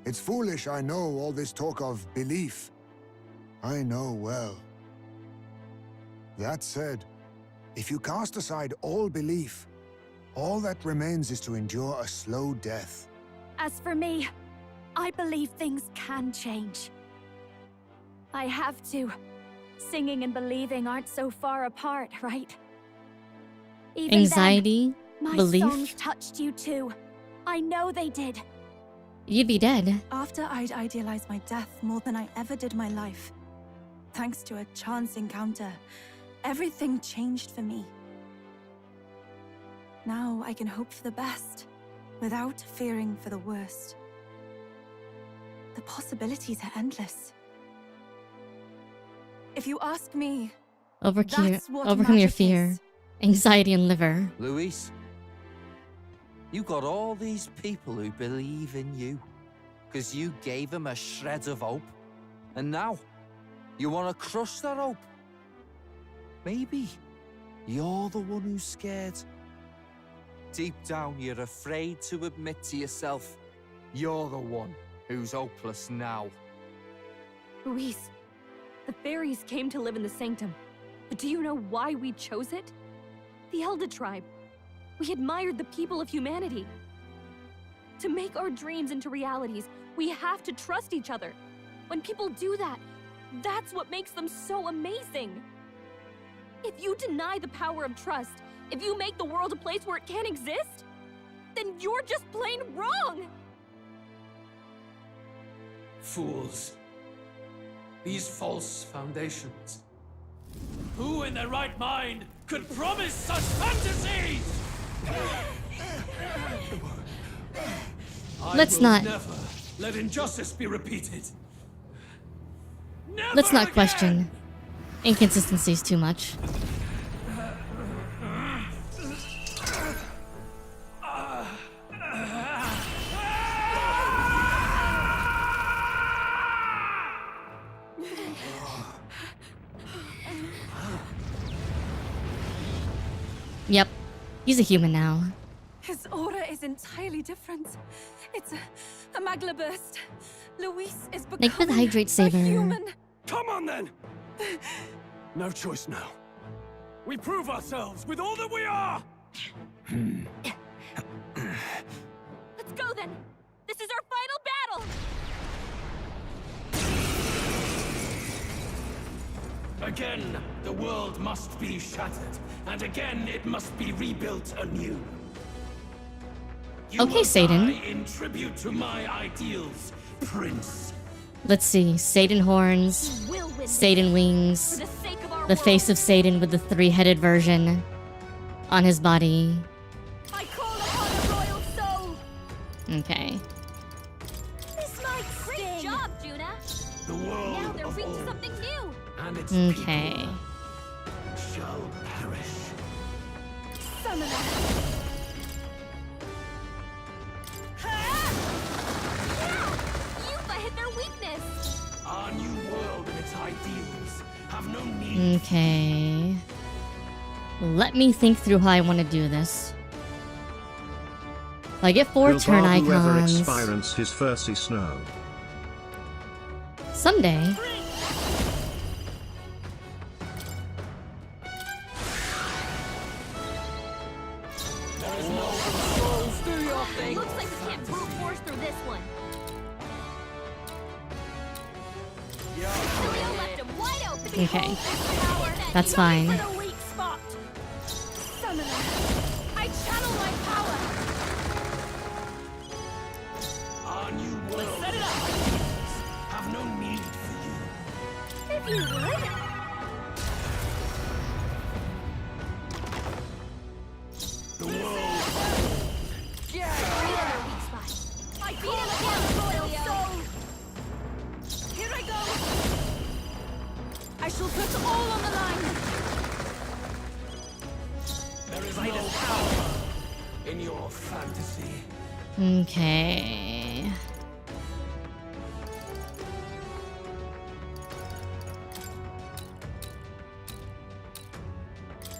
It's foolish, I know, all this talk of belief. I know well. That said, if you cast aside all belief, all that remains is to endure a slow death. As for me, I believe things can change. I have to. Singing and believing aren't so far apart, right? Even Anxiety, then, my belief. songs touched you too. I know they did. You'd be dead. After I'd idealized my death more than I ever did my life, thanks to a chance encounter, everything changed for me. Now I can hope for the best, without fearing for the worst. The possibilities are endless. If you ask me, that's what Overcome your magic fear, is. anxiety, and liver. Luis, you got all these people who believe in you, because you gave them a shred of hope. And now, you want to crush that hope. Maybe you're the one who's scared. Deep down, you're afraid to admit to yourself, you're the one who's hopeless now. Luis, the fairies came to live in the Sanctum. But do you know why we chose it? The Elder Tribe. We admired the people of humanity. To make our dreams into realities, we have to trust each other. When people do that, that's what makes them so amazing. If you deny the power of trust, if you make the world a place where it can't exist, then you're just plain wrong! Fools. These false foundations. Who in their right mind could promise such fantasies? Let's I will not- never let injustice be repeated. Never Let's not again! question inconsistencies too much. Yep, he's a human now. His aura is entirely different. It's a magla burst. Luis is Make with becoming hydrate a saver. human. Come on then! No choice now. We prove ourselves with all that we are! Let's go then! This is our final battle! Again, the world must be shattered, and again it must be rebuilt anew. You Okay, will Satan. die in tribute to my ideals, Prince. Let's see. Satan horns, We will win this. Satan wings, For the sake of our the world. face of Satan with the three-headed version on his body. I call upon a royal soul! Okay. This might Great job, Juna! The world Now they're of reaching all, something new! and its Okay. people shall perish. Summoner. You've hit their weakness! Our new world and its ideals have no need. Okay. Let me think through how I want to do this. If I get 4 Will turn Babu ever icons experience his Fursey snow? someday. Looks like we can't brute force through this one. Surreal left him wide open. Okay. That's fine. For the weak spot. Summoner. I channel my power. Our new world set it up. have no need for you. If you would. The world I call upon the royal soul. Here I go. I shall put all on the line. there is no power in your fantasy. Okay.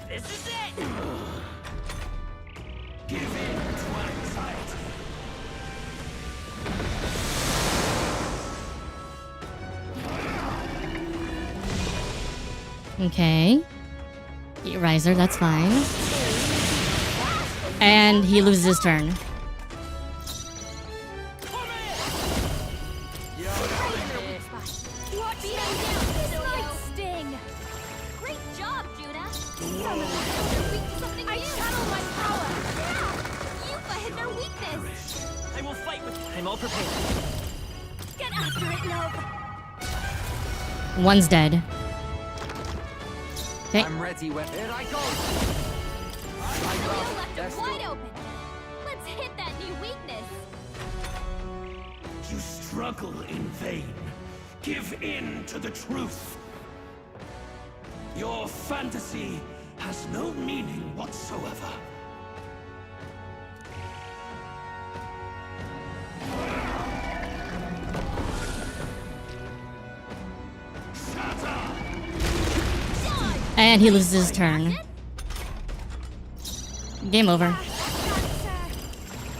This is it! Give in to anxiety. Okay. Eat Riser, that's fine. And he loses his turn. What beat him down? This might sting. Great job, Judah. Summoner. They're weak to something new. I channel my power. Yeah. You've hit their weakness. I will fight with I'm all prepared. Get after it, love. One's dead. Okay. I'm ready when... Here I go! left it wide open. Let's hit that new weakness. You struggle in vain. Give in to the truth. Your fantasy has no meaning whatsoever. And he loses his turn. Game over.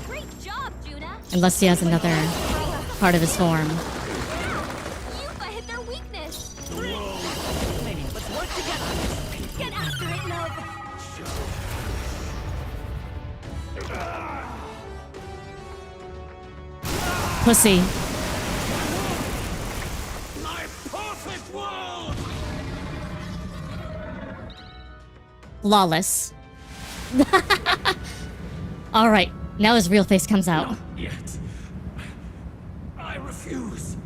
Great job, Juna. Unless he has another part of his form. Yuba hit their weakness. Let's work together. Get after it, love. Pussy. My perfect world! Flawless. Alright, now his real face comes out. Not yet. I refuse.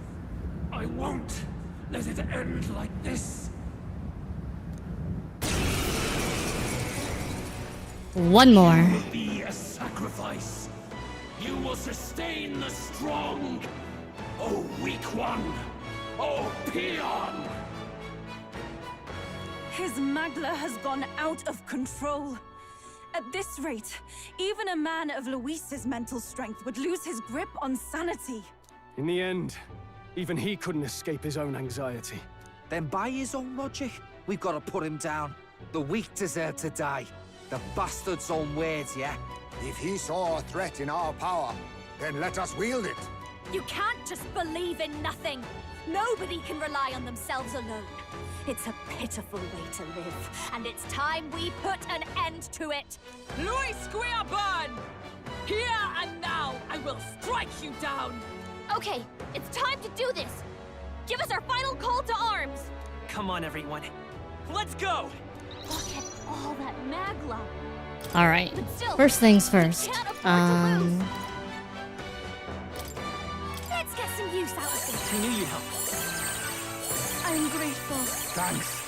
I won't let it end like this. One more. You will be a sacrifice. You will sustain the strong. Oh, weak one. Oh, peon. His Magla has gone out of control. At this rate, even a man of Luis's mental strength would lose his grip on sanity. In the end, even he couldn't escape his own anxiety. Then by his own logic, we've got to put him down. The weak deserve to die. The bastard's own words, yeah? If he saw a threat in our power, then let us wield it. You can't just believe in nothing. Nobody can rely on themselves alone. It's a pitiful way to live, and it's time we put an end to it. Luis Squeerburn! Here and now, I will strike you down! Okay, it's time to do this. Give us our final call to arms. Come on, everyone. Let's go! Look at all that Magla. Alright. But still, First things first. can't afford to lose. Let's get some use out of this. I knew you'd help. I'm grateful. Thanks.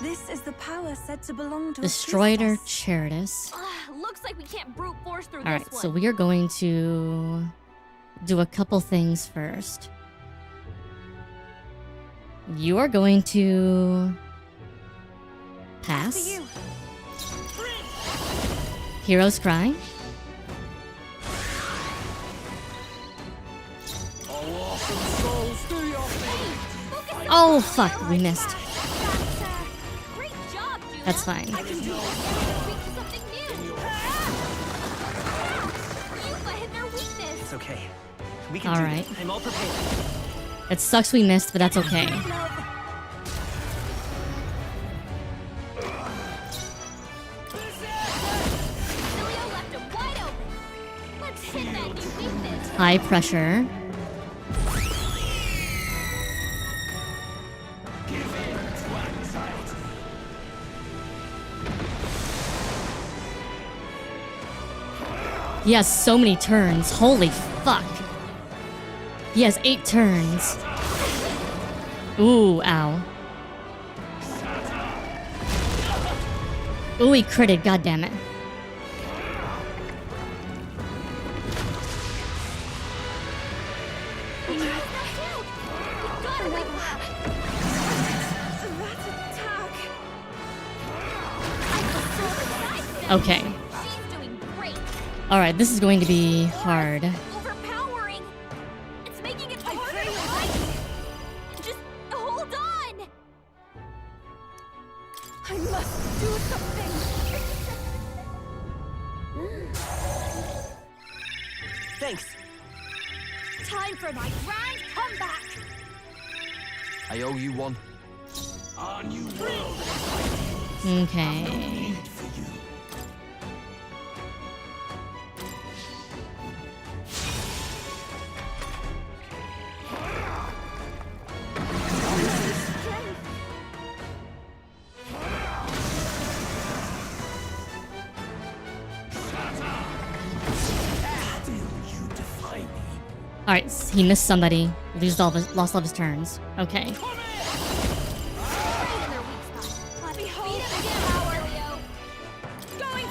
This is the power said to belong to Destroyer a priestess. Charitus. Looks like we can't brute force through Alright, this one. so we are going to do a couple things first. You are going to pass. Hero's Cry. Oh fuck, we missed. Great job, Juna. That's fine. I can do something new. Yuba hit their weakness. It's okay. We can All do right. this. I'm all prepared. It sucks we missed, but that's okay. Cilio left him wide open. Let's hit that new weakness. High pressure. He has so many turns. Holy fuck. He has 8 turns. Ooh, ow. Ooh, he critted, goddammit. Okay. She's doing great. Alright, this is going to be hard. Overpowering. It's making it harder to fight. Just hold on. I must do something. Thanks. Time for my grand comeback. I owe you one. Our new world Okay. for you. Alright, he missed somebody. Lost all of his turns. Okay. Going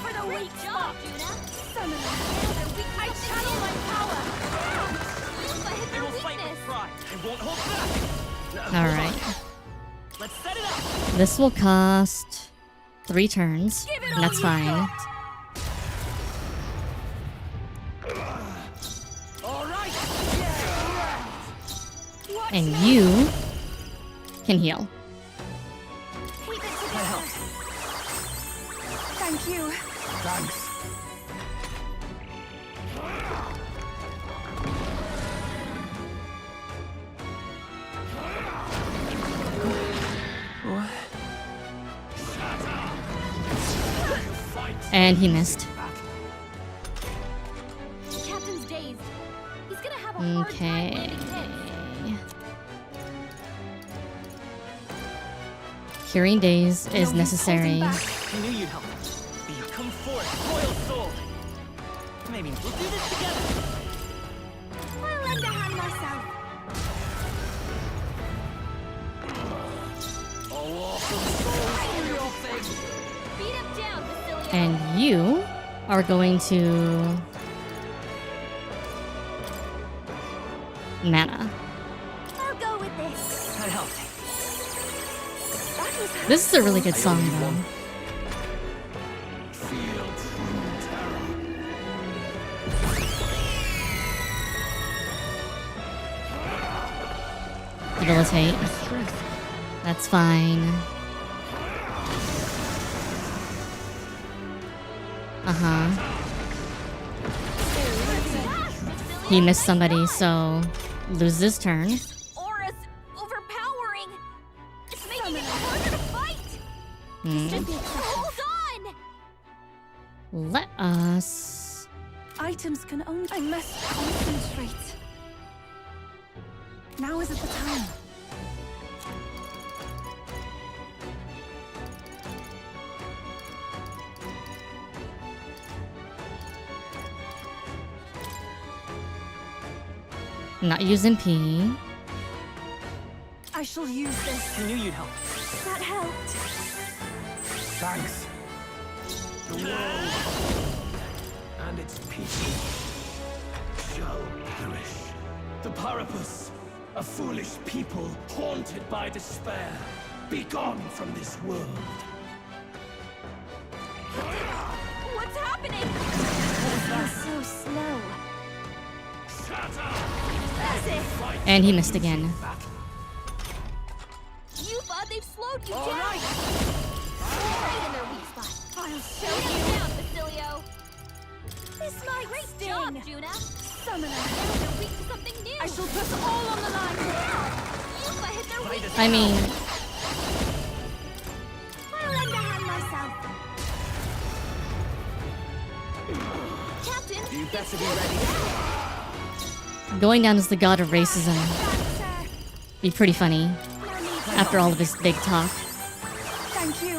I won't hold back. All right. Let's set it up. This will cost 3 turns. And that's fine. All right. And you can heal. Thank you. Thanks. And he missed. The captain's dazed. He's gonna have a hard time Okay. landing hits. Curing days is necessary. I knew you'd help. You come forth, royal soul. Maybe we'll do this together. I'll lend a hand myself. Oh, awesome soul, do your thing. Beat him down, Vasilia. And you are going to mana. I'll go with this. That helped. That was This is a really good song though. Feel true terror. Debilitate. That's fine. He missed somebody, so loses his turn. Aura's overpowering. It's making it harder to fight. Hold on. Let us... Items can only... I must concentrate. Now isn't the time. Not using P. I shall use this. I knew you'd help. That helped. Thanks. The world and its people shall perish. The Parapus, a foolish people haunted by despair, be gone from this world. What's happening? You're so slow. That's it. And he missed again. You thought they've slowed you All down. right. Right in their weak spot. I'll show you down, Basilio. This might Great sting. job, Juna. Summoner. Now they're weak to something new. I shall put all on the line. Yufa hit their weakness. I mean, I'll lend a hand myself. Captain, You better be ready. going down as the god of racism. Be pretty funny. After all of his big talk. Thank you.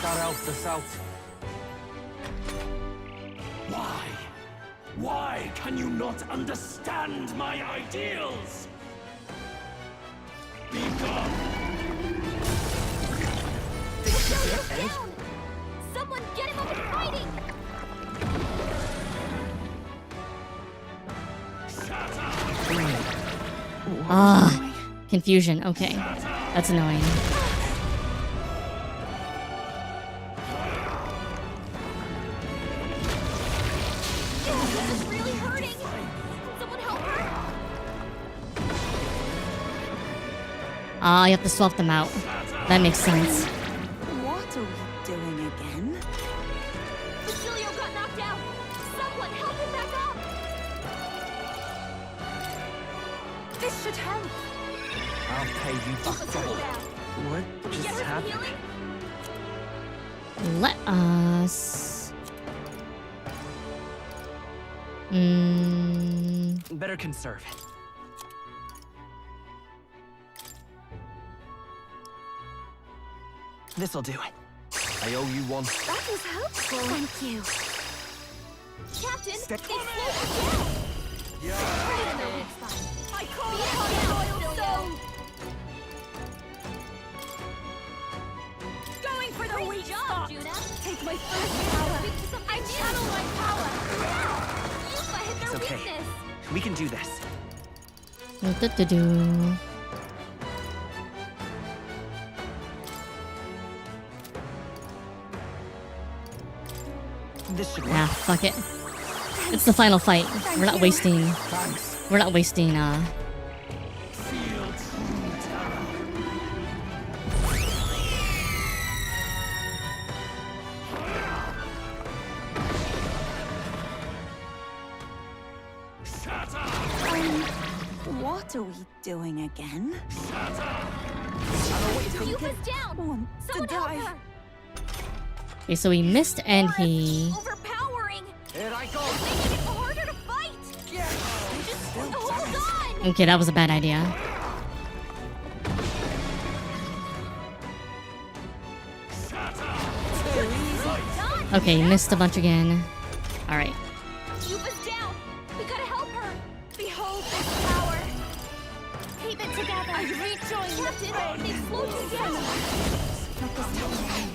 That helped us out. Why? Why can you not understand my ideals? Be gone. down. Someone get him over fighting. Ah, confusion. Okay, that's annoying. This is really hurting. Someone help her. Ah, you have to swap them out. That makes sense. What are we doing again? Basilio got knocked out. Someone help him back up. This should help. I'll pay you back. Yufa's hurt bad. What Get just her some happened? healing. Let us... Better conserve. This'll do it. I owe you one. That was helpful. Thank you. Captain, Step- they slowed you down. Right in their weak spot. I call upon royal soul. Going for the Great weak job, spot. Juna. Take my first power. Weak to something I new. channel my power. Yufa hit their It's okay. weakness. We can do this. Do-do-do-do. This should Yeah, fuck it. It's the final fight. We're not wasting. We're not wasting. What are we doing again? Yufa's down! Want Someone to help die? her! Okay, so he missed and he. Overpowering! Here I go. Making it harder to fight! Just hold on! Okay, that was a bad idea. Okay, missed a bunch again. Alright. Yufa's down! We gotta help her! Behold this power! Keep it together! I rejoin the fray! They slowed you down! Not this time.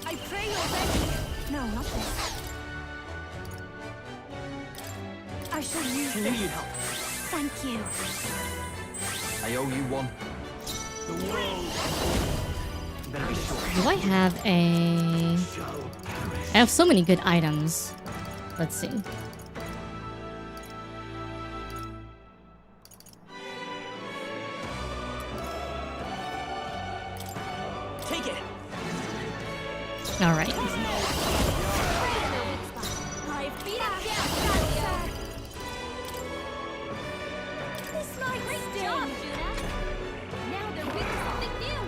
I pray you're ready! No, not this. I shall use Knew this. you'd help. Thank you. I owe you one. The world. Better be sure. Do I have a. I have so many good items. Let's see. Take it. Alright. I beat it down, Gallica! This might sting! Now they're weak to something new!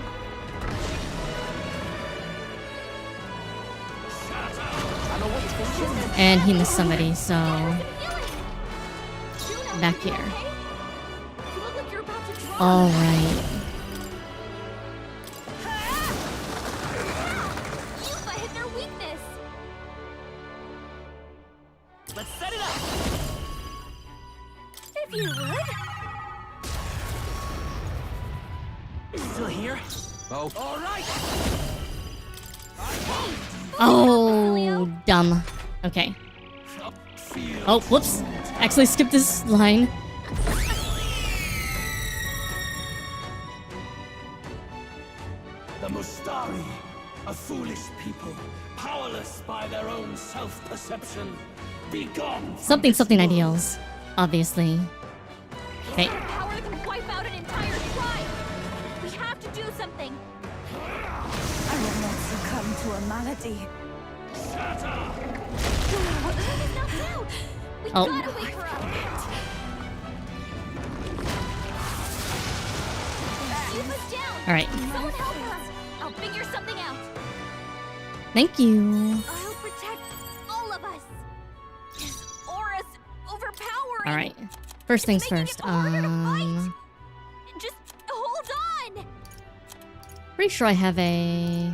And he missed somebody, so. Back here. You look like you're about to drop! Alright. Yufa hit their weakness! Let's set it up. If you would! Still here? Oh. All right. Oh, dumb. Okay. Oh, whoops. Actually skipped this line. The Mustari, a foolish people, powerless by their own self-perception. Be gone. Something ideals. Obviously. Okay. Power that can wipe out an entire tribe! We have to do something! I will not succumb to a malady. Yufa's knocked out! We Oh. gotta wake her up! Yufa's down! Alright. Someone help her! I'll figure something out! Thank you. I'll protect all of us! This aura's overpowering! Alright. First things Making it first. harder to fight. Just hold on! Pretty sure I have a.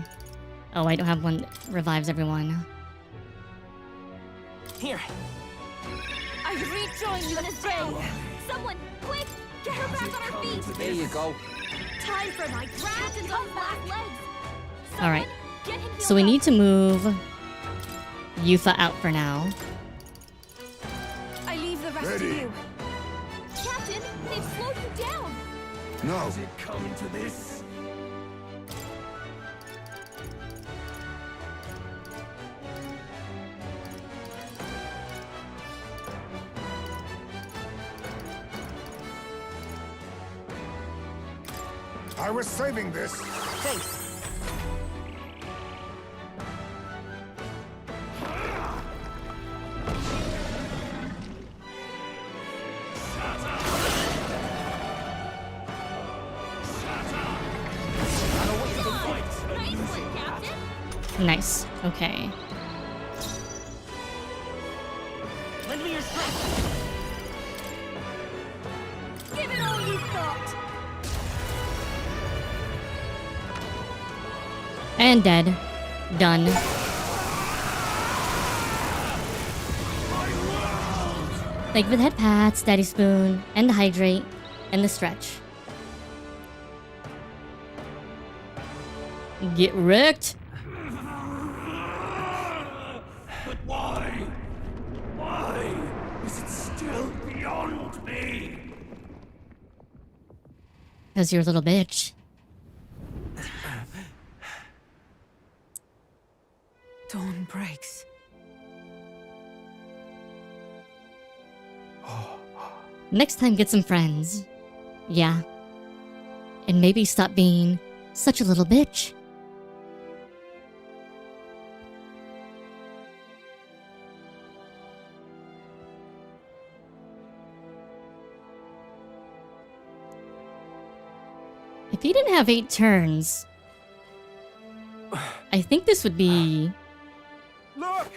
Oh, I don't have one that revives everyone. Here. I rejoin you in a day! Someone, quick! Get her back on her feet! There you go. Time for my captain's on black legs! Alright. Get him So we healed need to move Yufa out for now. I leave the rest to Ready. you. up. Captain, they've slowed you down! No. Has it come to this? I was saving this. Thanks. Nice one, Captain! Nice. Okay. Lend me your strength. Give it all you've got! And dead. Done. Thank you for the head pats, Daddy Spoon, and the hydrate, and the stretch. Get wrecked. But why? Why is it still beyond me? Because you're a little bitch. Dawn breaks. Next time, get some friends. Yeah. And maybe stop being such a little bitch. If he didn't have 8 turns, I think this would be Look!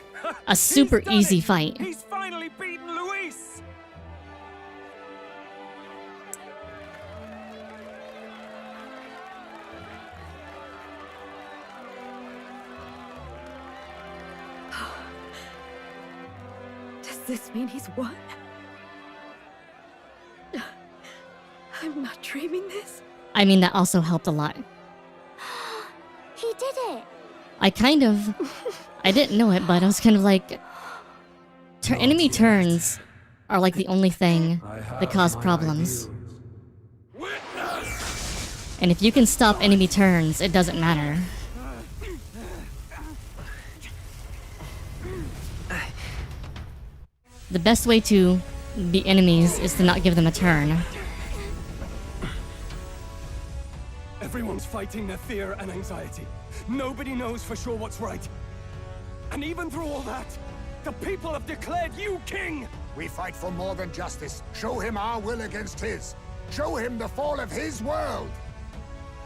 a super He's done easy it! fight. He's finally beaten Luis! Does this mean he's won? I'm not dreaming this. I mean, that also helped a lot. He did it! I didn't know it, but I was kind of like... enemy turns are like the only thing that cause problems. And if you can stop enemy turns, it doesn't matter. The best way to beat enemies is to not give them a turn. Everyone's fighting their fear and anxiety. Nobody knows for sure what's right. And even through all that, the people have declared you king! We fight for more than justice. Show him our will against his. Show him the fall of his world.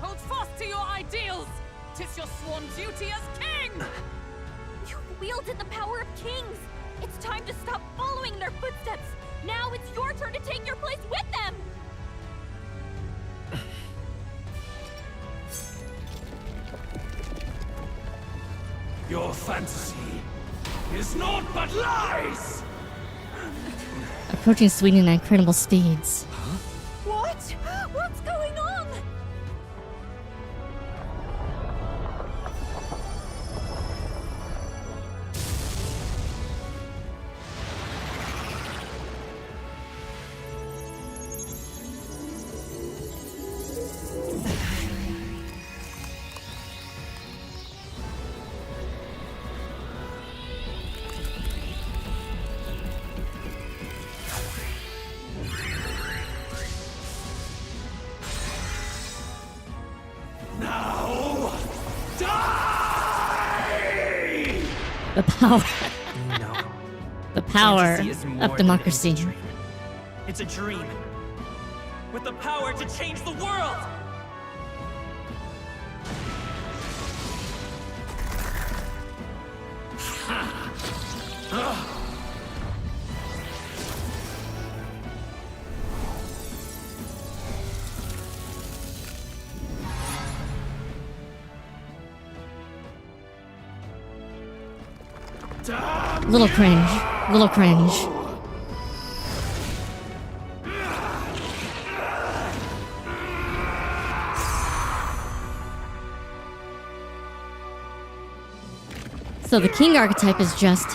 Hold fast to your ideals! 'Tis your sworn duty as king! You've wielded the power of kings! It's time to stop following in their footsteps! Now it's your turn to take your place with them! Your fantasy is naught but lies! Approaching Sweden at incredible speeds. What? What's going on? The power. No. The power Fantasy is more of than democracy. It's a dream. It's a dream. With the power to change the world! Little cringe. Little cringe. So the king archetype is just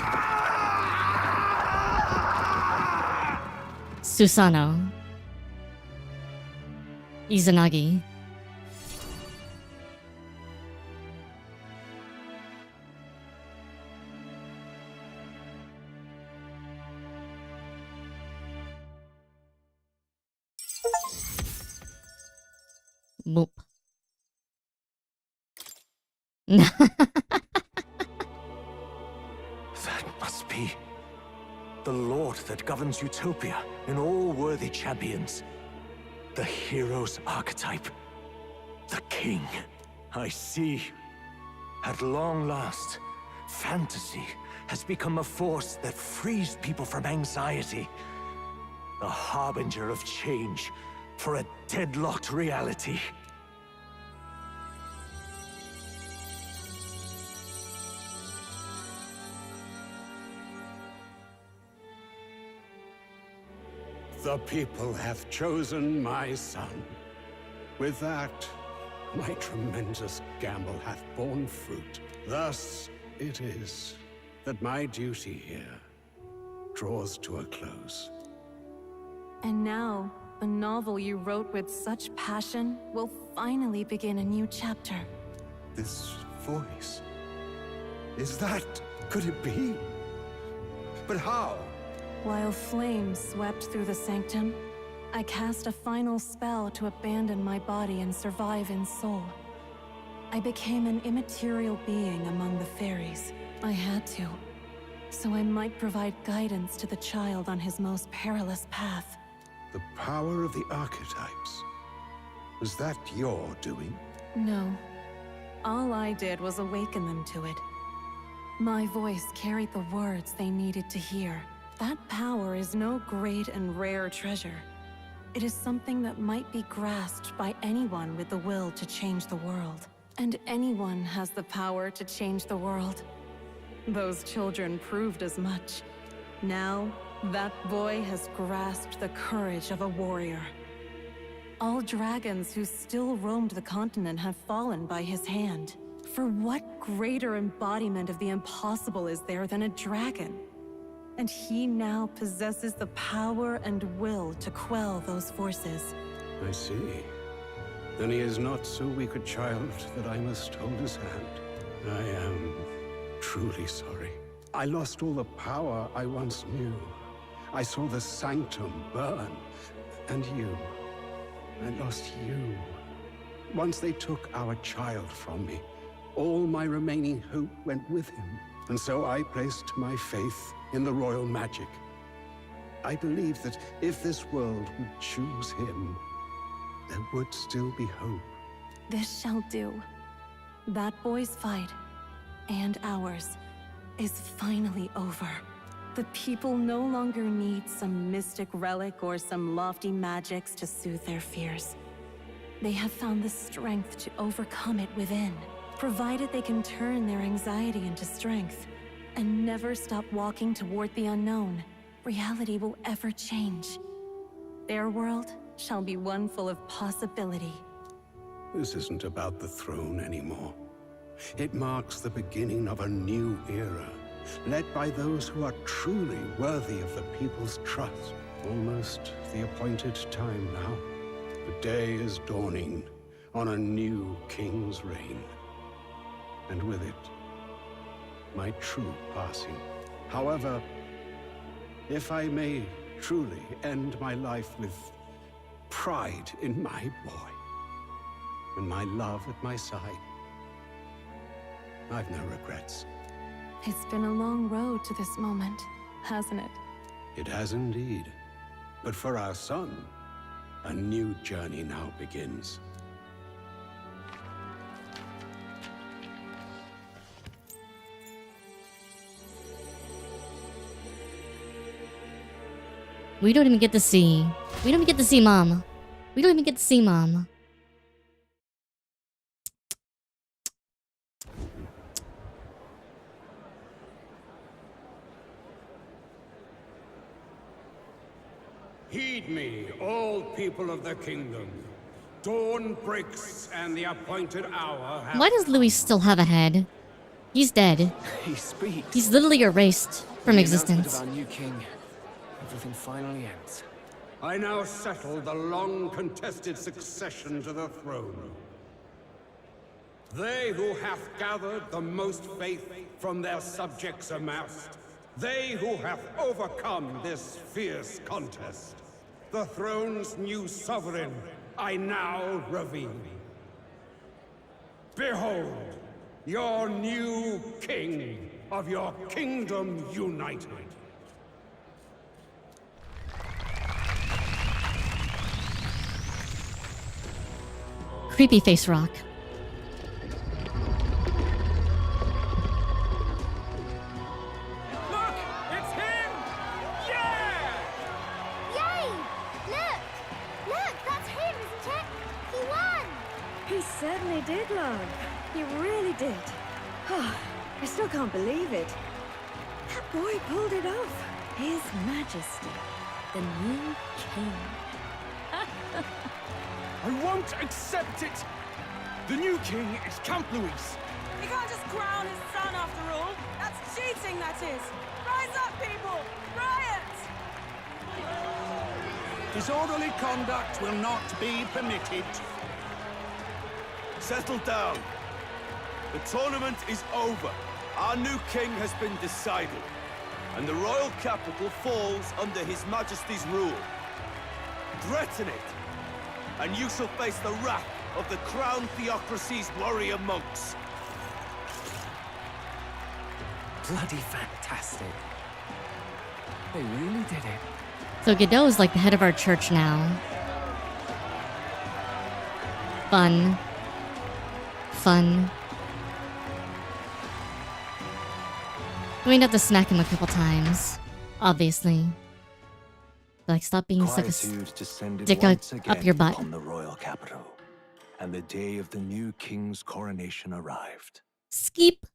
Susano, Izanagi. Boop. That must be the Lord that governs Utopia in all worthy champions. The hero's archetype. The king. I see. At long last, fantasy has become a force that frees people from anxiety. A harbinger of change for a deadlocked reality. The people have chosen my son. With that, my tremendous gamble hath borne fruit. Thus it is that my duty here draws to a close. And now, The novel you wrote with such passion will finally begin a new chapter. This voice. Is that... could it be? But how? While flames swept through the sanctum, I cast a final spell to abandon my body and survive in soul. I became an immaterial being among the fairies. I had to, so I might provide guidance to the child on his most perilous path. The power of the archetypes. Was that your doing? No. All I did was awaken them to it. My voice carried the words they needed to hear. That power is no great and rare treasure. It is something that might be grasped by anyone with the will to change the world. And anyone has the power to change the world. Those children proved as much. Now, that boy has grasped the courage of a warrior. All dragons who still roamed the continent have fallen by his hand. For what greater embodiment of the impossible is there than a dragon? And he now possesses the power and will to quell those forces. I see. Then he is not so weak a child that I must hold his hand. I am truly sorry. I lost all the power I once knew. I saw the sanctum burn, and you. I lost you. Once they took our child from me, all my remaining hope went with him. And so I placed my faith in the royal magic. I believed that if this world would choose him, there would still be hope. This shall do. That boy's fight, and ours, is finally over. The people no longer need some mystic relic or some lofty magics to soothe their fears. They have found the strength to overcome it within, provided they can turn their anxiety into strength and never stop walking toward the unknown. Reality will ever change. Their world shall be one full of possibility. This isn't about the throne anymore. It marks the beginning of a new era, led by those who are truly worthy of the people's trust. Almost the appointed time now. The day is dawning on a new king's reign. And with it, my true passing. However, if I may truly end my life with pride in my boy, and my love at my side, I've no regrets. It's been a long road to this moment, hasn't it? It has indeed. But for our son, a new journey now begins. We don't even get to see. We don't even get to see Mom. We don't even get to see Mom. Heed me, all people of the kingdom. Dawn breaks and the appointed hour has... Why does Louis still have a head? He's dead. He speaks. He's literally erased from The existence. announcement of our new king. Everything finally ends. I now settle the long-contested succession to the throne. They who have gathered the most faith from their subjects amassed, they who have overcome this fierce contest, the throne's new sovereign, I now reveal. Behold, your new king of your kingdom united. Creepy face rock. Look! It's him! Yeah! Yay! Look! Look, that's him, isn't it? He won! He certainly did, love. He really did. Oh, I still can't believe it. That boy pulled it off. His Majesty, the new king. I won't accept it! The new king is Camp Louis. He can't just crown his son after all. That's cheating, that is. Rise up, people! Riot! Disorderly conduct will not be permitted. Settle down. The tournament is over. Our new king has been decided, and the royal capital falls under His Majesty's rule. Threaten it, and you shall face the wrath of the crown theocracy's warrior monks. Bloody fantastic. They really did it. So Godot is like the head of our church now. Fun. Fun. We might have to smack him a couple times. Obviously. Like, stop being such a dick up your butt. Upon the royal capital, and the day of the new king's coronation arrived. Skip.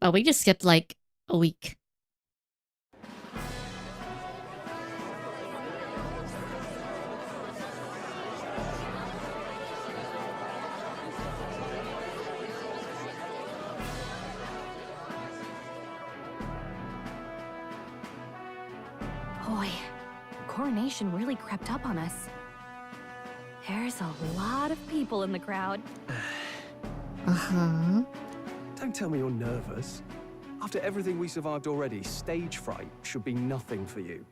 Oh, we just skipped like a week. Boy, coronation really crept up on us. There's a lot of people in the crowd. Uh-huh. Don't tell me you're nervous. After everything we survived already, stage fright should be nothing for you.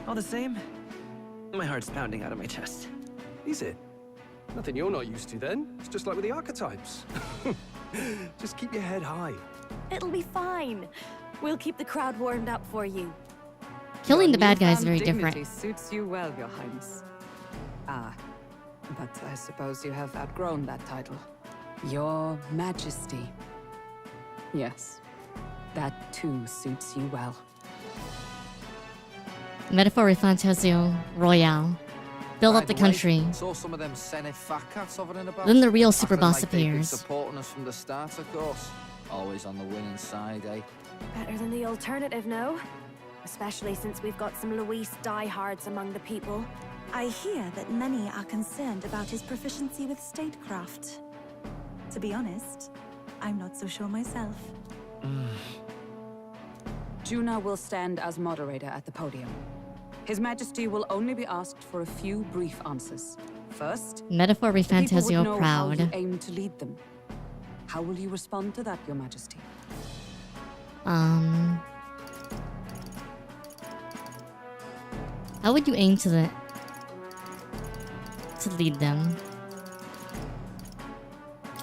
All the same, my heart's pounding out of my chest. Is it? Nothing you're not used to then. It's just like with the archetypes. Just keep your head high. It'll be fine. We'll keep the crowd warmed up for you. Killing the bad guy is Your very newfound different. dignity suits you well, Your Highness. Ah, but I suppose you have outgrown that title. Your Majesty. Yes, that too suits you well. Metaphor ReFantazio Royale. Build up the country. Saw some of them Senate fat cats hovering about. Then the real super Acting boss like they've been appears. supporting us from the start, of course. Always on the winning side, eh? Better than the alternative, no? Especially since we've got some Luis diehards among the people. I hear that many are concerned about his proficiency with statecraft. To be honest, I'm not so sure myself. Juna will stand as moderator at the podium. His Majesty will only be asked for a few brief answers. First, Metaphor the people would ReFantazio know how you proud. aim to lead them. How will you respond to that, Your Majesty? How would you aim to lead them?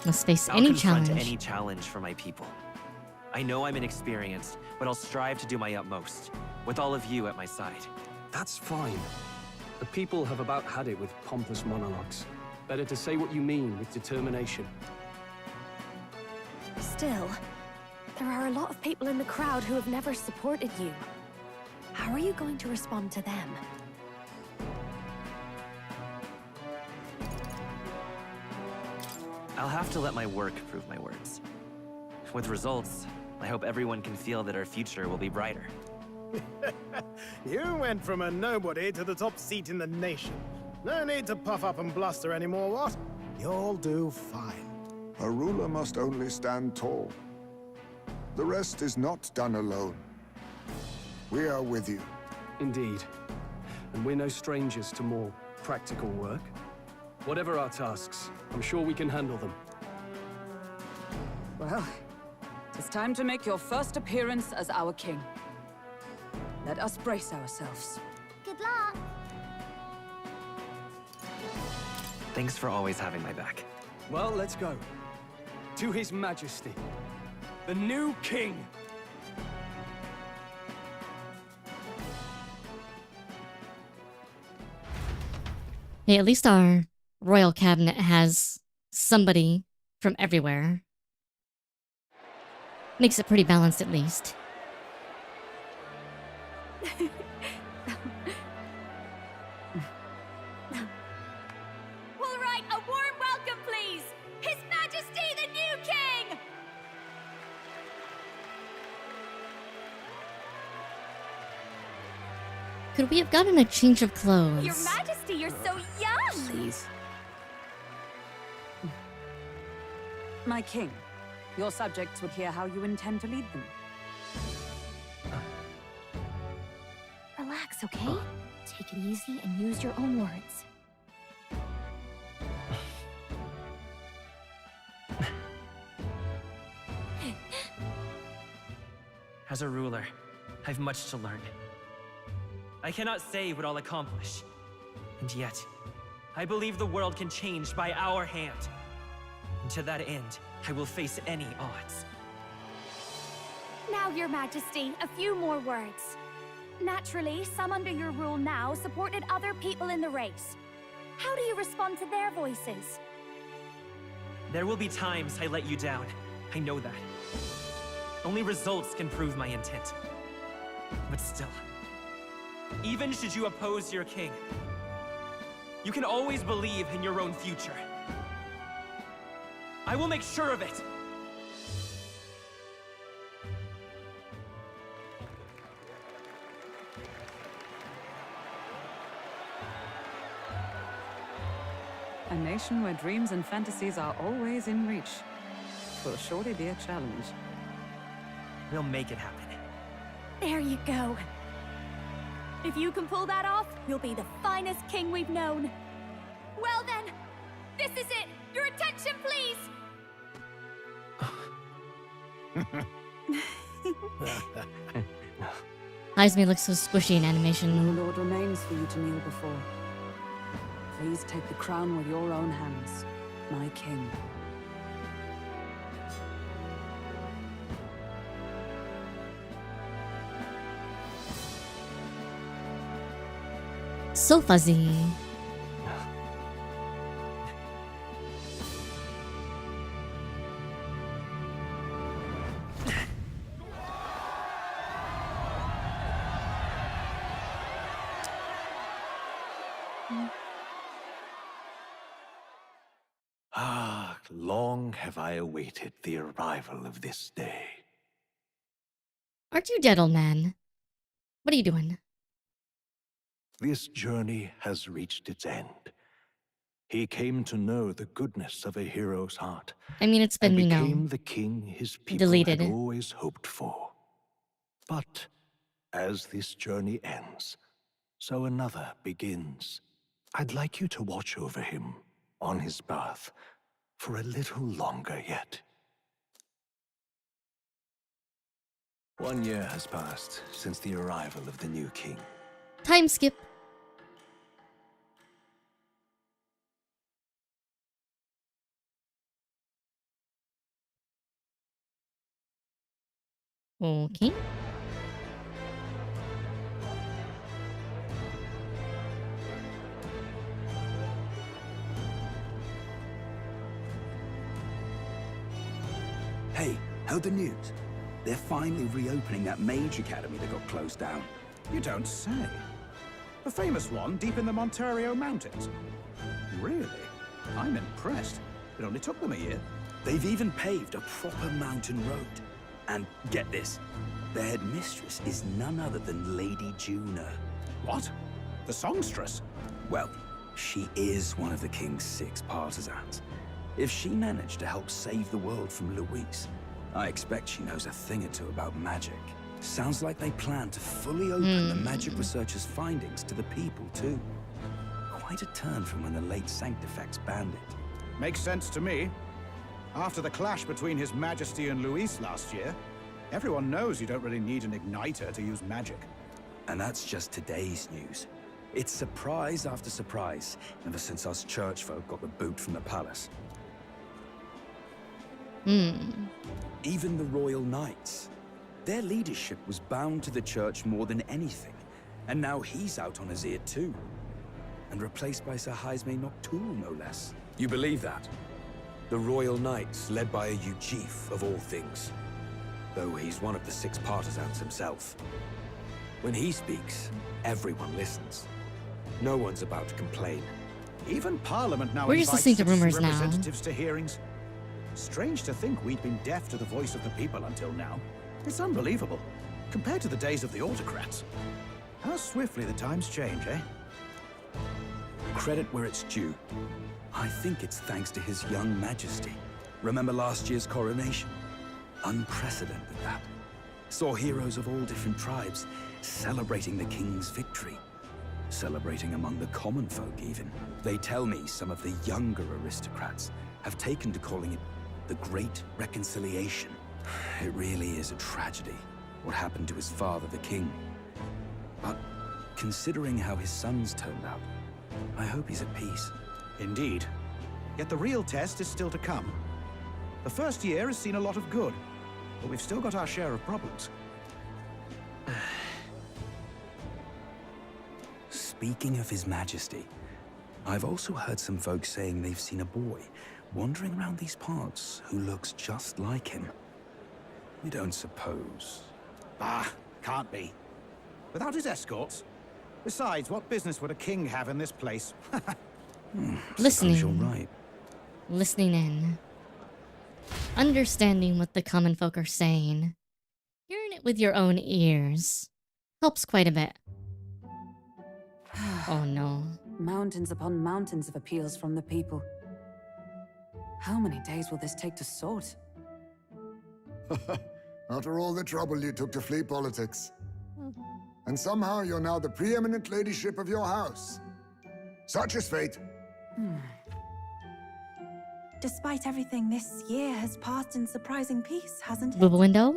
Must face I'll any confront challenge. any challenge for my people. I know I'm inexperienced, but I'll strive to do my utmost, with all of you at my side. That's fine. The people have about had it with pompous monologues. Better to say what you mean with determination. Still, there are a lot of people in the crowd who have never supported you. How are you going to respond to them? I'll have to let my work prove my words. With results, I hope everyone can feel that our future will be brighter. You went from a nobody to the top seat in the nation. No need to puff up and bluster anymore, what? You'll do fine. A ruler must only stand tall. The rest is not done alone. We are with you. Indeed. And we're no strangers to more practical work. Whatever our tasks, I'm sure we can handle them. Well, it's time to make your first appearance as our king. Let us brace ourselves. Good luck. Thanks for always having my back. Well, let's go. To His Majesty, the new king. Hey, at least our royal cabinet has somebody from everywhere. Makes it pretty balanced, at least. All right, a warm welcome, please! His Majesty the new king! Could we have gotten a change of clothes? Your Majesty, you're so young! Please. My king, your subjects would hear how you intend to lead them. Relax, okay? Take it easy and use your own words. As a ruler, I've much to learn. I cannot say what I'll accomplish. And yet, I believe the world can change by our hand. And to that end, I will face any odds. Now, Your Majesty, a few more words. Naturally, some under your rule now supported other people in the race. How do you respond to their voices? There will be times I let you down. I know that. Only results can prove my intent. But still, even should you oppose your king, you can always believe in your own future. I will make sure of it! A nation where dreams and fantasies are always in reach. Will surely be a challenge. We'll make it happen. There you go. If you can pull that off, you'll be the finest king we've known. Well then, this is it! Your attention, please! Eyes may look so squishy in animation. No lord remains for you to kneel before. Please take the crown with your own hands, my king. So fuzzy. Ah, long have I awaited the arrival of this day. Aren't you dead, old man? What are you doing? This journey has reached its end. He came to know the goodness of a hero's heart. I mean, it's been, and you know, became the king his people deleted. had always hoped for. But as this journey ends, so another begins. I'd like you to watch over him on his path for a little longer yet. 1 year has passed since the arrival of the new king. Time skip. Okay. Hey, heard the news? They're finally reopening that mage academy that got closed down. You don't say. The famous one deep in the Montario Mountains. Really? I'm impressed. It only took them a year. They've even paved a proper mountain road. And get this, the headmistress is none other than Lady Juna. What? The songstress? Well, she is one of the king's 6 partisans. If she managed to help save the world from Luis, I expect she knows a thing or two about magic. Sounds like they plan to fully open the magic researcher's findings to the people, too. Quite a turn from when the late Sanctifex banned it. Makes sense to me. After the clash between His Majesty and Luis last year, everyone knows you don't really need an igniter to use magic. And that's just today's news. It's surprise after surprise, ever since us church folk got the boot from the palace. Even the Royal Knights. Their leadership was bound to the church more than anything, and now he's out on his ear too. And replaced by Sir Jaime Noctul, no less. You believe that? The Royal Knights, led by a Ujif of all things. Though he's one of the 6 partisans himself. When he speaks, everyone listens. No one's about to complain. Even Parliament now We're just invites listening to citizen rumors now. representatives to hearings. Strange to think we'd been deaf to the voice of the people until now. It's unbelievable, compared to the days of the autocrats. How swiftly the times change, eh? Credit where it's due. I think it's thanks to His young Majesty. Remember last year's coronation? Unprecedented, that. Saw heroes of all different tribes celebrating the king's victory. Celebrating among the common folk, even. They tell me some of the younger aristocrats have taken to calling it the Great Reconciliation. It really is a tragedy, what happened to his father, the king. But considering how his sons turned out, I hope he's at peace. Indeed. Yet the real test is still to come. The first year has seen a lot of good, but we've still got our share of problems. Speaking of His Majesty, I've also heard some folks saying they've seen a boy wandering around these parts who looks just like him. You don't suppose? Ah, can't be. Without his escorts? Besides, what business would a king have in this place? Listening. You're right. Listening in. Understanding what the common folk are saying. Hearing it with your own ears. Helps quite a bit. Oh no. Mountains upon mountains of appeals from the people. How many days will this take to sort? After all the trouble you took to flee politics. And somehow you're now the preeminent ladyship of your house. Such is fate. Despite everything, this year has passed in surprising peace, hasn't it? Booba window?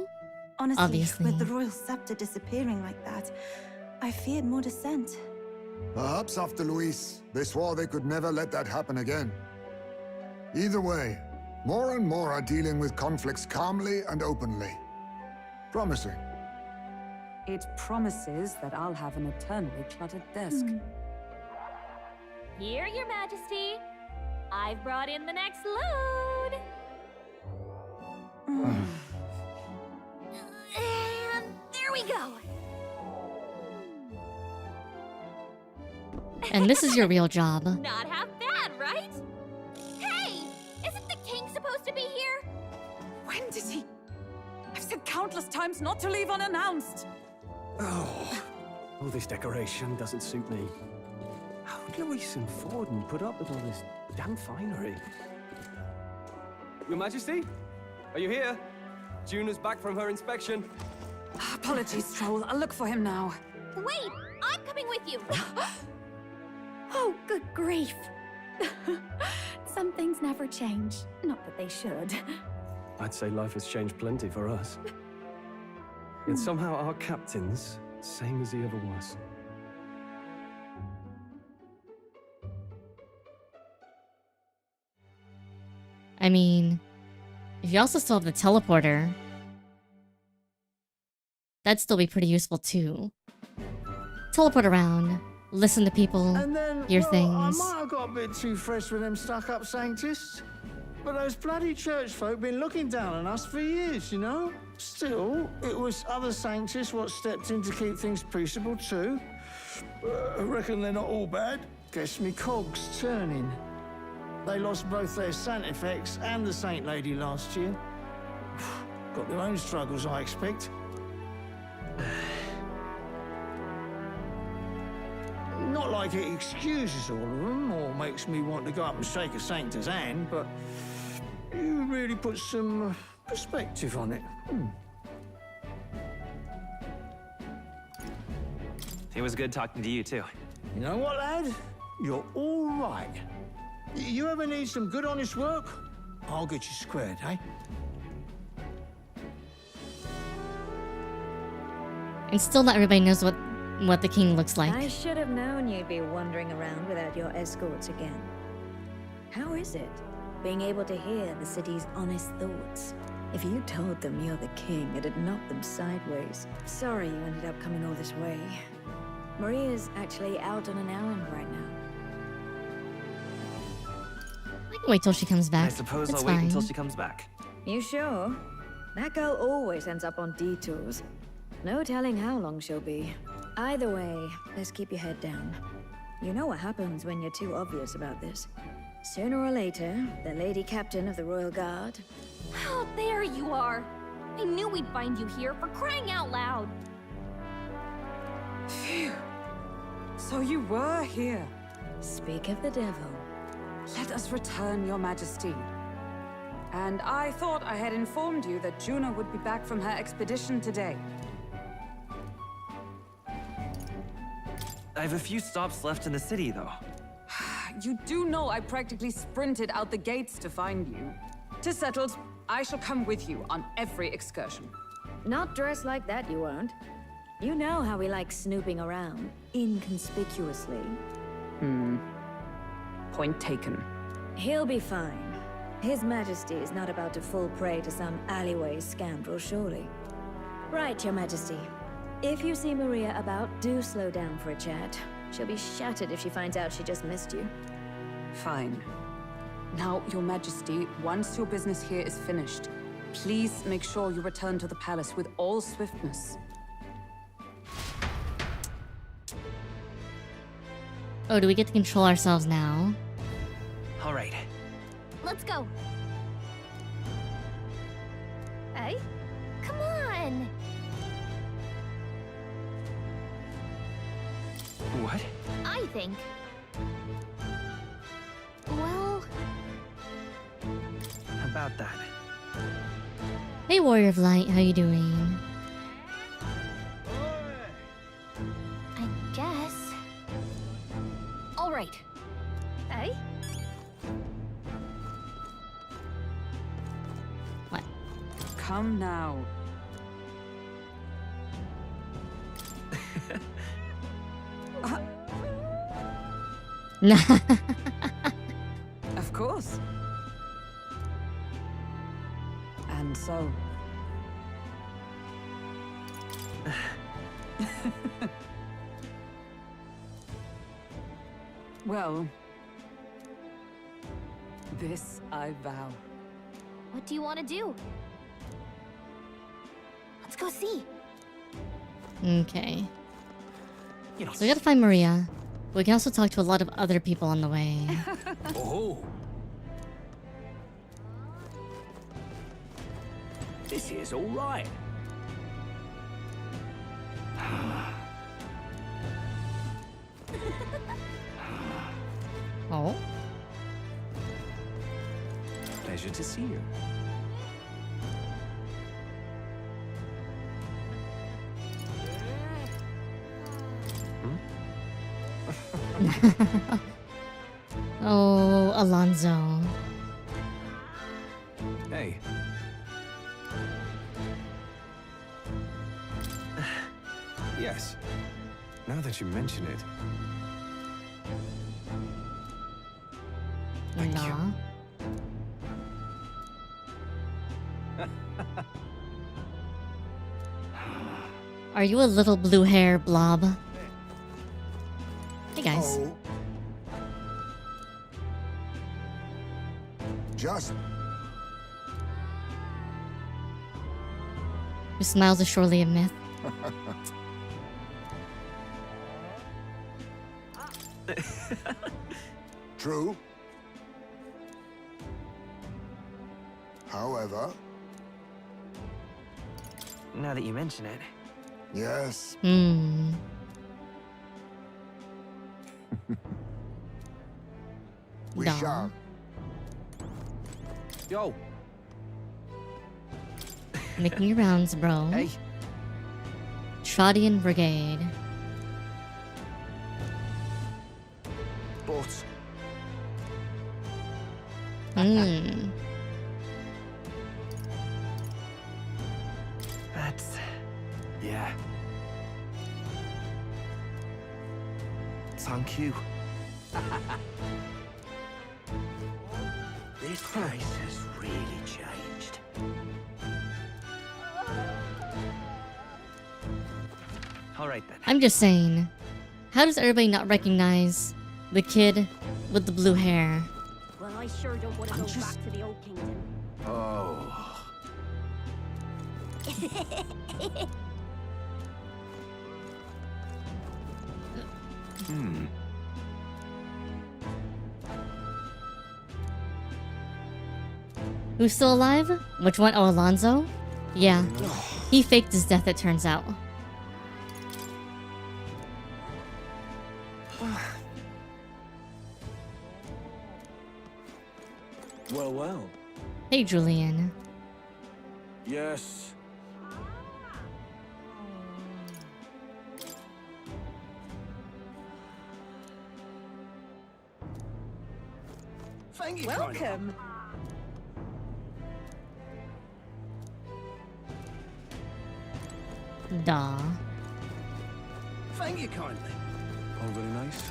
Honestly, Obviously. with the royal scepter disappearing like that, I feared more dissent. Perhaps after Luis, they swore they could never let that happen again. Either way, more and more are dealing with conflicts calmly and openly. Promising. It promises that I'll have an eternally cluttered desk. Here, Your Majesty. I've brought in the next load. And there we go. And this is your real job. Not half bad, right? Hey! Isn't the king supposed to be here? When did he? I've said countless times not to leave unannounced. Oh, all this decoration doesn't suit me. How did Luis and Forden put up with all this damn finery? Your Majesty? Are you here? Juna's back from her inspection. Apologies, Troll. I'll look for him now. Wait! I'm coming with you! Oh, good grief. Some things never change. Not that they should. I'd say life has changed plenty for us. Yet somehow our captain's same as he ever was. I mean, if you also still have the teleporter, that'd still be pretty useful too. Teleport around, listen to people, And then, hear well, things. I might have got a bit too fresh with them stuck-up sanctists. But those bloody church folk been looking down on us for years, you know? Still, it was other sanctists what stepped in to keep things peaceable too. I reckon they're not all bad. Guess me cogs turning. They lost both their Santifex and the Saint Lady last year. Got their own struggles, I expect. Not like it excuses all of them or makes me want to go up and shake a sanctor's hand, but you really put some perspective on it. It was good talking to you, too. You know what, lad? You're all right. You ever need some good, honest work? I'll get you squared, eh? And still not everybody knows what the king looks like. I should have known you'd be wandering around without your escorts again. How is it, being able to hear the city's honest thoughts? If you told them you're the king, it'd knock them sideways. Sorry you ended up coming all this way. Maria's actually out on an errand right now. I can wait till she comes back. I suppose It's I'll wait fine. until she comes back. You sure? That girl always ends up on detours. No telling how long she'll be. Either way, let's keep your head down. You know what happens when you're too obvious about this. Sooner or later, the Lady Captain of the Royal Guard... Oh, there you are! I knew we'd find you here, for crying out loud! Phew. So you were here. Speak of the devil. Let us return, Your Majesty. And I thought I had informed you that Juno would be back from her expedition today. I have a few stops left in the city, though. You do know I practically sprinted out the gates to find you. 'Tis settled. I shall come with you on every excursion. Not dressed like that, you won't. You know how we like snooping around, inconspicuously. Point taken. He'll be fine. His Majesty is not about to fall prey to some alleyway scoundrel, surely. Right, Your Majesty. If you see Maria about, do slow down for a chat. She'll be shattered if she finds out she just missed you. Fine. Now, Your Majesty, once your business here is finished, please make sure you return to the palace with all swiftness. Oh, do we get to control ourselves now? All right. Let's go. Hey? Come on! What? I think... Well... About that. Hey, Warrior of Light, how you doing? I guess... All right. Hey? What? Come now. Of course. And so... Well... This I vow. What do you want to do? Let's go see. Okay. So we gotta find Maria. We can also talk to a lot of other people on the way. Oh. This here's all right. Oh. Pleasure to see you. Oh, Alonso. Hey. Yes. Now that you mention it. Thank Nah. you. Are you a little blue hair blob? Hey guys. Oh. Just Your smiles are surely a myth. true. However, Now that you mention it. yes. Hmm. We Nah. shall. Yo. Making your rounds, bro. Hey. Trottian Brigade. But... Hmm. That's... Yeah. Thank you. This place has really changed. All right then. I'm just saying. How does everybody not recognize the kid with the blue hair? Well, I sure don't want to go back to the old kingdom. Oh. Who's still alive? Which one? Oh, Alonso? Yeah. He faked his death, it turns out. Well, well. Hey, Julian. Yes. Thank you. Welcome. Duh. Thank you kindly. Oh, very nice.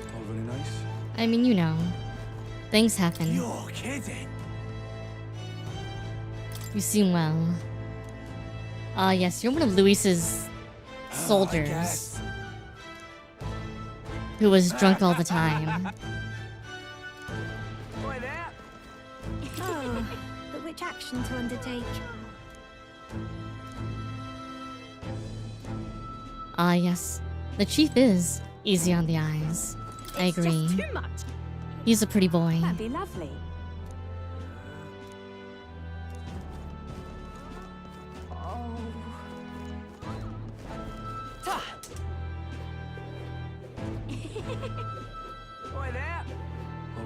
Oh, very nice. I mean, you know, things happen. You're kidding. You seem well. Yes, you're one of Luis's soldiers who was drunk all the time. Oh, but which action to undertake? Yes, the chief is easy on the eyes. I agree. Just too much. He's a pretty boy. That'd be lovely. Oh,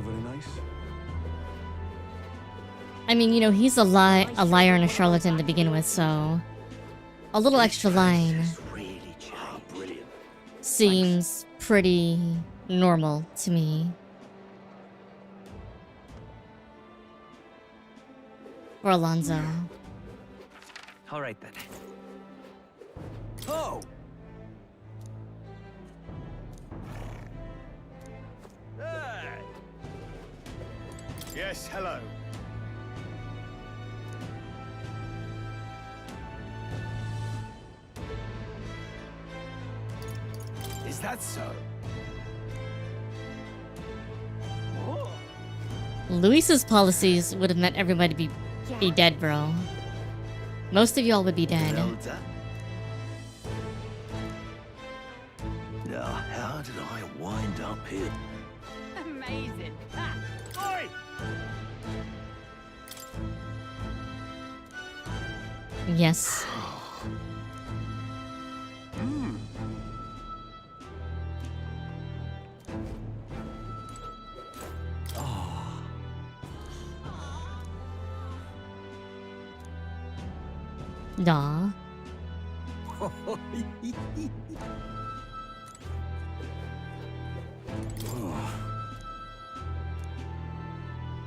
very nice. I mean, you know, he's a liar and a charlatan to begin with, so a little extra line seems pretty normal to me. For Alonzo. All right then. Oh. Hey. Yes, hello. Is that so? Luis's policies would have meant everybody be dead, bro. Most of y'all would be dead. Well done. Now, how did I wind up here? Amazing. Ah. Oi! Yes. Aw.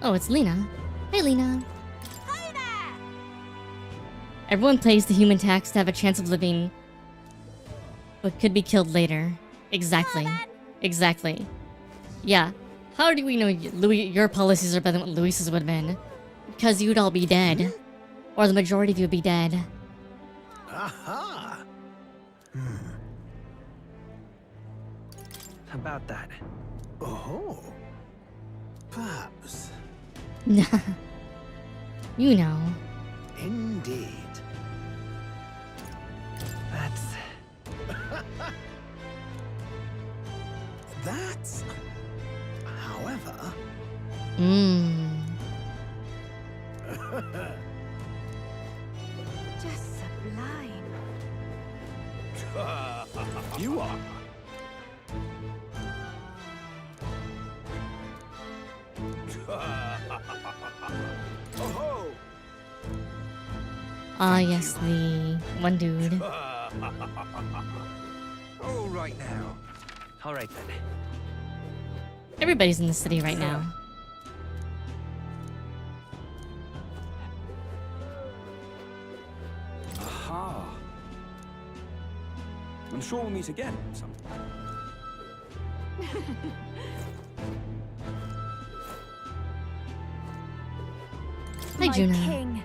Oh, it's Lena. Hey, Lena. Hi there! Everyone plays the human tax to have a chance of living, but could be killed later. Exactly. Exactly. Yeah. How do we know your policies are better than what Luis's would have been? Because you'd all be dead. Or the majority of you would be dead. Aha! About that. Oh. Perhaps. You know. Indeed. That's... That's... However... Just sublime. You are. Oh-ho! Ah, yes, the one dude. All right now. All right then. Everybody's in the city right now. Aha. I'm sure we'll meet again sometime. Hi, My Juno. king.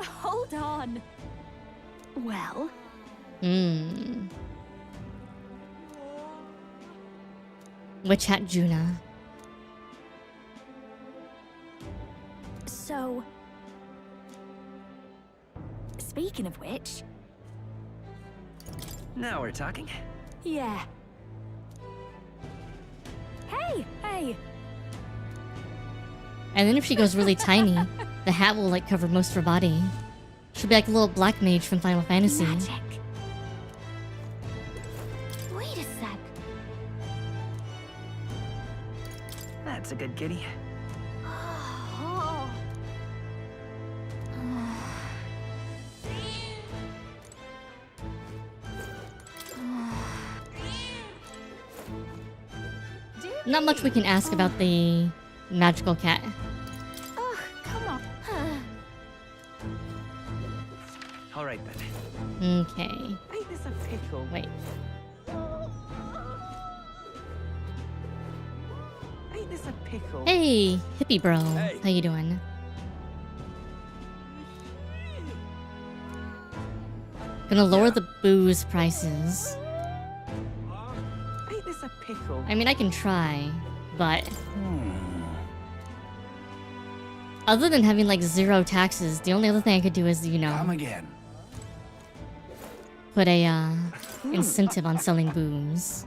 Hold on. Well, Witch Hat Juna. so... Speaking of which... Now we're talking. Yeah. Hey, hey! And then if she goes really tiny, the hat will like cover most of her body. Should be like a little black mage from Final Fantasy. Magic. Wait a sec. That's a good kitty. Oh. Not much we can ask about the magical cat. Oh, come on. All right then. Okay. Ain't this a pickle? Wait. Ain't this a pickle? Hey, hippie bro. Hey. How you doing? Gonna lower the booze prices. Ain't this a pickle? I mean, I can try, but other than having like 0 taxes, the only other thing I could do is, you know, Come again. put a incentive on selling booze.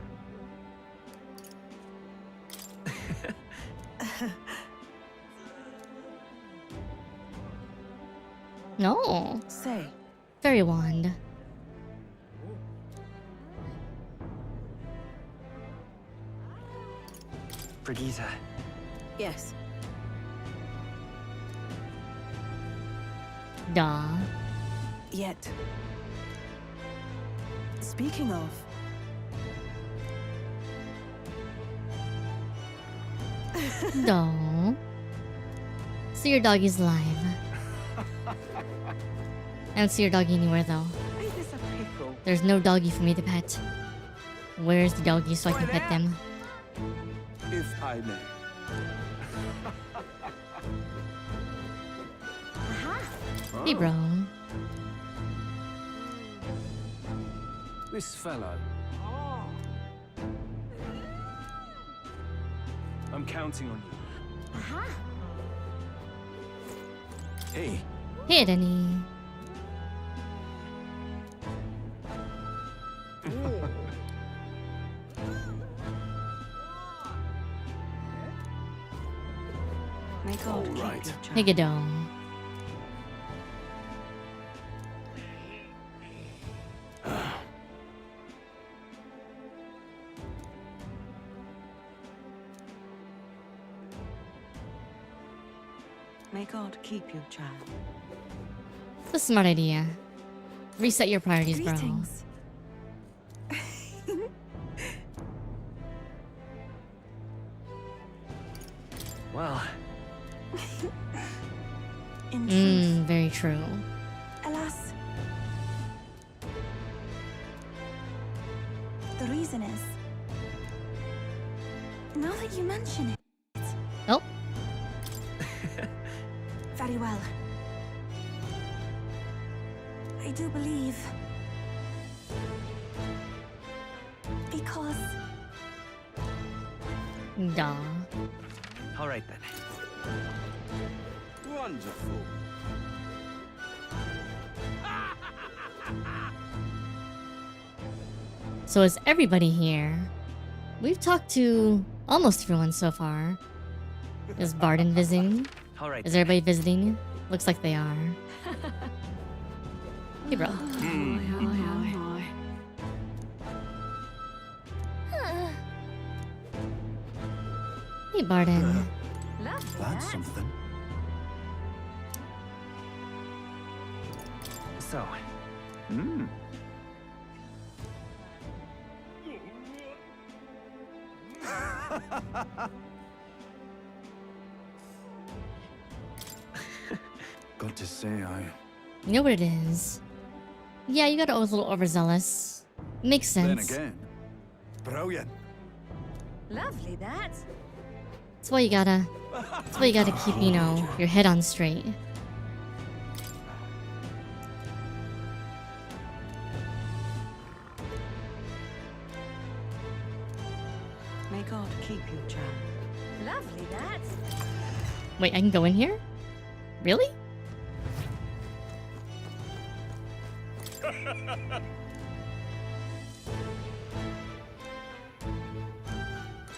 No. Say. Fairy wand. Brigitte. Yes. Duh. Yet. Speaking of. Duh. See your doggy's alive. I don't see your doggy anywhere though. Ain't this a pickle? There's no doggy for me to pet. Where's the doggy so I can pet them? If I may. Hey bro. This fellow. I'm counting on you. Hey. Hey Denny. All right. Hey Godot. May God keep you, child. It's a smart idea. Reset your priorities, bro. Greetings. Well, In truth, Very true. alas, the reason is, now that you mention it. Oh. Very well. I do believe. Because Duh. all right then. Wonderful. So is everybody here? We've talked to almost everyone so far. Is Barden visiting? All right. Is everybody visiting? Looks like they are. Hey bro. Hey Barden. That's something. So, Got to say, I You know what it is? Yeah, you got a little overzealous. Makes sense. then again, brilliant. Lovely, that. That's why you gotta keep, you know, your head on straight. may God keep you, child. Lovely, that. Wait, I can go in here? Really?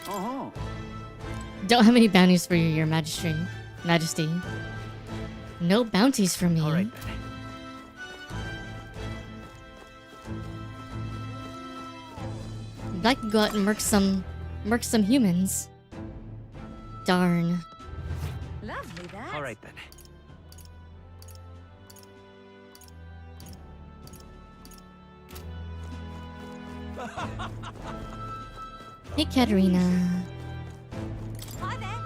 Uh-huh. Don't have any bounties for you, your majesty. No bounties for me. all right That could go out and murk some humans. Darn. Lovely that. All right then. Hey, Katerina. Hi there.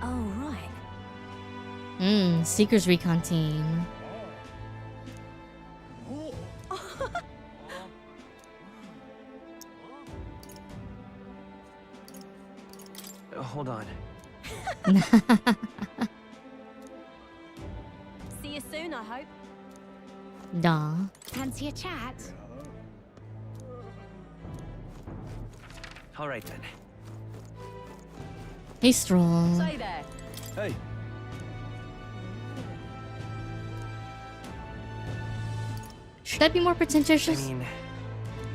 Oh, right. Seekers Recon Team. Hold on. See you soon, I hope. Duh. Fancy a chat? All right then. Hey, Stroll. Say there. Hey. Should I be more pretentious? I mean,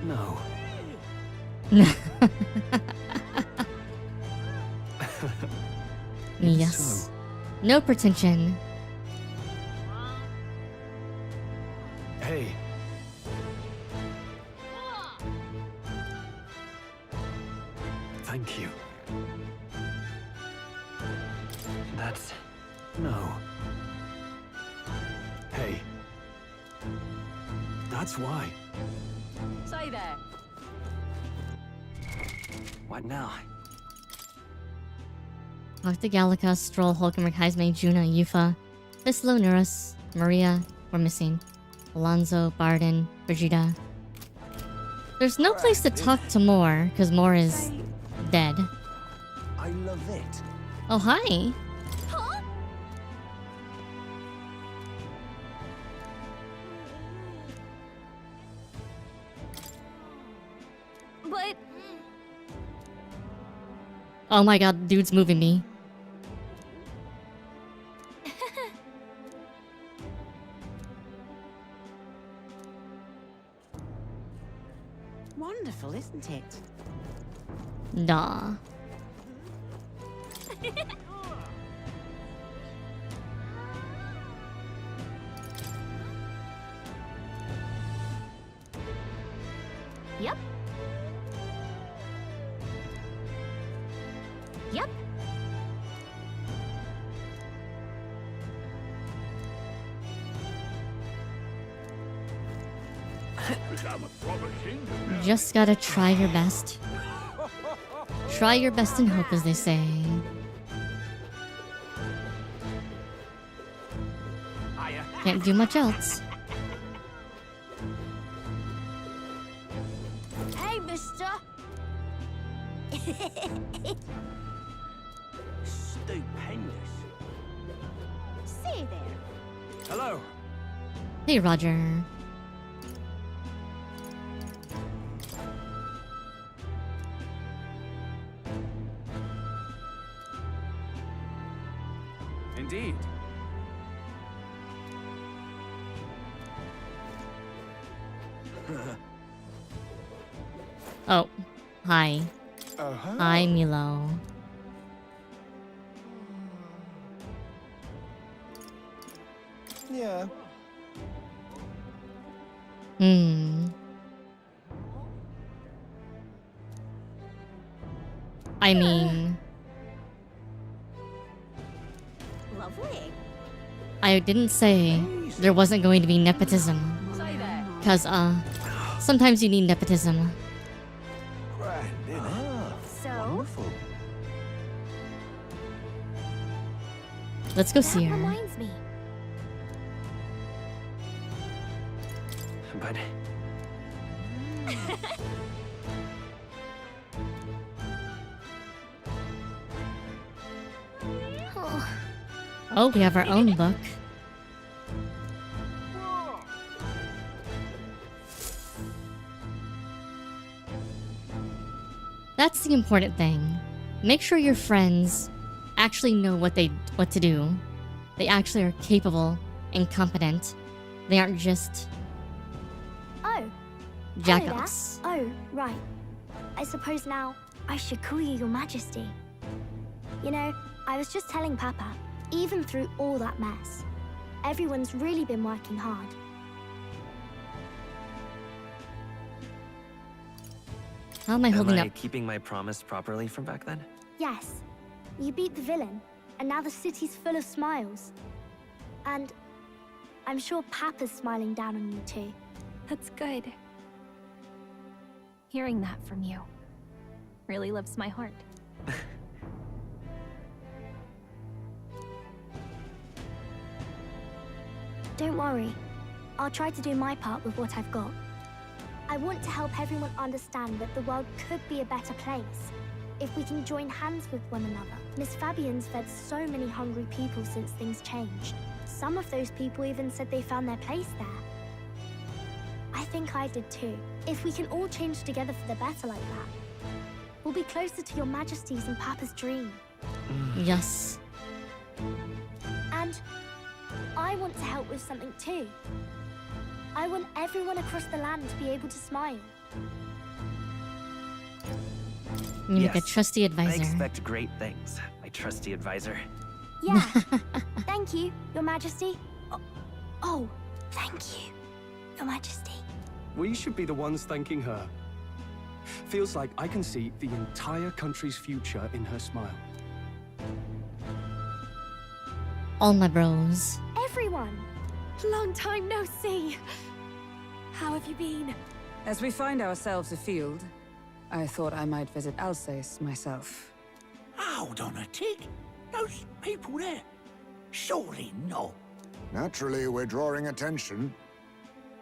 no. Yes. No pretension. Hey. Thank you. That's... no. Hey. That's why. Say there. What now? Talk to Gallica, Stroll, Hulkenberg, Heisme, Juna, Yufa, Fislo, Nurus, Maria, we're missing. Alonso, Barden, Brigida. There's no place to talk to Moore, because Moore is dead. I love it. Oh, hi. Huh? But Oh my god, dude's moving me. Wonderful, isn't it? Nah. Yep. Yep. Just gotta try your best. Try your best and hope, as they say. Can't do much else. Hey, mister. Stupendous. See there. Hello. Hey, Roger. Indeed. Oh, hi. Uh-huh. Hi, Milo. Yeah. I mean, Lovely. I didn't say there wasn't going to be nepotism. Say there. Cause, sometimes you need nepotism. So, Let's go that see her. reminds me. But... Oh, we have our own book. That's the important thing. Make sure your friends actually know what to do. They actually are capable and competent. They aren't just Oh. jackass. Hello there. Oh, right. I suppose now I should call you Your Majesty. You know, I was just telling Papa, even through all that mess, everyone's really been working hard. How am I holding Am I up? keeping my promise properly from back then? Yes, you beat the villain, and now the city's full of smiles. And I'm sure Papa's smiling down on you too. That's good. Hearing that from you really lifts my heart. Don't worry. I'll try to do my part with what I've got. I want to help everyone understand that the world could be a better place if we can join hands with one another. Miss Fabian's fed so many hungry people since things changed. Some of those people even said they found their place there. I think I did too. If we can all change together for the better like that, we'll be closer to your Majesty's and Papa's dream. Yes. And I want to help with something too. I want everyone across the land to be able to smile. You're like a trusty I advisor. expect great things, my trusty advisor. Yeah. Thank you, Your Majesty. Oh, thank you, Your Majesty. We should be the ones thanking her. Feels like I can see the entire country's future in her smile. All my bros. Everyone. Long time no see. How have you been? As we find ourselves afield, I thought I might visit Alsace myself. Hold on a tick. Those people there. Surely not. Naturally, we're drawing attention.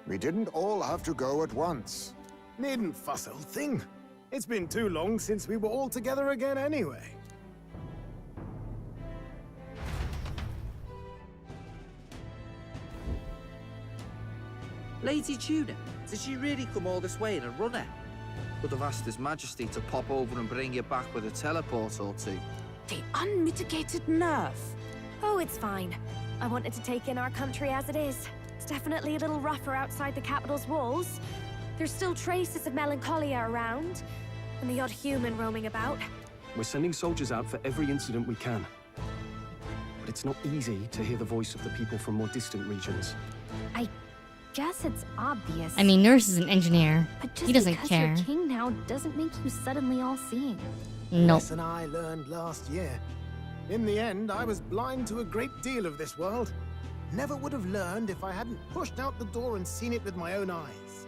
We didn't all have to go at once. Needn't fuss, old thing. It's been too long since we were all together again anyway. Lady Tuna, did she really come all this way in a runner? Could have asked His Majesty to pop over and bring you back with a teleport or two. The unmitigated nerve. Oh, it's fine. I wanted to take in our country as it is. It's definitely a little rougher outside the capital's walls. There's still traces of melancholia around, and the odd human roaming about. We're sending soldiers out for every incident we can. But it's not easy to hear the voice of the people from more distant regions. I guess it's obvious. I mean, Nurse is an engineer. But just He doesn't because care. you're king now doesn't make you suddenly all-seeing. Nope. Lesson I learned last year. In the end, I was blind to a great deal of this world. Never would have learned if I hadn't pushed out the door and seen it with my own eyes.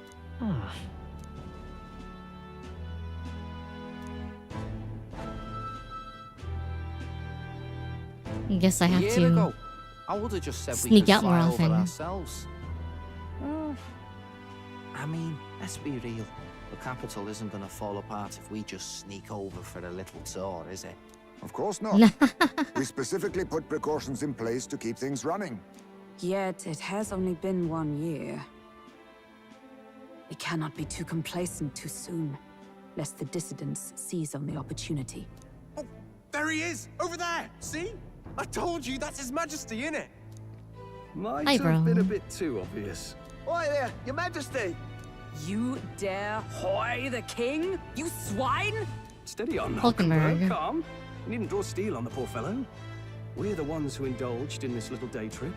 I guess I have year to ago, I would have just said we sneak could out more fly over often. ourselves. I mean, let's be real. The capital isn't going to fall apart if we just sneak over for a little tour, is it? Of course not. We specifically put precautions in place to keep things running. Yet it has only been 1 year. We cannot be too complacent too soon, lest the dissidents seize on the opportunity. Oh, there he is! Over there! See? I told you, that's His Majesty, innit? Might Hi, have bro. been a bit too obvious. Oi there, Your Majesty! You dare hoy the king? You swine! Steady on, Hulkenberg. Hulkenberg. Calm. You needn't draw steel on the poor fellow. We're the ones who indulged in this little day trip.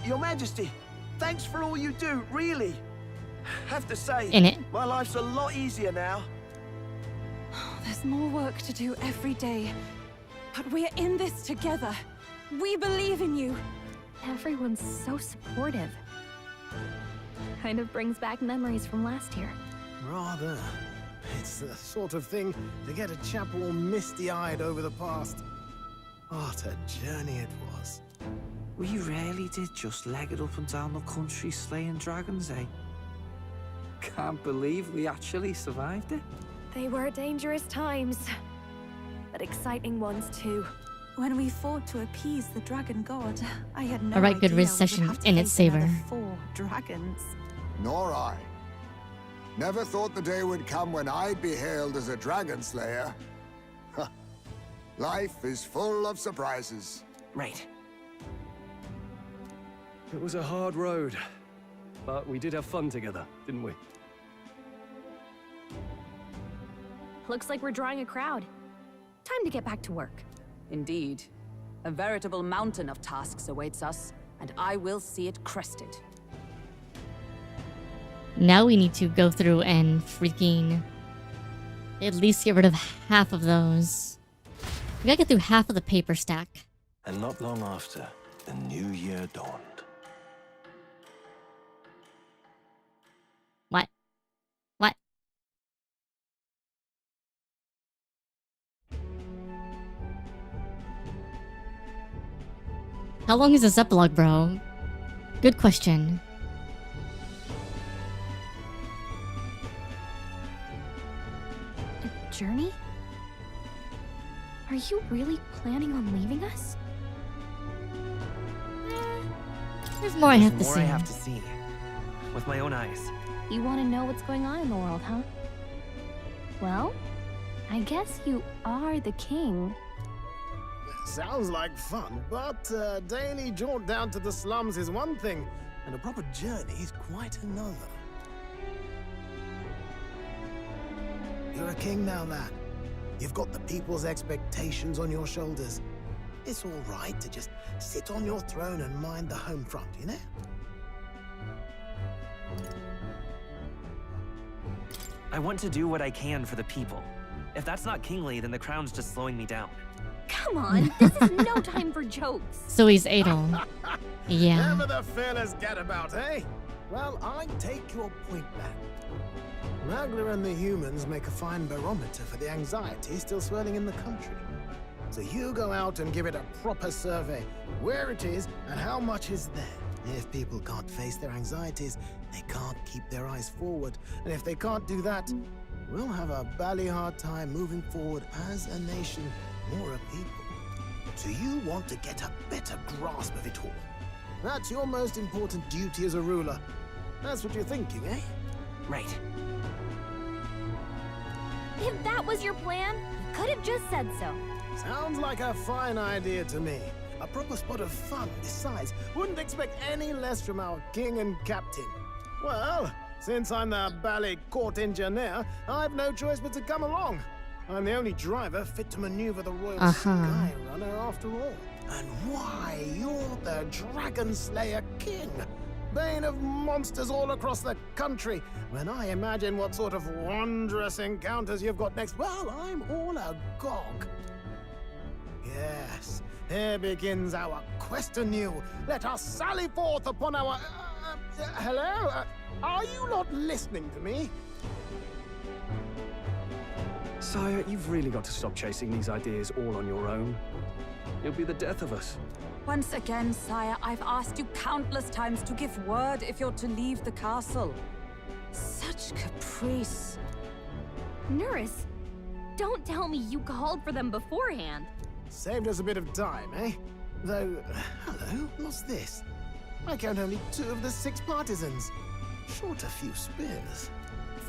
Your Majesty, thanks for all you do, really. Have to say, In it. my life's a lot easier now. There's more work to do every day. But we're in this together. We believe in you. Everyone's so supportive. Kind of brings back memories from last year. Rather. It's the sort of thing to get a chap all misty-eyed over the past. What a journey it was. We really did just leg it up and down the country slaying dragons, eh? Can't believe we actually survived it. They were dangerous times, but exciting ones too. When we fought to appease the dragon god, I had no Alright, good idea Riz we would session have to in its face another favor. 4 dragons. Nor I. Never thought the day would come when I'd be hailed as a dragon slayer. Huh. Life is full of surprises. Right. It was a hard road, but we did have fun together, didn't we? Looks like we're drawing a crowd. Time to get back to work. Indeed. A veritable mountain of tasks awaits us, and I will see it crested. Now we need to go through and freaking At least get rid of half of those. We gotta get through half of the paper stack. And not long after, the new year dawned. What? What? How long is this epilogue, bro? Good question. A journey? Are you really planning on leaving us? There's more I have to More see. I have to see. With my own eyes. You want to know what's going on in the world, huh? Well, I guess you are the king. Sounds like fun, but a daily jaunt down to the slums is one thing, and a proper journey is quite another. You're a king now, lad. You've got the people's expectations on your shoulders. It's all right to just sit on your throne and mind the home front, you know? I want to do what I can for the people. If that's not kingly, then the crown's just slowing me down. Come on, this is no time for jokes. So he's Adol. Yeah. Never the fearless gadabout, eh? Well, I take your point back. Magla and the humans make a fine barometer for the anxiety still swirling in the country. So you go out and give it a proper survey. Where it is and how much is there. If people can't face their anxieties, they can't keep their eyes forward. And if they can't do that, we'll have a bally hard time moving forward as a nation or a people. So you want to get a better grasp of it all. That's your most important duty as a ruler. That's what you're thinking, eh? Right. If that was your plan, you could have just said so. Sounds like a fine idea to me. A proper spot of fun, besides. Wouldn't expect any less from our king and captain. Well, since I'm the bally court engineer, I've no choice but to come along. I'm the only driver fit to maneuver the Royal Sky Runner after all. And why, you're the Dragon Slayer King. Bane of monsters all across the country. When I imagine what sort of wondrous encounters you've got next, well, I'm all agog. Yes, here begins our quest anew. Let us sally forth upon our... hello? Are you not listening to me? Sire, you've really got to stop chasing these ideas all on your own. You'll be the death of us. Once again, sire, I've asked you countless times to give word if you're to leave the castle. Such caprice. Nurse, don't tell me you called for them beforehand. Saved us a bit of time, eh? Though, hello, what's this? I count only 2 of the 6 partisans. Short a few spears.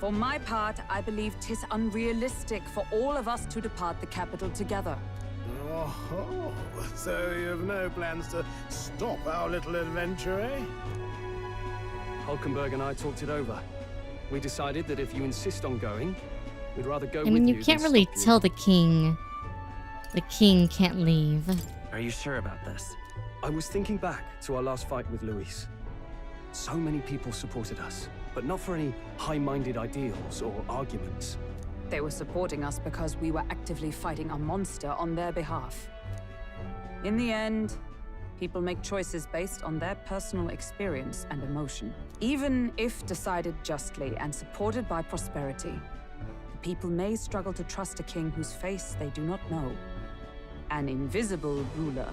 For my part, I believe 'tis unrealistic for all of us to depart the capital together. Oh, so you've no plans to stop our little adventure, eh? Hulkenberg and I talked it over. We decided that if you insist on going, we'd rather go I with mean, you you can't than really stop you. tell the king. The king can't leave. Are you sure about this? I was thinking back to our last fight with Luis. So many people supported us, but not for any high-minded ideals or arguments. They were supporting us because we were actively fighting a monster on their behalf. In the end, people make choices based on their personal experience and emotion. Even if decided justly and supported by prosperity, the people may struggle to trust a king whose face they do not know. An invisible ruler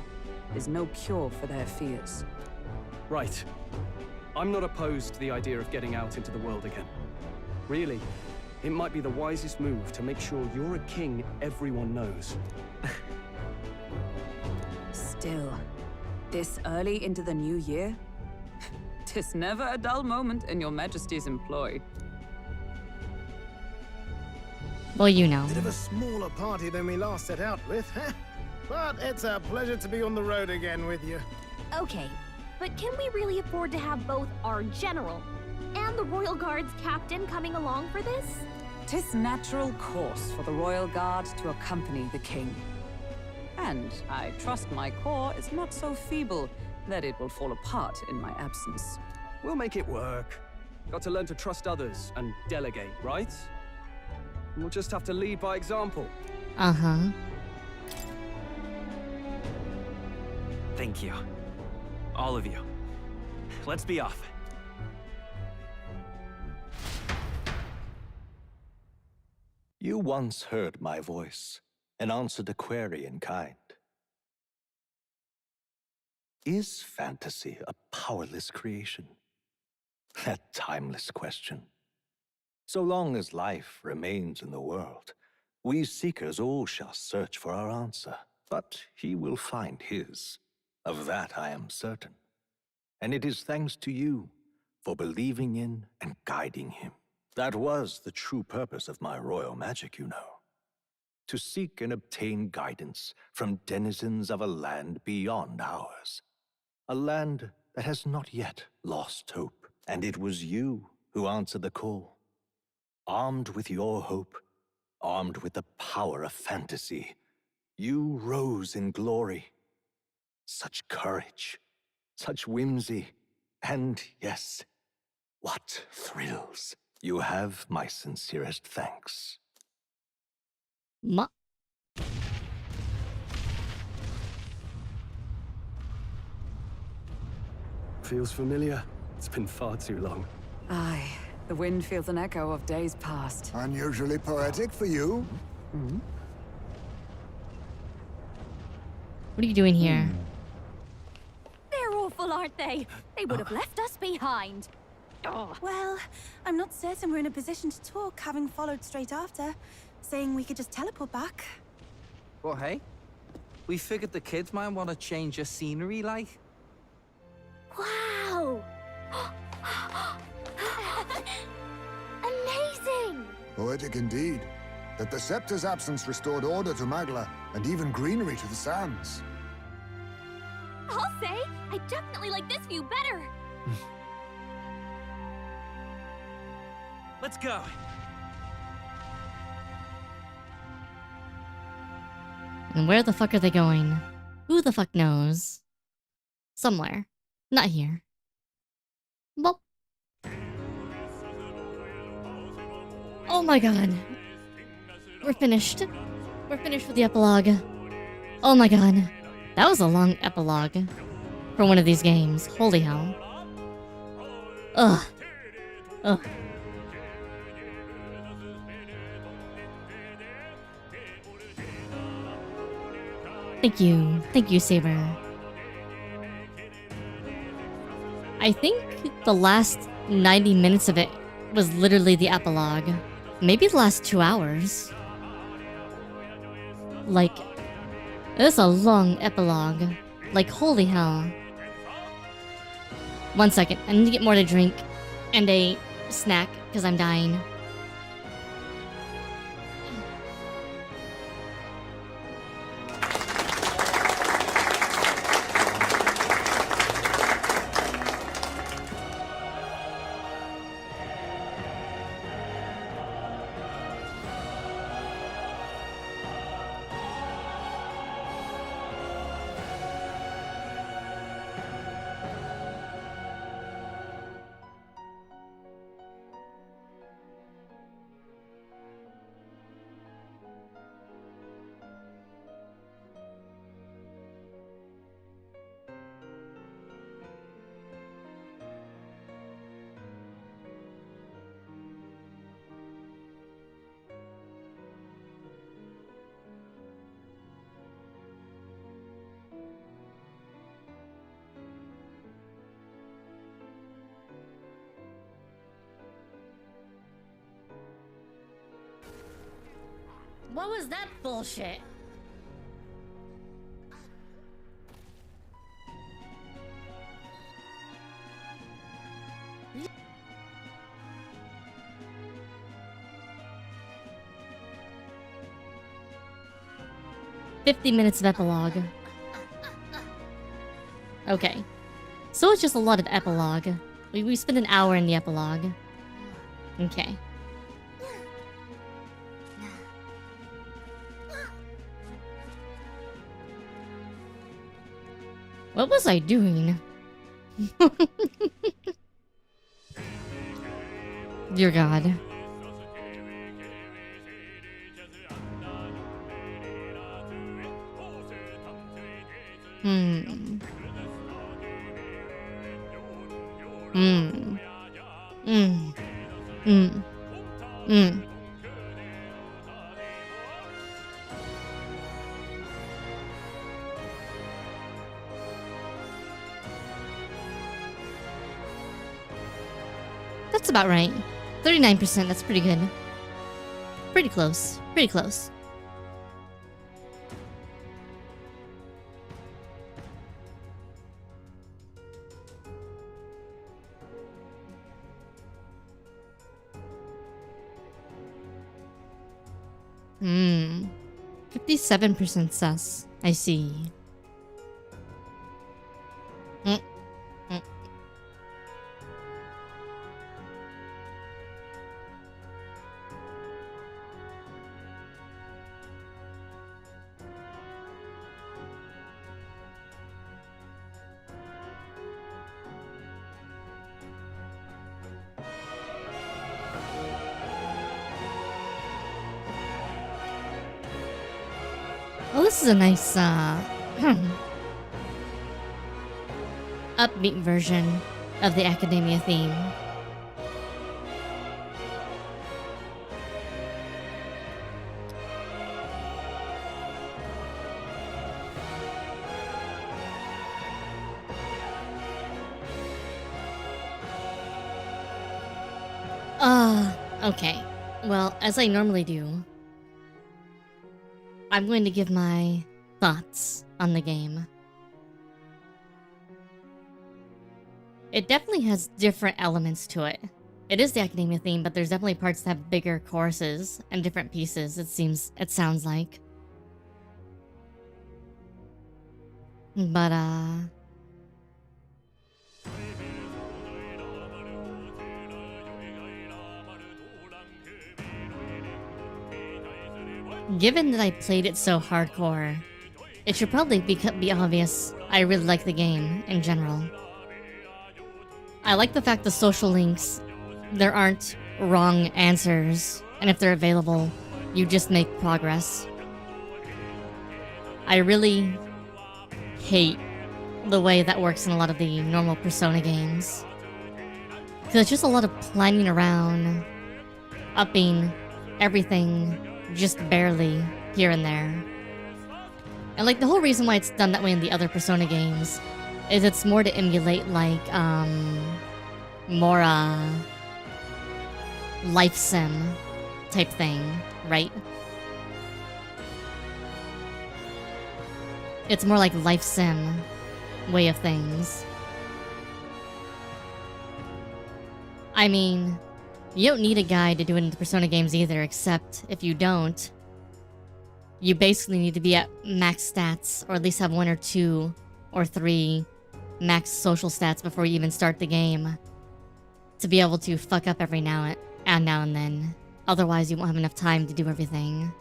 is no cure for their fears. Right. I'm not opposed to the idea of getting out into the world again. Really, it might be the wisest move to make sure you're a king everyone knows. Still, this early into the new year? 'Tis never a dull moment in your majesty's employ. Well, you know. Bit of a smaller party than we last set out with, huh? But it's a pleasure to be on the road again with you. Okay, but can we really afford to have both our general and the Royal Guard's captain coming along for this? 'Tis natural course for the Royal Guard to accompany the king. And I trust my corps is not so feeble that it will fall apart in my absence. We'll make it work. Got to learn to trust others and delegate, right? We'll just have to lead by example. Uh-huh. Thank you. All of you. Let's be off. You once heard my voice and answered a query in kind. Is fantasy a powerless creation? A timeless question. So long as life remains in the world, we seekers all shall search for our answer, but he will find his. Of that I am certain. And it is thanks to you for believing in and guiding him. That was the true purpose of my royal magic, you know. To seek and obtain guidance from denizens of a land beyond ours. A land that has not yet lost hope. And it was you who answered the call. Armed with your hope, armed with the power of fantasy, you rose in glory. Such courage, such whimsy, and yes, what thrills. You have my sincerest thanks. Feels familiar. It's been far too long. Aye, the wind feels an echo of days past. Unusually poetic for you. What are you doing here? They're awful, aren't they? They would have left us behind. Well, I'm not certain we're in a position to talk, having followed straight after, saying we could just teleport back. Well, hey, we figured the kids might want to change your scenery, like. Wow! Amazing! Poetic indeed. That the scepter's absence restored order to Magla, and even greenery to the sands. I'll say, I definitely like this view better. Let's go. And where the fuck are they going? Who the fuck knows? Somewhere. Not here. Well. Oh my god. We're finished. We're finished with the epilogue. Oh my god. That was a long epilogue for one of these games. Holy hell. Ugh. Ugh. Thank you, Saber. I think the last 90 minutes of it was literally the epilogue. Maybe the last 2 hours. Like, it's a long epilogue. Like, holy hell. 1 second, I need to get more to drink and a snack because I'm dying. What was that bullshit? "50 minutes of epilogue." Okay. So it's just a lot of epilogue. We spent an hour in the epilogue. Okay. What was I doing? Dear God. Hmm. Hmm. Hmm. Hmm. Hmm. That's about right. 39%, that's pretty good. Pretty close. Pretty close. Hmm. 57% sus. I see. Mm. Mm. Well, this is a nice, upbeat version of the academia theme. Okay. Well, as I normally do, I'm going to give my thoughts on the game. It definitely has different elements to it. It is the academia theme, but there's definitely parts that have bigger choruses and different pieces, it sounds like. But, given that I played it so hardcore, it should probably be obvious I really like the game in general. I like the fact the social links, there aren't wrong answers, and if they're available, you just make progress. I really hate the way that works in a lot of the normal Persona games. Because it's just a lot of planning around, upping everything just barely here and there. And like the whole reason why it's done that way in the other Persona games is it's more to emulate like more life sim type thing, right? It's more like life sim way of things. I mean, you don't need a guide to do it in the Persona games either, except if you don't, you basically need to be at max stats, or at least have 1 or 2 or 3 max social stats before you even start the game, to be able to fuck up every now and then. Otherwise, you won't have enough time to do everything.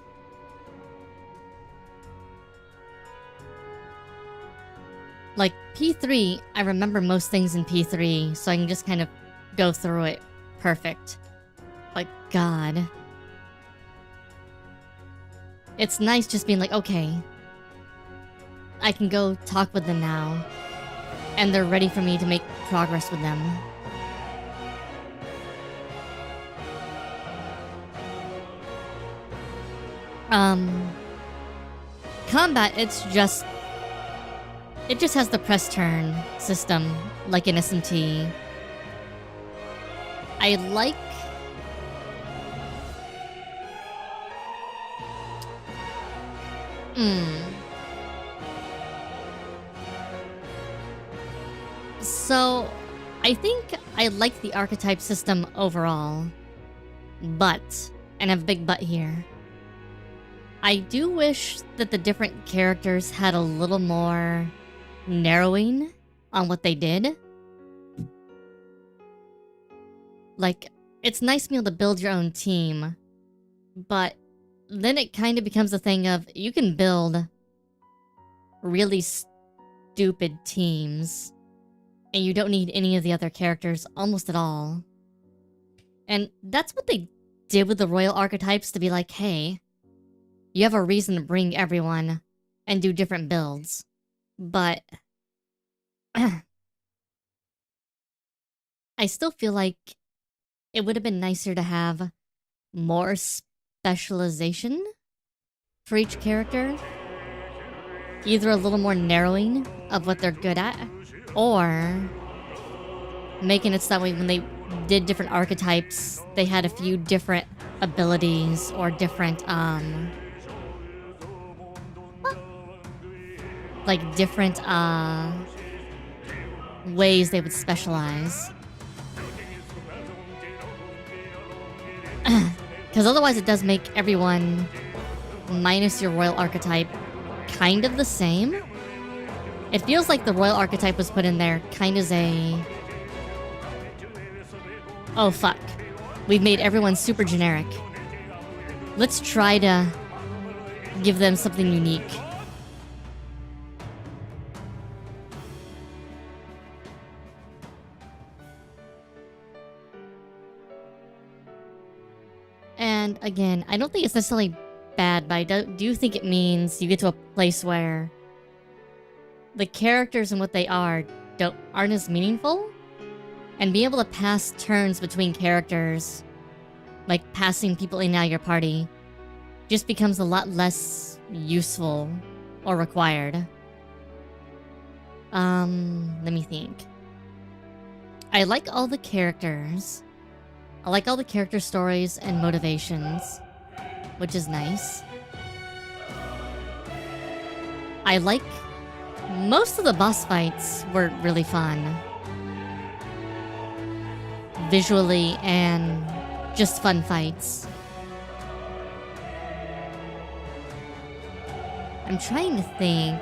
Like P3, I remember most things in P3, so I can just kind of go through it perfect. But God. It's nice just being like, okay, I can go talk with them now, and they're ready for me to make progress with them. Combat, it just has the press turn system, like in SMT. I like... So, I think I like the archetype system overall. But, and I have a big but here, I do wish that the different characters had a little more narrowing on what they did. Like, it's nice to be able to build your own team, but then it kind of becomes a thing of, you can build really stupid teams, and you don't need any of the other characters almost at all. And that's what they did with the royal archetypes, to be like, hey, you have a reason to bring everyone and do different builds. But I still feel like it would have been nicer to have more specialization for each character. Either a little more narrowing of what they're good at, or making it so that way when they did different archetypes, they had a few different abilities or different, like different, ways they would specialize. Because otherwise it does make everyone, minus your royal archetype, kind of the same. It feels like the royal archetype was put in there kind of as a... Oh fuck. We've made everyone super generic. Let's try to give them something unique. And again, I don't think it's necessarily bad, but I do think it means you get to a place where the characters and what they are aren't as meaningful, and being able to pass turns between characters, like passing people in and out of your party, just becomes a lot less useful or required. Let me think. I like all the characters. I like all the character stories and motivations, which is nice. I like... Most of the boss fights were really fun. Visually and just fun fights. I'm trying to think.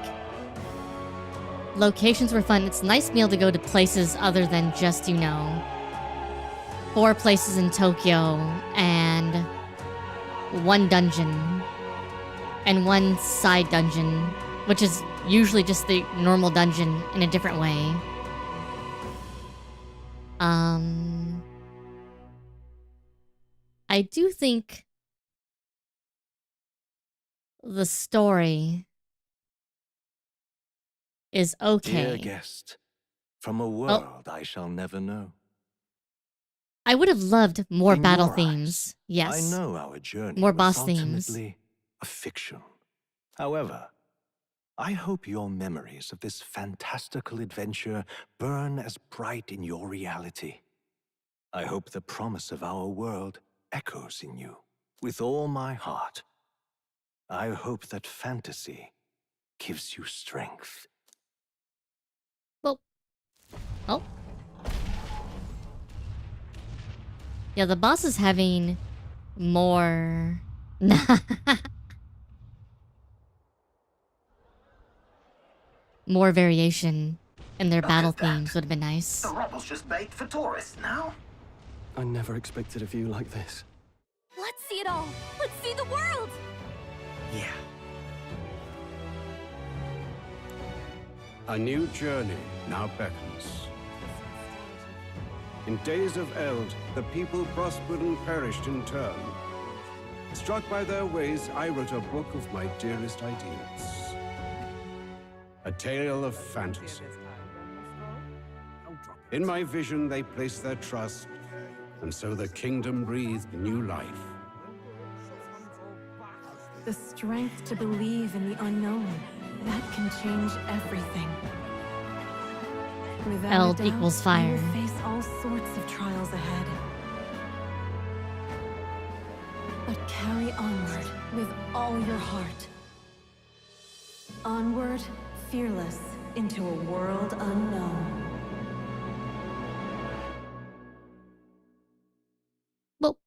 Locations were fun. It's nice to be able to go to places other than just, 4 places in Tokyo and 1 dungeon and 1 side dungeon, which is usually just the normal dungeon in a different way. I do think the story is okay. Dear guest, from a world I shall never know. I would have loved more In battle your themes. Yes. I know our journey More was boss themes. ultimately a fiction. However, I hope your memories of this fantastical adventure burn as bright in your reality. I hope the promise of our world echoes in you with all my heart. I hope that fantasy gives you strength. Well, oh. Yeah, the boss is having more... more variation in their battle themes would have been nice. The rubble's just baked for tourists now. I never expected a view like this. Let's see it all. Let's see the world. Yeah. A new journey now beckons. In days of eld, the people prospered and perished in turn. Struck by their ways, I wrote a book of my dearest ideas. A tale of fantasy. In my vision, they placed their trust, and so the kingdom breathed new life. The strength to believe in the unknown, that can change everything. Without Eld a doubt, equals you fire. will face all sorts of trials ahead. But carry onward with all your heart. Onward, fearless, into a world unknown. Well,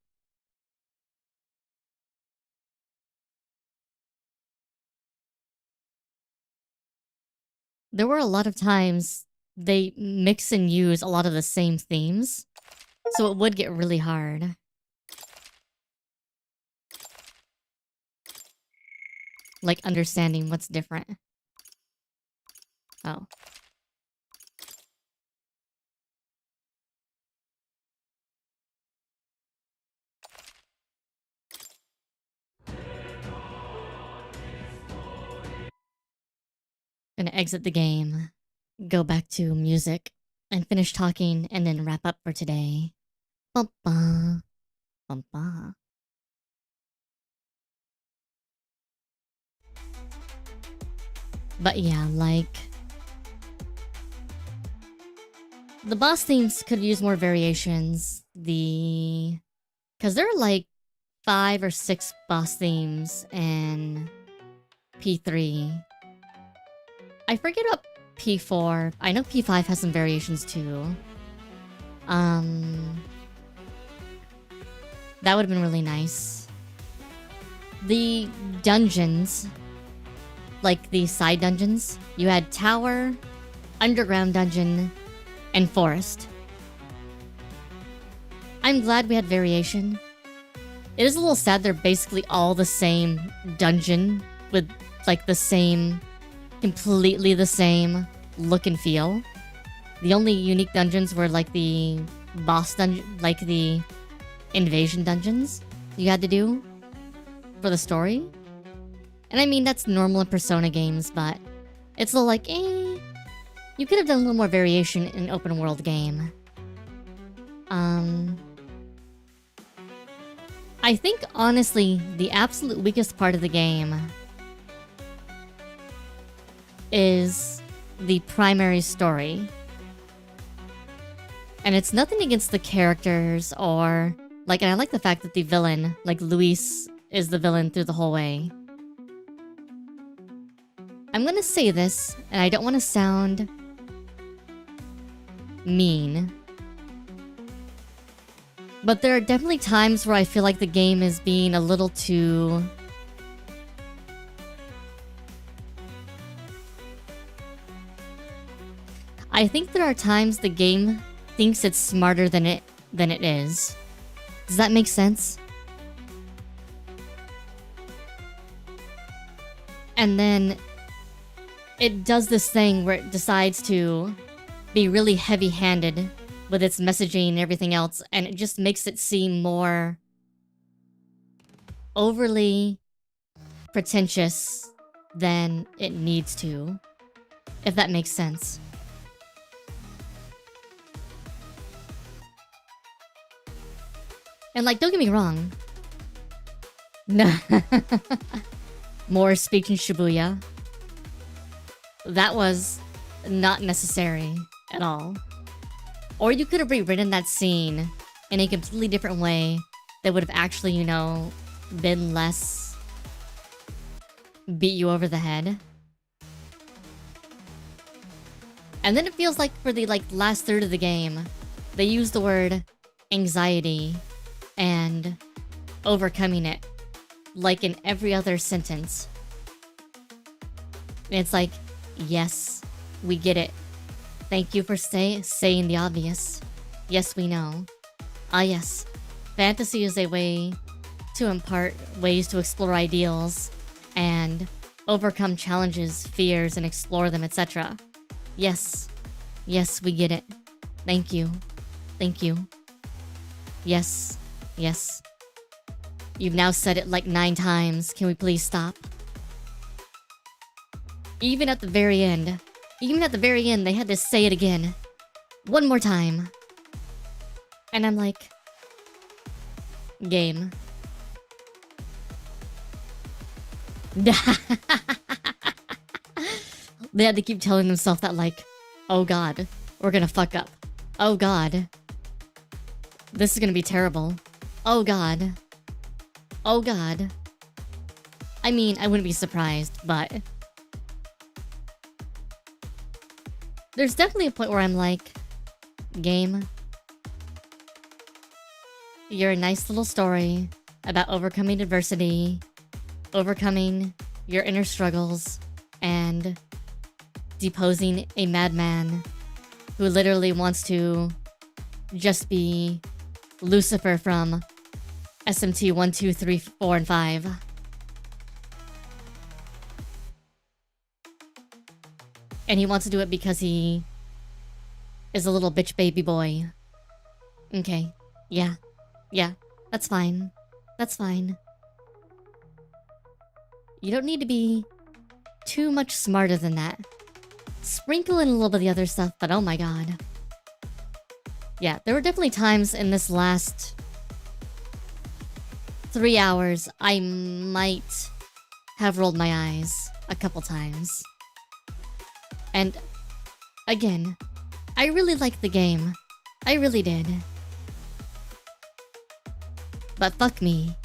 there were a lot of times they mix and use a lot of the same themes, so it would get really hard. Like understanding what's different. Oh. Gonna exit the game, go back to music, and finish talking, and then wrap up for today. Bum-ba. Bum-ba. But yeah, like... the boss themes could use more variations. Because there are like 5 or 6 boss themes in P3. I forget about P4. I know P5 has some variations too. That would have been really nice. The dungeons, like the side dungeons, you had tower, underground dungeon, and forest. I'm glad we had variation. It is a little sad they're basically all the same dungeon with like the same, completely the same look and feel. The only unique dungeons were like the boss dungeon, like the invasion dungeons you had to do for the story. And I mean, that's normal in Persona games, but it's a little like, you could have done a little more variation in an open world game. I think, honestly, the absolute weakest part of the game is the primary story. And it's nothing against the characters or... like, and I like the fact that the villain, like Luis, is the villain through the whole way. I'm gonna say this, and I don't want to sound mean, but there are definitely times where I feel like the game is being a little too... I think there are times the game thinks it's smarter than it is. Does that make sense? And then it does this thing where it decides to be really heavy-handed with its messaging and everything else, and it just makes it seem more overly pretentious than it needs to, if that makes sense. And like, don't get me wrong. No. More speech in Shibuya. That was not necessary at all. Or you could have rewritten that scene in a completely different way that would have actually, you know, been less beat you over the head. And then it feels like for the last third of the game, they use the word anxiety and overcoming it like in every other sentence. And it's like, yes, we get it. Thank you for saying the obvious. Yes, we know. Ah yes, fantasy is a way to impart ways to explore ideals and overcome challenges, fears, and explore them, etc. Yes. Yes, we get it. Thank you. Thank you. Yes. Yes. You've now said it like 9 times. Can we please stop? Even at the very end, they had to say it again. One more time. And I'm like... game. They had to keep telling themselves that like, oh god, we're gonna fuck up. Oh god. This is gonna be terrible. Oh god. Oh god. I mean, I wouldn't be surprised, but... there's definitely a point where I'm like, game, you're a nice little story about overcoming adversity, overcoming your inner struggles, and deposing a madman who literally wants to just be Lucifer from SMT 1, 2, 3, 4, and 5. And he wants to do it because he is a little bitch baby boy. Okay. Yeah. Yeah. That's fine. That's fine. You don't need to be too much smarter than that. Sprinkle in a little bit of the other stuff, but oh my god. Yeah, there were definitely times in this last 3 hours I might have rolled my eyes a couple times. And again, I really liked the game. I really did. But fuck me.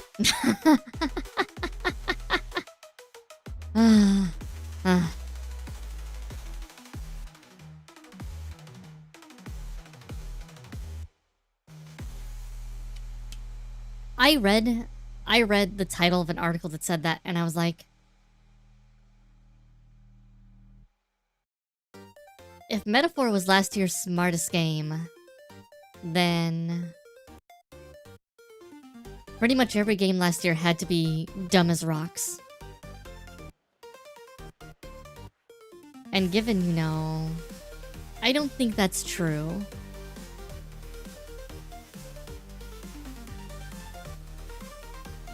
I read the title of an article that said that, and I was like, if Metaphor was last year's smartest game, then pretty much every game last year had to be dumb as rocks. And given, you know, I don't think that's true.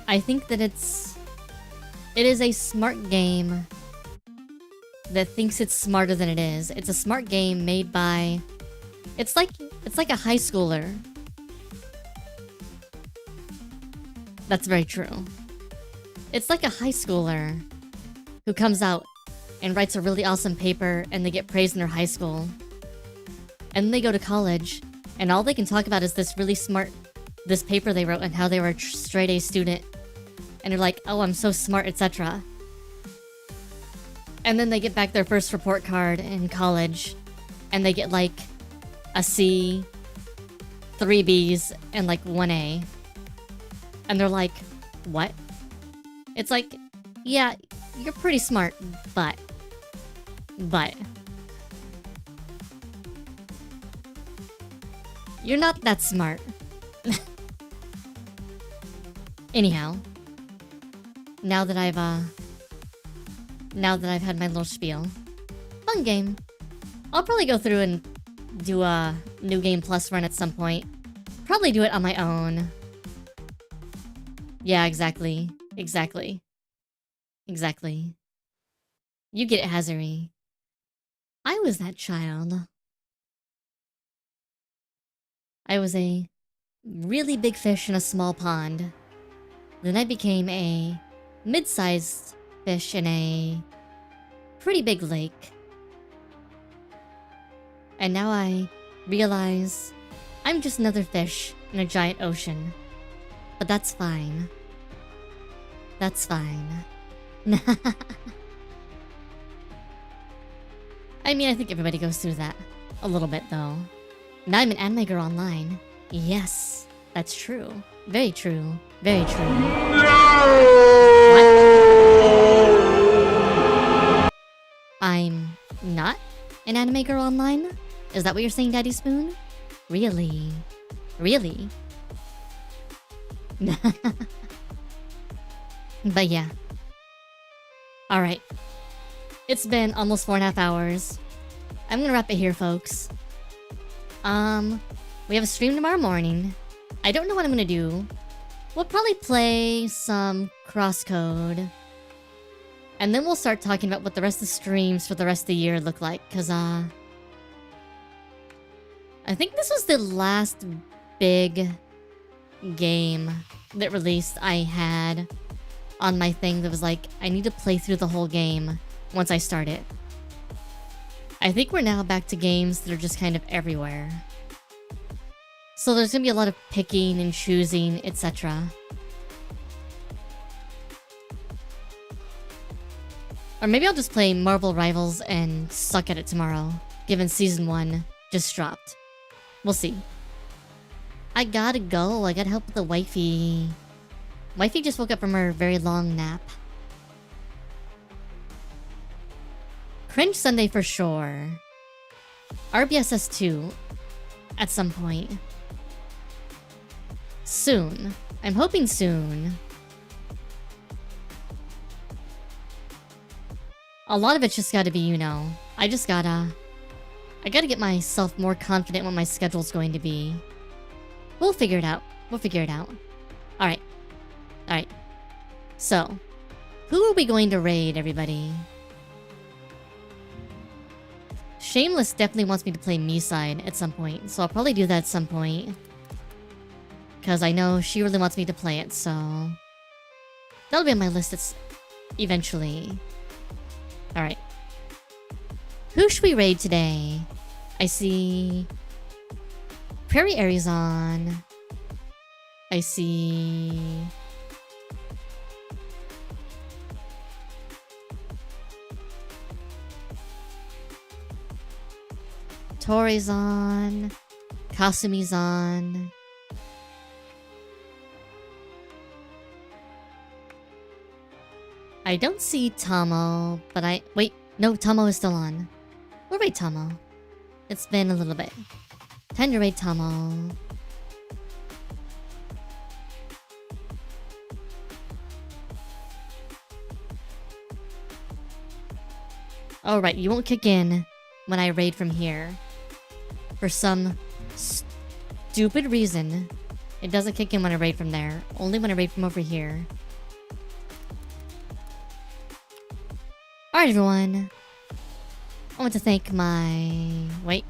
I think that it is a smart game that thinks it's smarter than it is. It's a smart game made by... It's like a high schooler. That's very true. It's like a high schooler who comes out and writes a really awesome paper and they get praised in their high school. And then they go to college and all they can talk about is this really smart... this paper they wrote and how they were a straight A student. And they're like, oh, I'm so smart, etc. And then they get back their first report card in college and they get like a C, 3 Bs, and like 1 A. And they're like, what? It's like, yeah, you're pretty smart, but... You're not that smart. Anyhow. Now that I've had my little spiel. Fun game. I'll probably go through and do a New Game Plus run at some point. Probably do it on my own. Yeah, exactly. Exactly. You get it, Hazari. I was that child. I was a really big fish in a small pond. Then I became a mid-sized fish in a pretty big lake. And now I realize I'm just another fish in a giant ocean. But that's fine. That's fine. I mean, I think everybody goes through that a little bit, though. Now I'm an anime girl online. Yes, that's true. Very true. Very true. What? I'm not an anime girl online? Is that what you're saying, Daddy Spoon? Really? Really? But yeah. Alright. It's been almost 4.5 hours. I'm gonna wrap it here, folks. We have a stream tomorrow morning. I don't know what I'm gonna do. We'll probably play some Crosscode. And then we'll start talking about what the rest of the streams for the rest of the year look like. Cause, I think this was the last big game that released I had on my thing that was like, I need to play through the whole game once I start it. I think we're now back to games that are just kind of everywhere. So there's gonna be a lot of picking and choosing, etc. Or maybe I'll just play Marvel Rivals and suck at it tomorrow, given Season 1 just dropped. We'll see. I gotta go. I gotta help with the wifey. Wifey just woke up from her very long nap. Cringe Sunday for sure. RBSS 2 at some point. Soon. I'm hoping soon. A lot of it's just gotta be, you know, I gotta get myself more confident what my schedule's going to be. We'll figure it out. We'll figure it out. Alright. Alright. So, who are we going to raid, everybody? Shameless definitely wants me to play me side at some point, so I'll probably do that at some point. Because I know she really wants me to play it, so... That'll be on my list eventually. Alright. Who should we raid today? I see... Prairie Arizon. I see... Tori's on. Kasumi's on. I don't see Tomo, but wait, no, Tomo is still on. We'll raid Tomo. It's been a little bit. Time to raid Tomo. Alright, you won't kick in when I raid from here. For some stupid reason, it doesn't kick in when I raid from there. Only when I raid from over here. Alright, everyone. I want to thank my... Wait.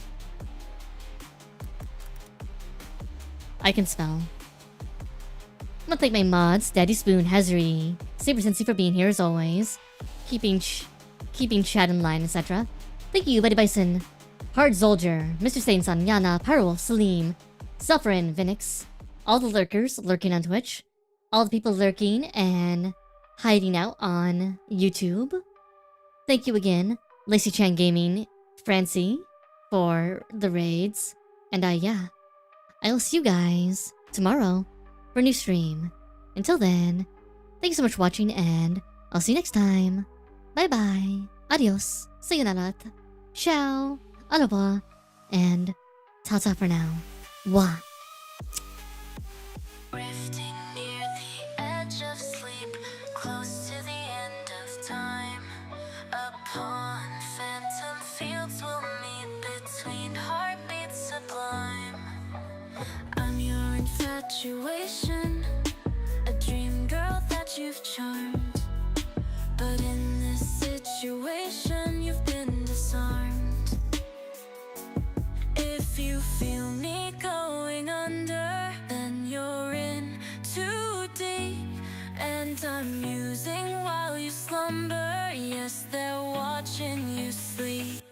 I can spell. I want to thank my mods, Daddy Spoon, Hazri, Saber Sensei for being here as always. Keeping chat in line, etc. Thank you, Buddy Bison, Hard Soldier, Mr. Stainson, Yana, Pyrol, Salim, Sufferin, Vinix, all the lurkers lurking on Twitch, all the people lurking and hiding out on YouTube. Thank you again, Lacey Chan Gaming, Francie, for the raids. And yeah, I'll see you guys tomorrow for a new stream. Until then, thank you so much for watching and I'll see you next time. Bye bye, adios, sayonara, ciao, aloha, and ta-ta for now. Wah. Drifting near the edge of sleep, close to the end of time. Upon phantom fields we'll meet between heartbeats sublime. I'm your infatuation, a dream girl that you've charmed. But in this situation you've been disarmed. If you feel me going under, then you're in too deep. And I'm musing while you slumber. Yes, they're watching you sleep.